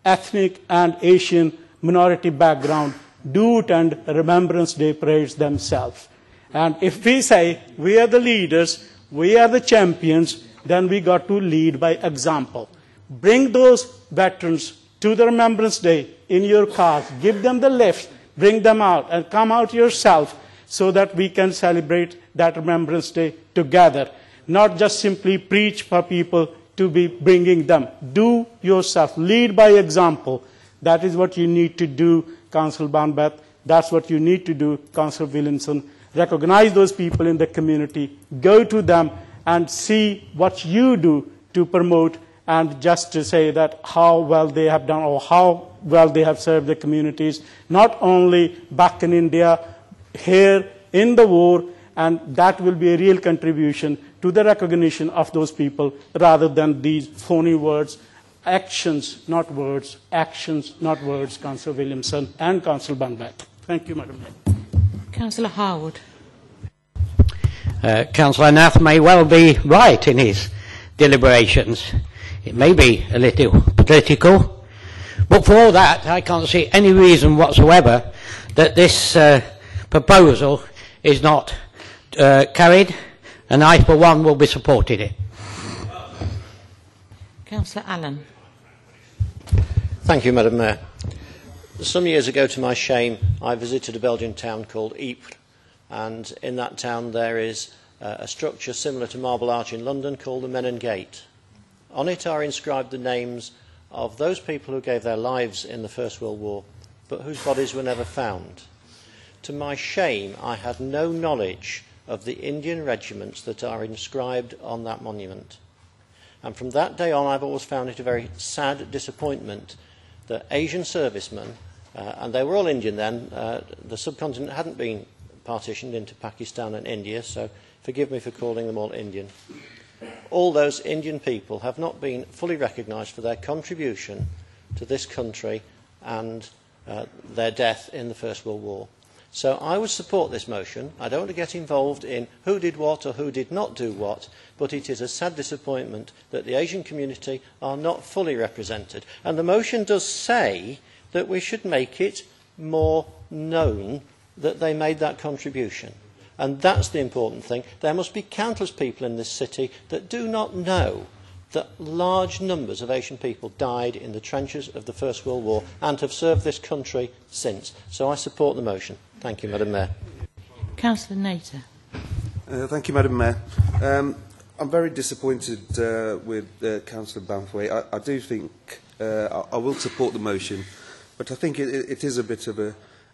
ethnic and Asian minority background do attend Remembrance Day parades themselves. And if we say we are the leaders, we are the champions, then we got to lead by example. Bring those veterans to the Remembrance Day in your cars, give them the lift, bring them out, and come out yourself so that we can celebrate that Remembrance Day together. Not just simply preach for people to be bringing them. Do yourself. Lead by example. That is what you need to do, Councillor Banbeth. That's what you need to do, Councillor Williamson. Recognize those people in the community. Go to them and see what you do to promote, and just to say that how well they have done or how well they have served the communities, not only back in India, here in the war, and that will be a real contribution to the recognition of those people rather than these phony words. Actions, not words. Actions, not words, Councillor Williamson and Councillor Banbeth. Thank you, Madam Mayor. Councillor Harwood. Councillor Nath may well be right in his deliberations. It may be a little political, but for all that, I can't see any reason whatsoever that this proposal is not carried, and I, for one, will be supporting it. Councillor Allen. Thank you, Madam Mayor. Some years ago, to my shame, I visited a Belgian town called Ypres, and in that town there is a structure similar to Marble Arch in London called the Menin Gate. On it are inscribed the names of those people who gave their lives in the First World War, but whose bodies were never found. To my shame, I had no knowledge of the Indian regiments that are inscribed on that monument. And from that day on, I've always found it a very sad disappointment that Asian servicemen, and they were all Indian then, the subcontinent hadn't been partitioned into Pakistan and India, so forgive me for calling them all Indian. All those Indian people have not been fully recognised for their contribution to this country and their death in the First World War. So I would support this motion. I don't want to get involved in who did what or who did not do what, but it is a sad disappointment that the Asian community are not fully represented. And the motion does say that we should make it more known that they made that contribution. And that's the important thing. There must be countless people in this city that do not know that large numbers of Asian people died in the trenches of the First World War and have served this country since. So I support the motion. Thank you, Madam Mayor. Councillor Nater. Thank you, Madam Mayor. I'm very disappointed with Councillor Banthwaite. I do think I will support the motion, but I think it is a bit of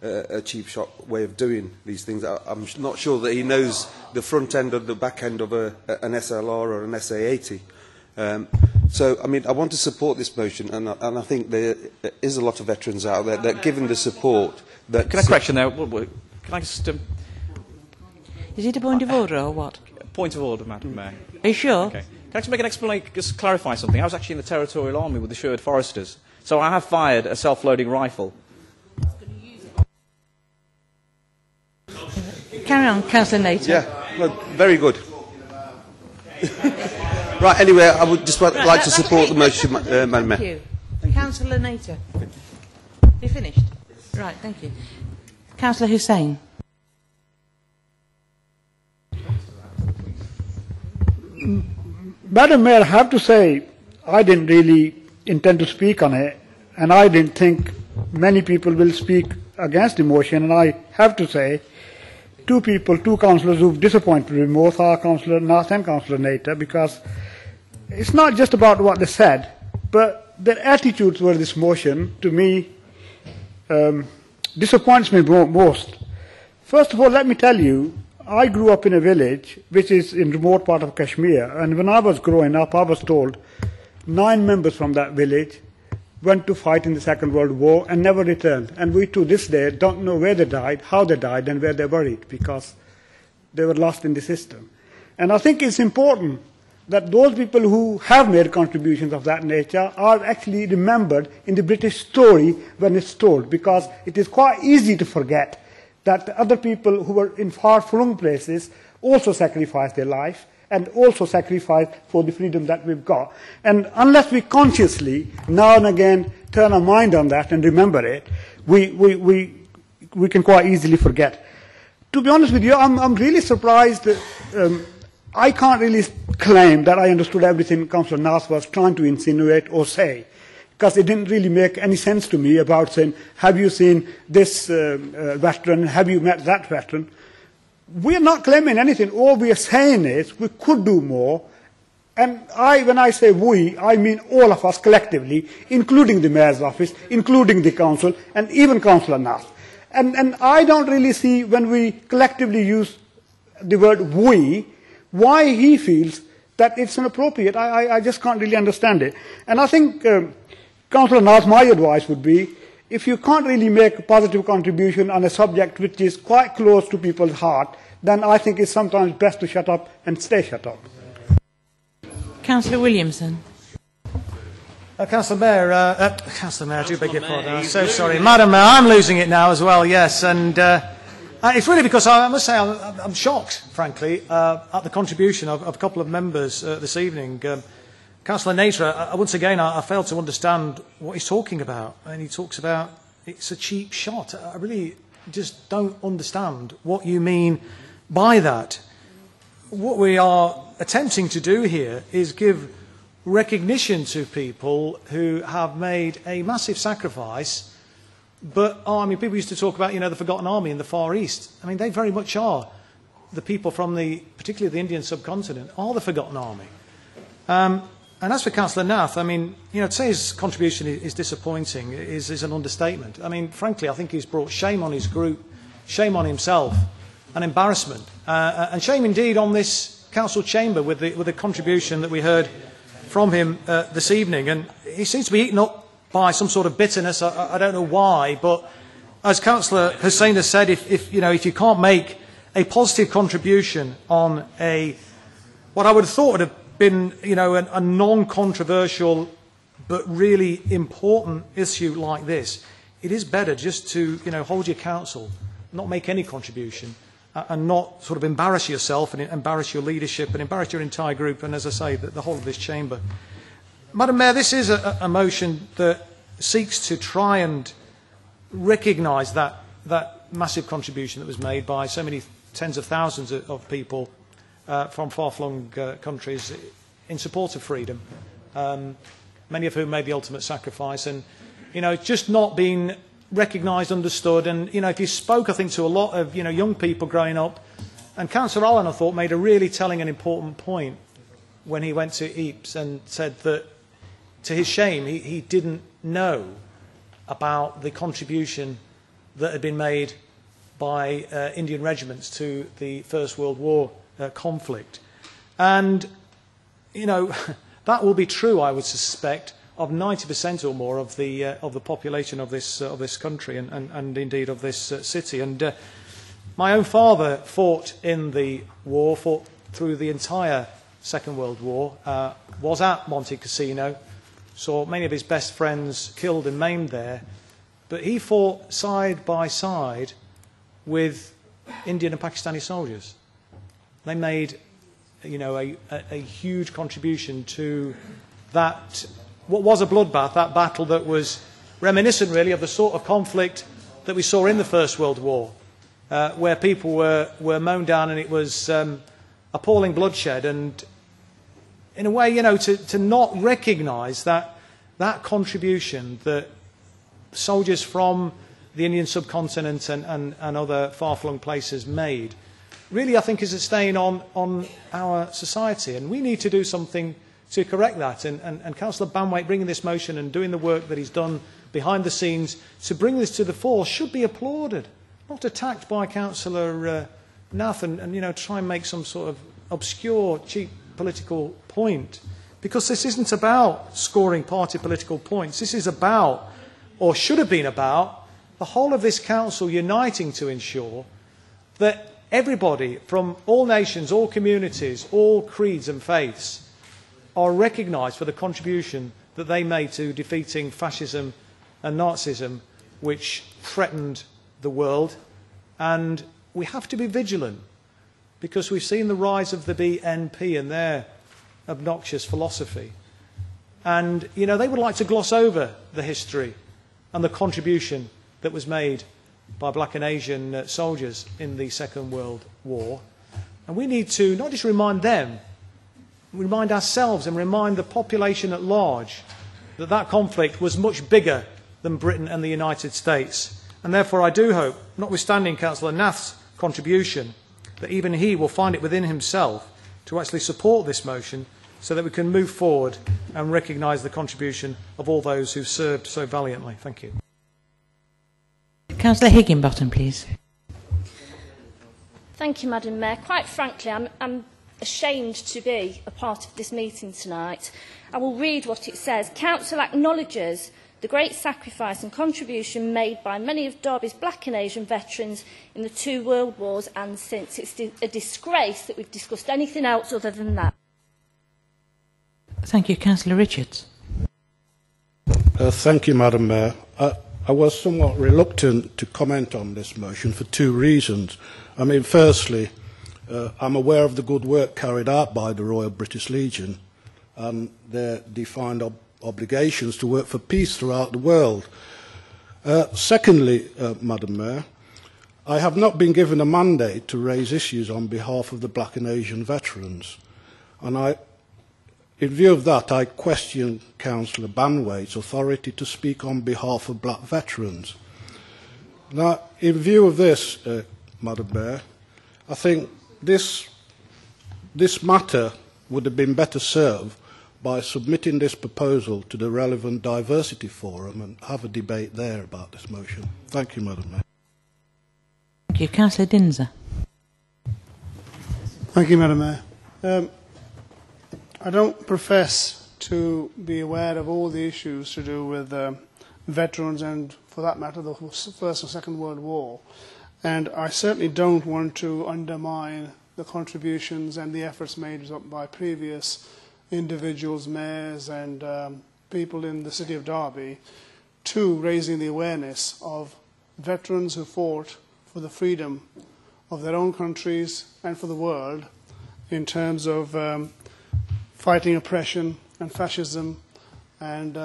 a cheap shot way of doing these things. I'm not sure that he knows the front end or the back end of an SLR or an SA-80. So, I mean, I want to support this motion, and I think there is a lot of veterans out there that, given the support... That Can I correction there? Can I just... Is it a point of order or what? Point of order, Madam Mayor. Are you sure? Okay. Can I just make an explanation, just clarify something? I was actually in the Territorial Army with the Sherwood Foresters, so I have fired a self-loading rifle. Carry on, Councillor Nater. Yeah, well, very good. Right, anyway, I would just like to support the motion, Madam Mayor. Thank you. Councillor Nater. You finished? Right, thank you. Councillor Hussain. Madam Mayor, I have to say, I didn't really intend to speak on it, and I didn't think many people will speak against the motion, and I have to say, two councillors who've disappointed me most are Councillor Nath and Councillor Nater, because it's not just about what they said, but their attitude towards this motion, to me, disappoints me most. First of all, let me tell you, I grew up in a village which is in remote part of Kashmir, and when I was growing up, I was told 9 members from that village went to fight in the Second World War and never returned. And we to this day don't know where they died, how they died, and where they're buried, because they were lost in the system. And I think it's important that those people who have made contributions of that nature are actually remembered in the British story when it's told, because it is quite easy to forget that other people who were in far-flung places also sacrificed their life and also sacrificed for the freedom that we've got. And unless we consciously, now and again, turn our mind on that and remember it, we can quite easily forget. To be honest with you, I'm really surprised that I can't really claim that I understood everything Councillor Nath was trying to insinuate or say, because it didn't really make any sense to me about saying, have you seen this veteran, have you met that veteran? We are not claiming anything. All we are saying is we could do more. And when I say we, I mean all of us collectively, including the Mayor's office, including the Council, and even Councillor Nath. And I don't really see, when we collectively use the word we, why he feels that it's inappropriate. I just can't really understand it. And I think, Councillor Nath, my advice would be, if you can't really make a positive contribution on a subject which is quite close to people's heart, then I think it's sometimes best to shut up and stay shut up. Councillor Williamson. Councillor Mayor, I do beg your pardon. I'm so sorry. Madam Mayor, I'm losing it now as well, yes. And it's really because I must say I'm shocked, frankly, at the contribution of a couple of members this evening. Councillor Nater, once again, I fail to understand what he's talking about. And he talks about it's a cheap shot. I really just don't understand what you mean by that. What we are attempting to do here is give recognition to people who have made a massive sacrifice. But, people used to talk about, the Forgotten Army in the Far East. I mean, they very much are. The people from particularly the Indian subcontinent, are the Forgotten Army. And as for Councillor Nath, to say his contribution is disappointing is an understatement. Frankly, I think he's brought shame on his group, shame on himself, and embarrassment. And shame indeed on this council chamber with the contribution that we heard from him this evening. And he seems to be eaten up by some sort of bitterness. I don't know why, but as Councillor Hussain has said, if you can't make a positive contribution on what I would have thought would have been, a non-controversial but really important issue like this, it is better just to, hold your counsel, not make any contribution, and not sort of embarrass yourself and embarrass your leadership and embarrass your entire group and, as I say, the whole of this chamber. Madam Mayor, this is a motion that seeks to try and recognise that massive contribution that was made by so many tens of thousands of people from far-flung countries in support of freedom, many of whom made the ultimate sacrifice. And, it's just not being recognised, understood. And, if you spoke, I think, to a lot of, young people growing up, and Councillor Allen, I thought, made a really telling and important point when he went to Ypres and said that, to his shame, he didn't know about the contribution that had been made by Indian regiments to the First World War conflict. And, that will be true, I would suspect, of 90% or more of the population of this country and indeed of this city. And my own father fought in the war, fought through the entire Second World War, was at Monte Cassino, saw many of his best friends killed and maimed there, but he fought side by side with Indian and Pakistani soldiers. They made, a huge contribution to that, what was a bloodbath, that battle that was reminiscent, really, of the sort of conflict that we saw in the First World War, where people were mown down and it was appalling bloodshed. And in a way, to not recognise that contribution that soldiers from the Indian subcontinent and other far-flung places made, really, I think, is a stain on our society. And we need to do something to correct that. And Councillor Banwaite bringing this motion and doing the work that he's done behind the scenes to bring this to the fore should be applauded, not attacked by Councillor Nath and try and make some sort of obscure, cheap political point. Because this isn't about scoring party political points. This is about, or should have been about, the whole of this council uniting to ensure that everybody from all nations, all communities, all creeds and faiths are recognised for the contribution that they made to defeating fascism and Nazism, which threatened the world. And we have to be vigilant, because we've seen the rise of the BNP and their obnoxious philosophy. And, you know, they would like to gloss over the history and the contribution that was made by black and Asian soldiers in the Second World War. And we need to not just remind them, remind ourselves and remind the population at large that that conflict was much bigger than Britain and the United States. And therefore I do hope, notwithstanding Councillor Nath's contribution, that even he will find it within himself to actually support this motion so that we can move forward and recognise the contribution of all those who served so valiantly. Thank you. Councillor Higginbottom, please. Thank you, Madam Mayor. Quite frankly, I'm ashamed to be a part of this meeting tonight. I will read what it says. Council acknowledges the great sacrifice and contribution made by many of Derby's black and Asian veterans in the 2 world wars and since. It's a disgrace that we've discussed anything else other than that. Thank you. Councillor Richards. Thank you, Madam Mayor. I was somewhat reluctant to comment on this motion for 2 reasons. I mean, firstly, I'm aware of the good work carried out by the Royal British Legion and their defined obligations to work for peace throughout the world. Secondly, Madam Mayor, I have not been given a mandate to raise issues on behalf of the black and Asian veterans. And in view of that, I question Councillor Banwait's authority to speak on behalf of black veterans. Now, in view of this, Madam Mayor, I think this matter would have been better served by submitting this proposal to the relevant diversity forum and have a debate there about this motion. Thank you, Madam Mayor. Thank you. Councillor Dinser. Thank you, Madam Mayor. I don't profess to be aware of all the issues to do with veterans and, for that matter, the First and Second World War. And I certainly don't want to undermine the contributions and the efforts made by previous individuals, mayors and people in the city of Derby to raising the awareness of veterans who fought for the freedom of their own countries and for the world in terms of fighting oppression and fascism and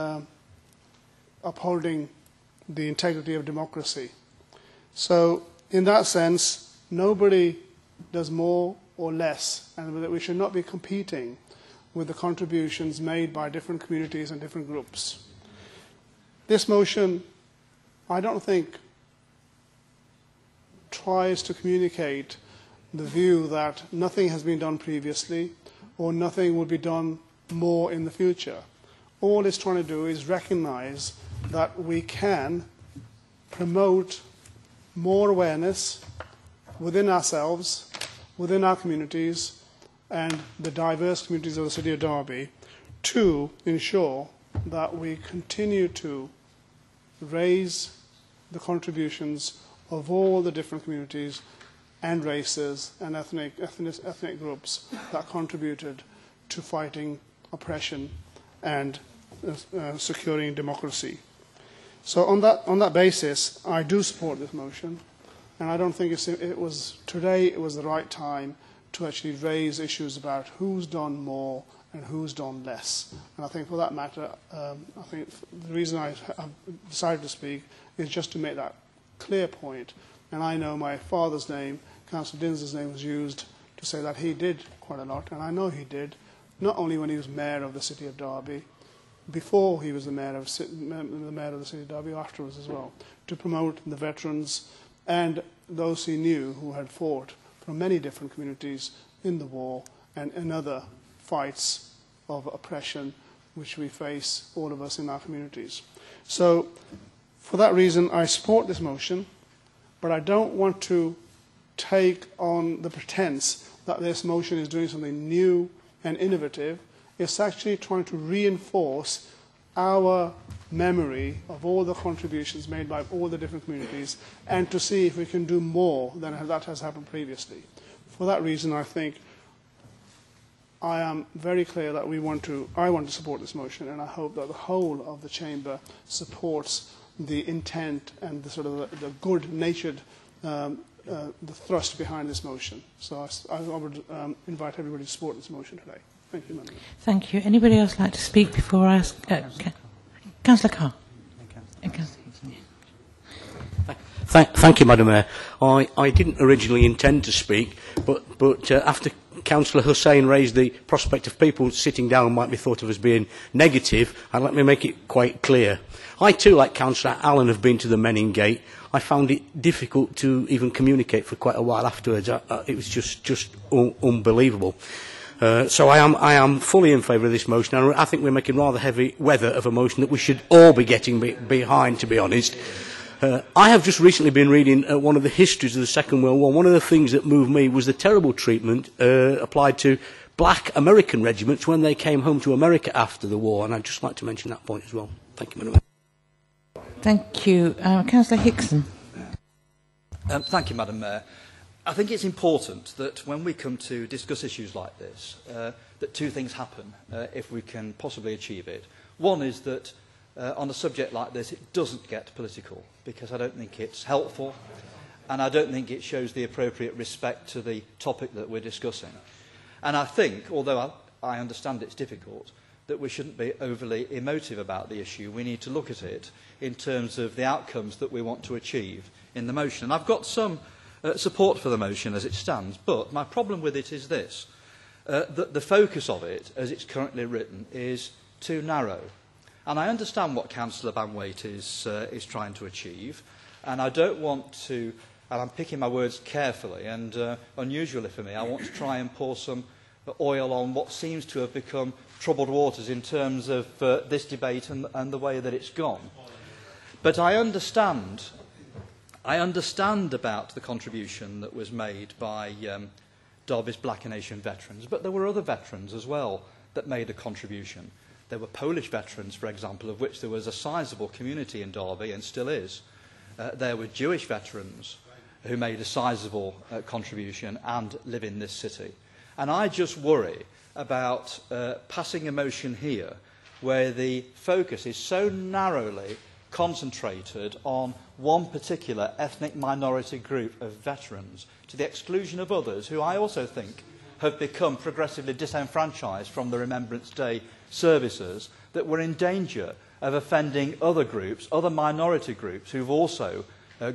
upholding the integrity of democracy. So in that sense, nobody does more or less, and that we should not be competing with the contributions made by different communities and different groups. This motion, I don't think, tries to communicate the view that nothing has been done previously or nothing will be done more in the future. All it's trying to do is recognise that we can promote more awareness within ourselves, within our communities, and the diverse communities of the city of Derby to ensure that we continue to raise the contributions of all the different communities and races and ethnic groups that contributed to fighting oppression and securing democracy. So on that basis, I do support this motion, and I don't think today it was the right time to actually raise issues about who's done more and who's done less. And I think for that matter, I think the reason I have decided to speak is just to make that clear point. And I know my father's name, Councillor Dinser's name, was used to say that he did quite a lot, and I know he did, not only when he was mayor of the city of Derby, before he was the mayor of the city of Derby, afterwards as well, to promote the veterans and those he knew who had fought from many different communities in the war and in other fights of oppression which we face, all of us in our communities. So for that reason, I support this motion, but I don't want to take on the pretense that this motion is doing something new and innovative. It's actually trying to reinforce our memory of all the contributions made by all the different communities and to see if we can do more than that has happened previously. For that reason, I think I am very clear that I want to support this motion, and I hope that the whole of the Chamber supports the intent and the sort of the good-natured the thrust behind this motion. So I would invite everybody to support this motion today. Thank you, Madam. Thank you. Anybody else like to speak before I ask? Councillor Carr. Thank you, Madam Mayor. I didn't originally intend to speak, but after Councillor Hussain raised the prospect of people sitting down might be thought of as being negative, and let me make it quite clear. I too, like Councillor Allen, have been to the Menin Gate. I found it difficult to even communicate for quite a while afterwards. It was just unbelievable. So I am fully in favour of this motion, and I think we're making rather heavy weather of a motion that we should all be getting behind, to be honest. I have just recently been reading one of the histories of the Second World War. One of the things that moved me was the terrible treatment applied to black American regiments when they came home to America after the war, and I'd just like to mention that point as well. Thank you, Madam Mayor. Thank you. Councillor Hickson. Thank you, Madam Mayor. I think it's important that when we come to discuss issues like this, that two things happen if we can possibly achieve it. One is that on a subject like this, it doesn't get political, because I don't think it's helpful, and I don't think it shows the appropriate respect to the topic that we're discussing. And I think, although I understand it's difficult, that we shouldn't be overly emotive about the issue. We need to look at it in terms of the outcomes that we want to achieve in the motion. And I've got some support for the motion as it stands, but my problem with it is this. The focus of it, as it's currently written, is too narrow. And I understand what Councillor Banwaite is trying to achieve, and I don't want to, and I'm picking my words carefully, and unusually for me, I want to try and pour some oil on what seems to have become troubled waters in terms of this debate and the way that it's gone. But I understand about the contribution that was made by Derby's Black and Asian veterans, but there were other veterans as well that made a contribution. There were Polish veterans, for example, of which there was a sizable community in Derby and still is. There were Jewish veterans who made a sizable contribution and live in this city. And I just worry about passing a motion here where the focus is so narrowly concentrated on one particular ethnic minority group of veterans to the exclusion of others who I also think have become progressively disenfranchised from the Remembrance Day services, that we're in danger of offending other groups, other minority groups who've also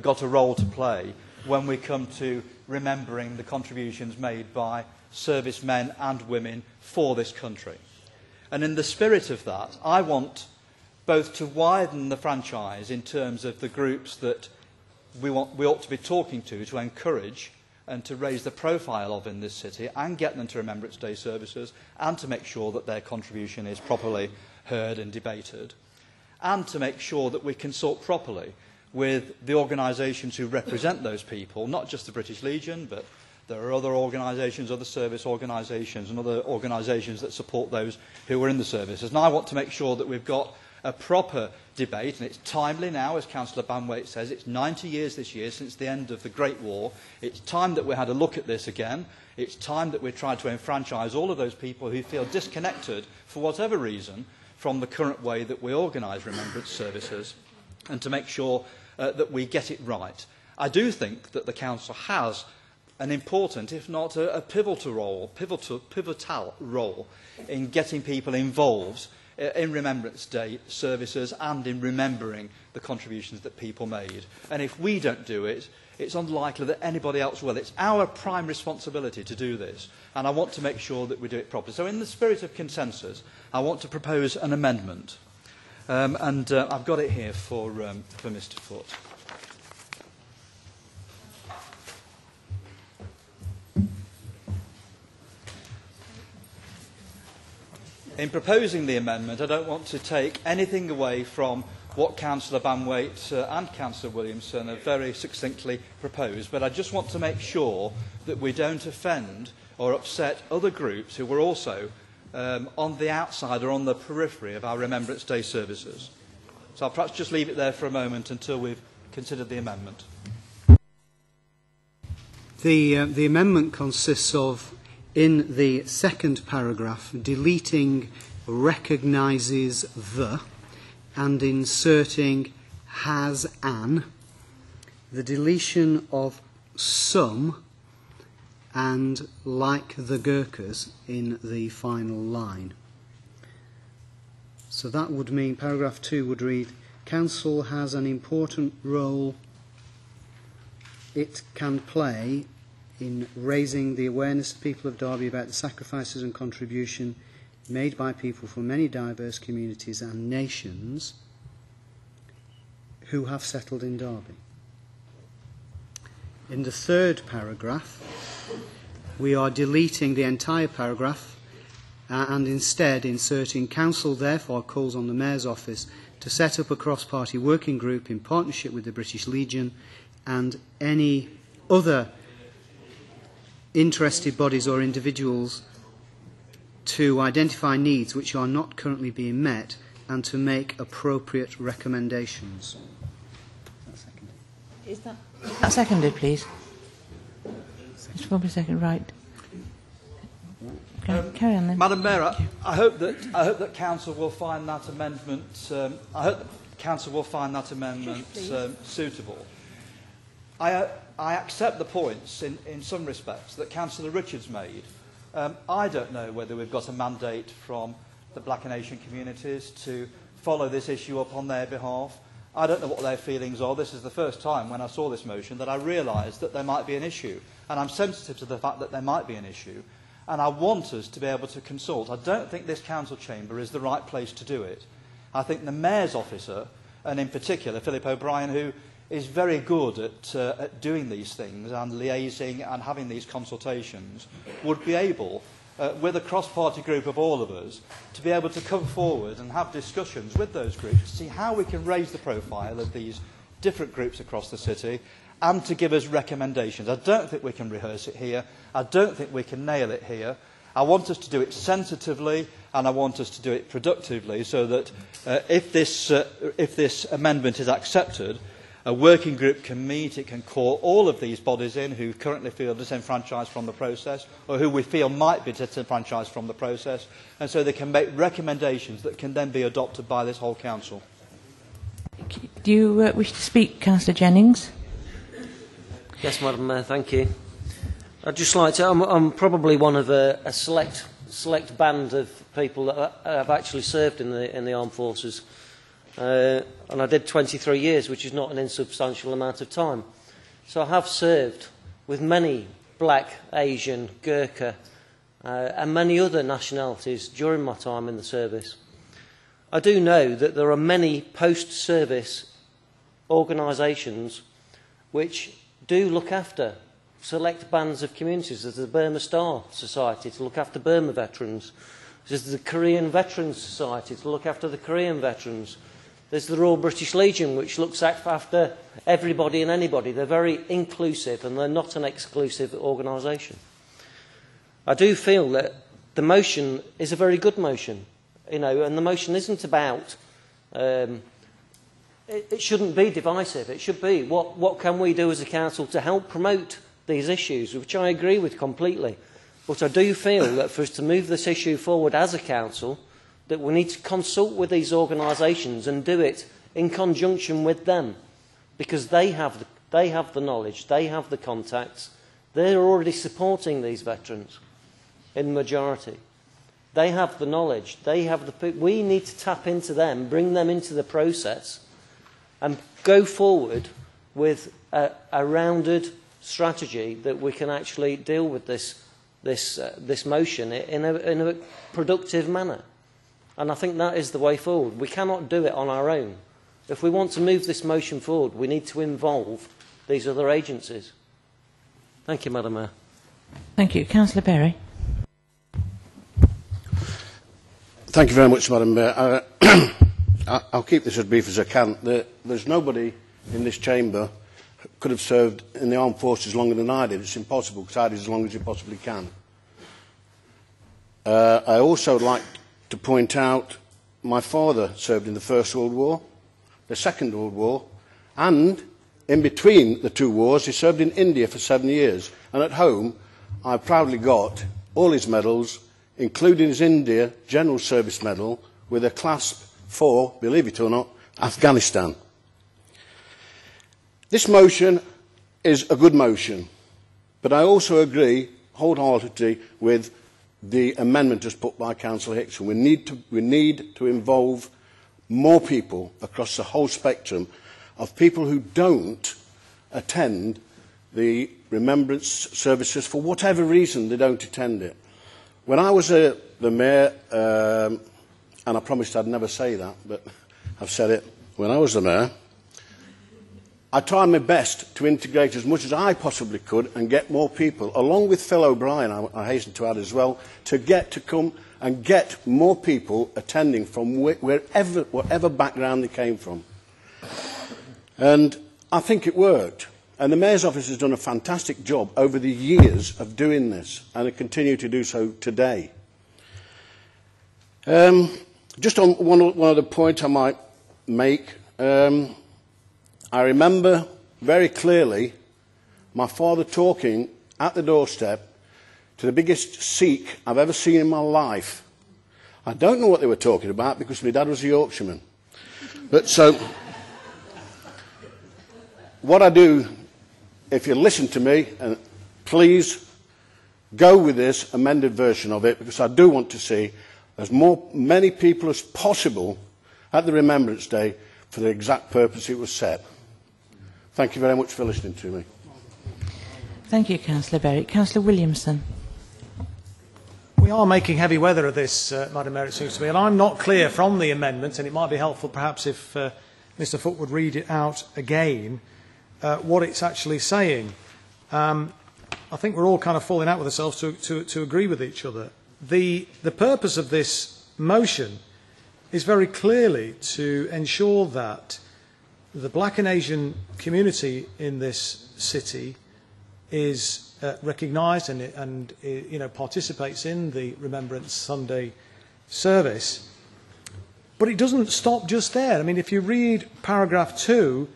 got a role to play when we come to remembering the contributions made by servicemen and women for this country. And in the spirit of that, I want both to widen the franchise in terms of the groups that we ought to be talking to encourage and to raise the profile of in this city and get them to Remembrance Day services and to make sure that their contribution is properly heard and debated, and to make sure that we consult properly with the organisations who represent those people, not just the British Legion, but there are other organisations, other service organisations and other organisations that support those who are in the services. And I want to make sure that we've got a proper debate, and it's timely now, as Councillor Banwaite says. It's 90 years this year since the end of the Great War. It's time that we had a look at this again. It's time that we tried to enfranchise all of those people who feel disconnected, for whatever reason, from the current way that we organise remembrance services, and to make sure that we get it right. I do think that the Council has an important, if not a pivotal role in getting people involved in Remembrance Day services and in remembering the contributions that people made. And if we don't do it, it's unlikely that anybody else will. It's our prime responsibility to do this, and I want to make sure that we do it properly. So in the spirit of consensus, I want to propose an amendment. I've got it here for Mr. Foote. In proposing the amendment, I don't want to take anything away from what Councillor Banwaite and Councillor Williamson have very succinctly proposed, but I just want to make sure that we don't offend or upset other groups who were also on the outside or on the periphery of our Remembrance Day services. So I'll perhaps just leave it there for a moment until we've considered the amendment. The amendment consists of, in the second paragraph, deleting recognises the and inserting has an, the deletion of some and like the Gurkhas in the final line. So that would mean paragraph 2 would read, Council has an important role it can play in raising the awareness of the people of Derby about the sacrifices and contribution made by people from many diverse communities and nations who have settled in Derby. In the third paragraph, we are deleting the entire paragraph and instead inserting Council therefore calls on the Mayor's Office to set up a cross-party working group in partnership with the British Legion and any other interested bodies or individuals to identify needs which are not currently being met and to make appropriate recommendations. Is that seconded, please? It's probably second, right. Carry on then. Madam Mayor, I hope that Council will find that amendment. Suitable. I accept the points in some respects that Councillor Richards made. I don't know whether we've got a mandate from the Black and Asian communities to follow this issue up on their behalf. I don't know what their feelings are. This is the first time when I saw this motion that I realised that there might be an issue. And I'm sensitive to the fact that there might be an issue. And I want us to be able to consult. I don't think this council chamber is the right place to do it. I think the Mayor's officer, and in particular Philip O'Brien, who is very good at doing these things and liaising and having these consultations, would be able, with a cross-party group of all of us, to be able to come forward and have discussions with those groups to see how we can raise the profile of these different groups across the city and to give us recommendations. I don't think we can rehearse it here. I don't think we can nail it here. I want us to do it sensitively and I want us to do it productively so that if this amendment is accepted, a working group can meet, it can call all of these bodies in who currently feel disenfranchised from the process or who we feel might be disenfranchised from the process, and so they can make recommendations that can then be adopted by this whole council. Do you wish to speak, Councillor Jennings? Yes, Madam Mayor, thank you. I'd just like to, I'm probably one of a select band of people that have actually served in the armed forces. And I did 23 years, which is not an insubstantial amount of time. So I have served with many Black, Asian, Gurkha, and many other nationalities during my time in the service. I do know that there are many post-service organisations which do look after select bands of communities. There's the Burma Star Society to look after Burma veterans. There's the Korean Veterans Society to look after the Korean veterans. There's the Royal British Legion, which looks after everybody and anybody. They're very inclusive and they're not an exclusive organisation. I do feel that the motion is a very good motion, and the motion isn't about... It shouldn't be divisive. It should be what can we do as a council to help promote these issues, which I agree with completely. But I do feel that for us to move this issue forward as a council, that we need to consult with these organisations and do it in conjunction with them, because they have the knowledge, they have the contacts, they're already supporting these veterans in the majority. They have the knowledge, we need to tap into them, bring them into the process and go forward with a rounded strategy that we can actually deal with this motion in a productive manner. And I think that is the way forward. We cannot do it on our own. If we want to move this motion forward, we need to involve these other agencies. Thank you, Madam Mayor. Thank you. Councillor Berry. Thank you very much, Madam Mayor. I'll keep this as brief as I can. There's nobody in this chamber who could have served in the armed forces longer than I did. It's impossible, because I did as long as you possibly can. I also like to point out my father served in the First World War, the Second World War, and in between the two wars he served in India for 7 years. And at home I proudly got all his medals, including his India General Service Medal, with a clasp for, believe it or not, Afghanistan. This motion is a good motion, but I also agree wholeheartedly with the amendment as put by Councillor Hickson. We need to involve more people across the whole spectrum of people who don't attend the remembrance services for whatever reason they don't attend it. When I was the mayor, and I promised I'd never say that, but I've said it, when I was the mayor, I tried my best to integrate as much as I possibly could and get more people, along with Phil O'Brien, I hasten to add as well, to come and get more people attending from whatever background they came from. And I think it worked. And the Mayor's Office has done a fantastic job over the years of doing this, and they continue to do so today. Just on one other point I might make, I remember very clearly my father talking at the doorstep to the biggest Sikh I've ever seen in my life. I don't know what they were talking about because my dad was a Yorkshireman. But so, what I do, if you listen to me, and please go with this amended version of it, because I do want to see as many people as possible at the Remembrance Day for the exact purpose it was set. Thank you very much for listening to me. Thank you, Councillor Berwick. Councillor Williamson. We are making heavy weather of this, Madam Mayor, it seems to me, and I'm not clear from the amendment, and it might be helpful perhaps if Mr Foote would read it out again, what it's actually saying. I think we're all kind of falling out with ourselves to agree with each other. The purpose of this motion is very clearly to ensure that the Black and Asian community in this city is recognised and participates in the Remembrance Sunday service. But it doesn't stop just there. I mean, if you read paragraph 2,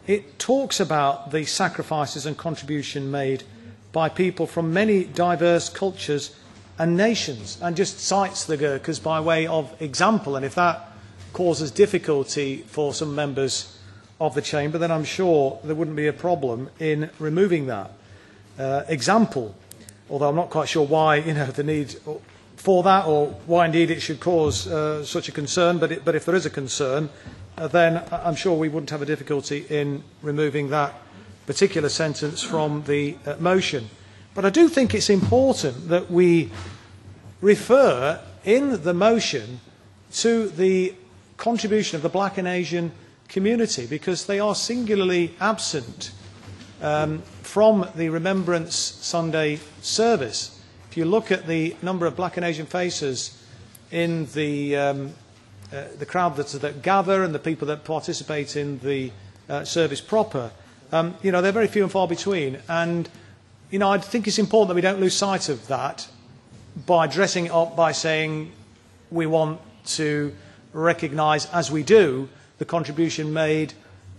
it talks about the sacrifices and contribution made by people from many diverse cultures and nations, and just cites the Gurkhas by way of example. And if that causes difficulty for some members of the Chamber, then I'm sure there wouldn't be a problem in removing that example. Although I'm not quite sure why the need for that, or why indeed it should cause such a concern. But if there is a concern, then I'm sure we wouldn't have a difficulty in removing that particular sentence from the motion. But I do think it's important that we refer in the motion to the contribution of the Black and Asian community, because they are singularly absent from the Remembrance Sunday service. If you look at the number of Black and Asian faces in the crowd that gather and the people that participate in the service proper, they're very few and far between. And I think it's important that we don't lose sight of that by dressing it up by saying we want to recognise, as we do, the contribution made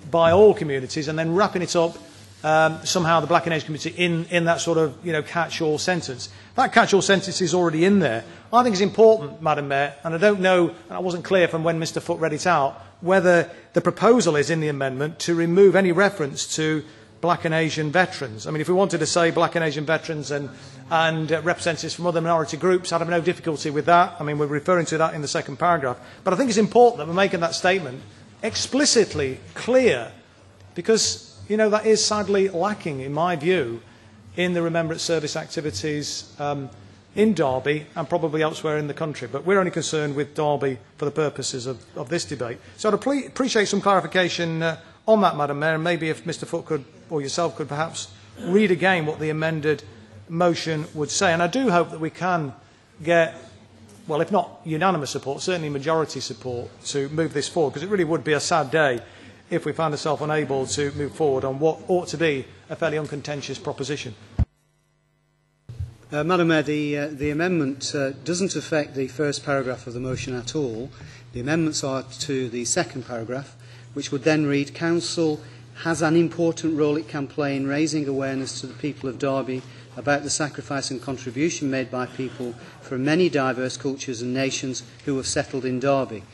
by all communities, and then wrapping it up somehow the Black and Asian community in that sort of catch-all sentence. That catch-all sentence is already in there. I think it's important, Madam Mayor, and I don't know, and I wasn't clear from when Mr Foote read it out, whether the proposal is in the amendment to remove any reference to Black and Asian veterans. I mean, if we wanted to say Black and Asian veterans and representatives from other minority groups, I'd have no difficulty with that. I mean, we're referring to that in the second paragraph. But I think it's important that we're making that statement explicitly clear, because, that is sadly lacking, in my view, in the Remembrance Service activities in Derby and probably elsewhere in the country. But we're only concerned with Derby for the purposes of this debate. So I'd appreciate some clarification on that, Madam Mayor, and maybe if Mr Foote could, or yourself could perhaps read again what the amended motion would say. And I do hope that we can get, well, if not unanimous support, certainly majority support to move this forward, because it really would be a sad day if we found ourselves unable to move forward on what ought to be a fairly uncontentious proposition. Madam Mayor, the amendment doesn't affect the first paragraph of the motion at all. The amendments are to the second paragraph, which would then read, Council has an important role it can play in raising awareness to the people of Derby about the sacrifice and contribution made by people from many diverse cultures and nations who have settled in Derby.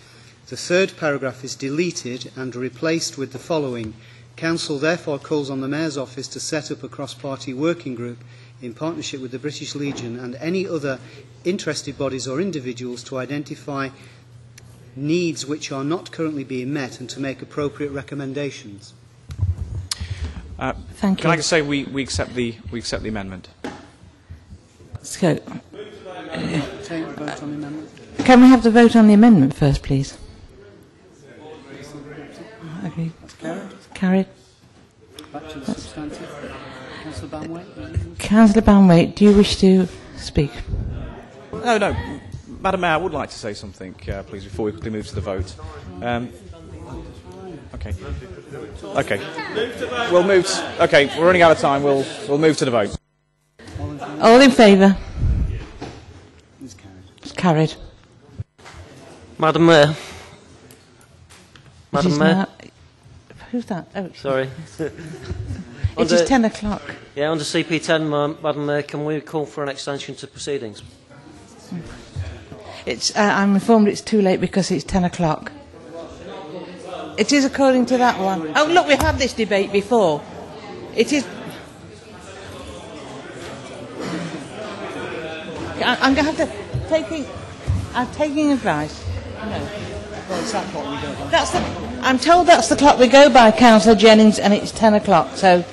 The third paragraph is deleted and replaced with the following. Council therefore calls on the Mayor's Office to set up a cross-party working group in partnership with the British Legion and any other interested bodies or individuals to identify needs which are not currently being met and to make appropriate recommendations. Thank you. Can I just say we accept the amendment? So, Take the vote on the amendment. can we have the vote on the amendment first, please? Okay. Carried. Back to the substantive. Councillor Banway. Councillor Banway, do you wish to speak? No. Madam Mayor, I would like to say something, please, before we quickly move to the vote. Okay. We'll move. Okay, we're running out of time. We'll move to the vote. All in favour? It's carried. Madam Mayor. Madam Mayor. Now, who's that? Oh, sorry. It is 10 o'clock. Yeah, under CP10, Madam Mayor, can we call for an extension to proceedings? I'm informed it's too late because it's 10 o'clock. It is according to that one. Oh, look, we've had this debate before. It is... I'm going to have to... I'm taking advice. No. Well, it's that clock we go by. I'm told that's the clock we go by, Councillor Jennings, and it's 10 o'clock, so...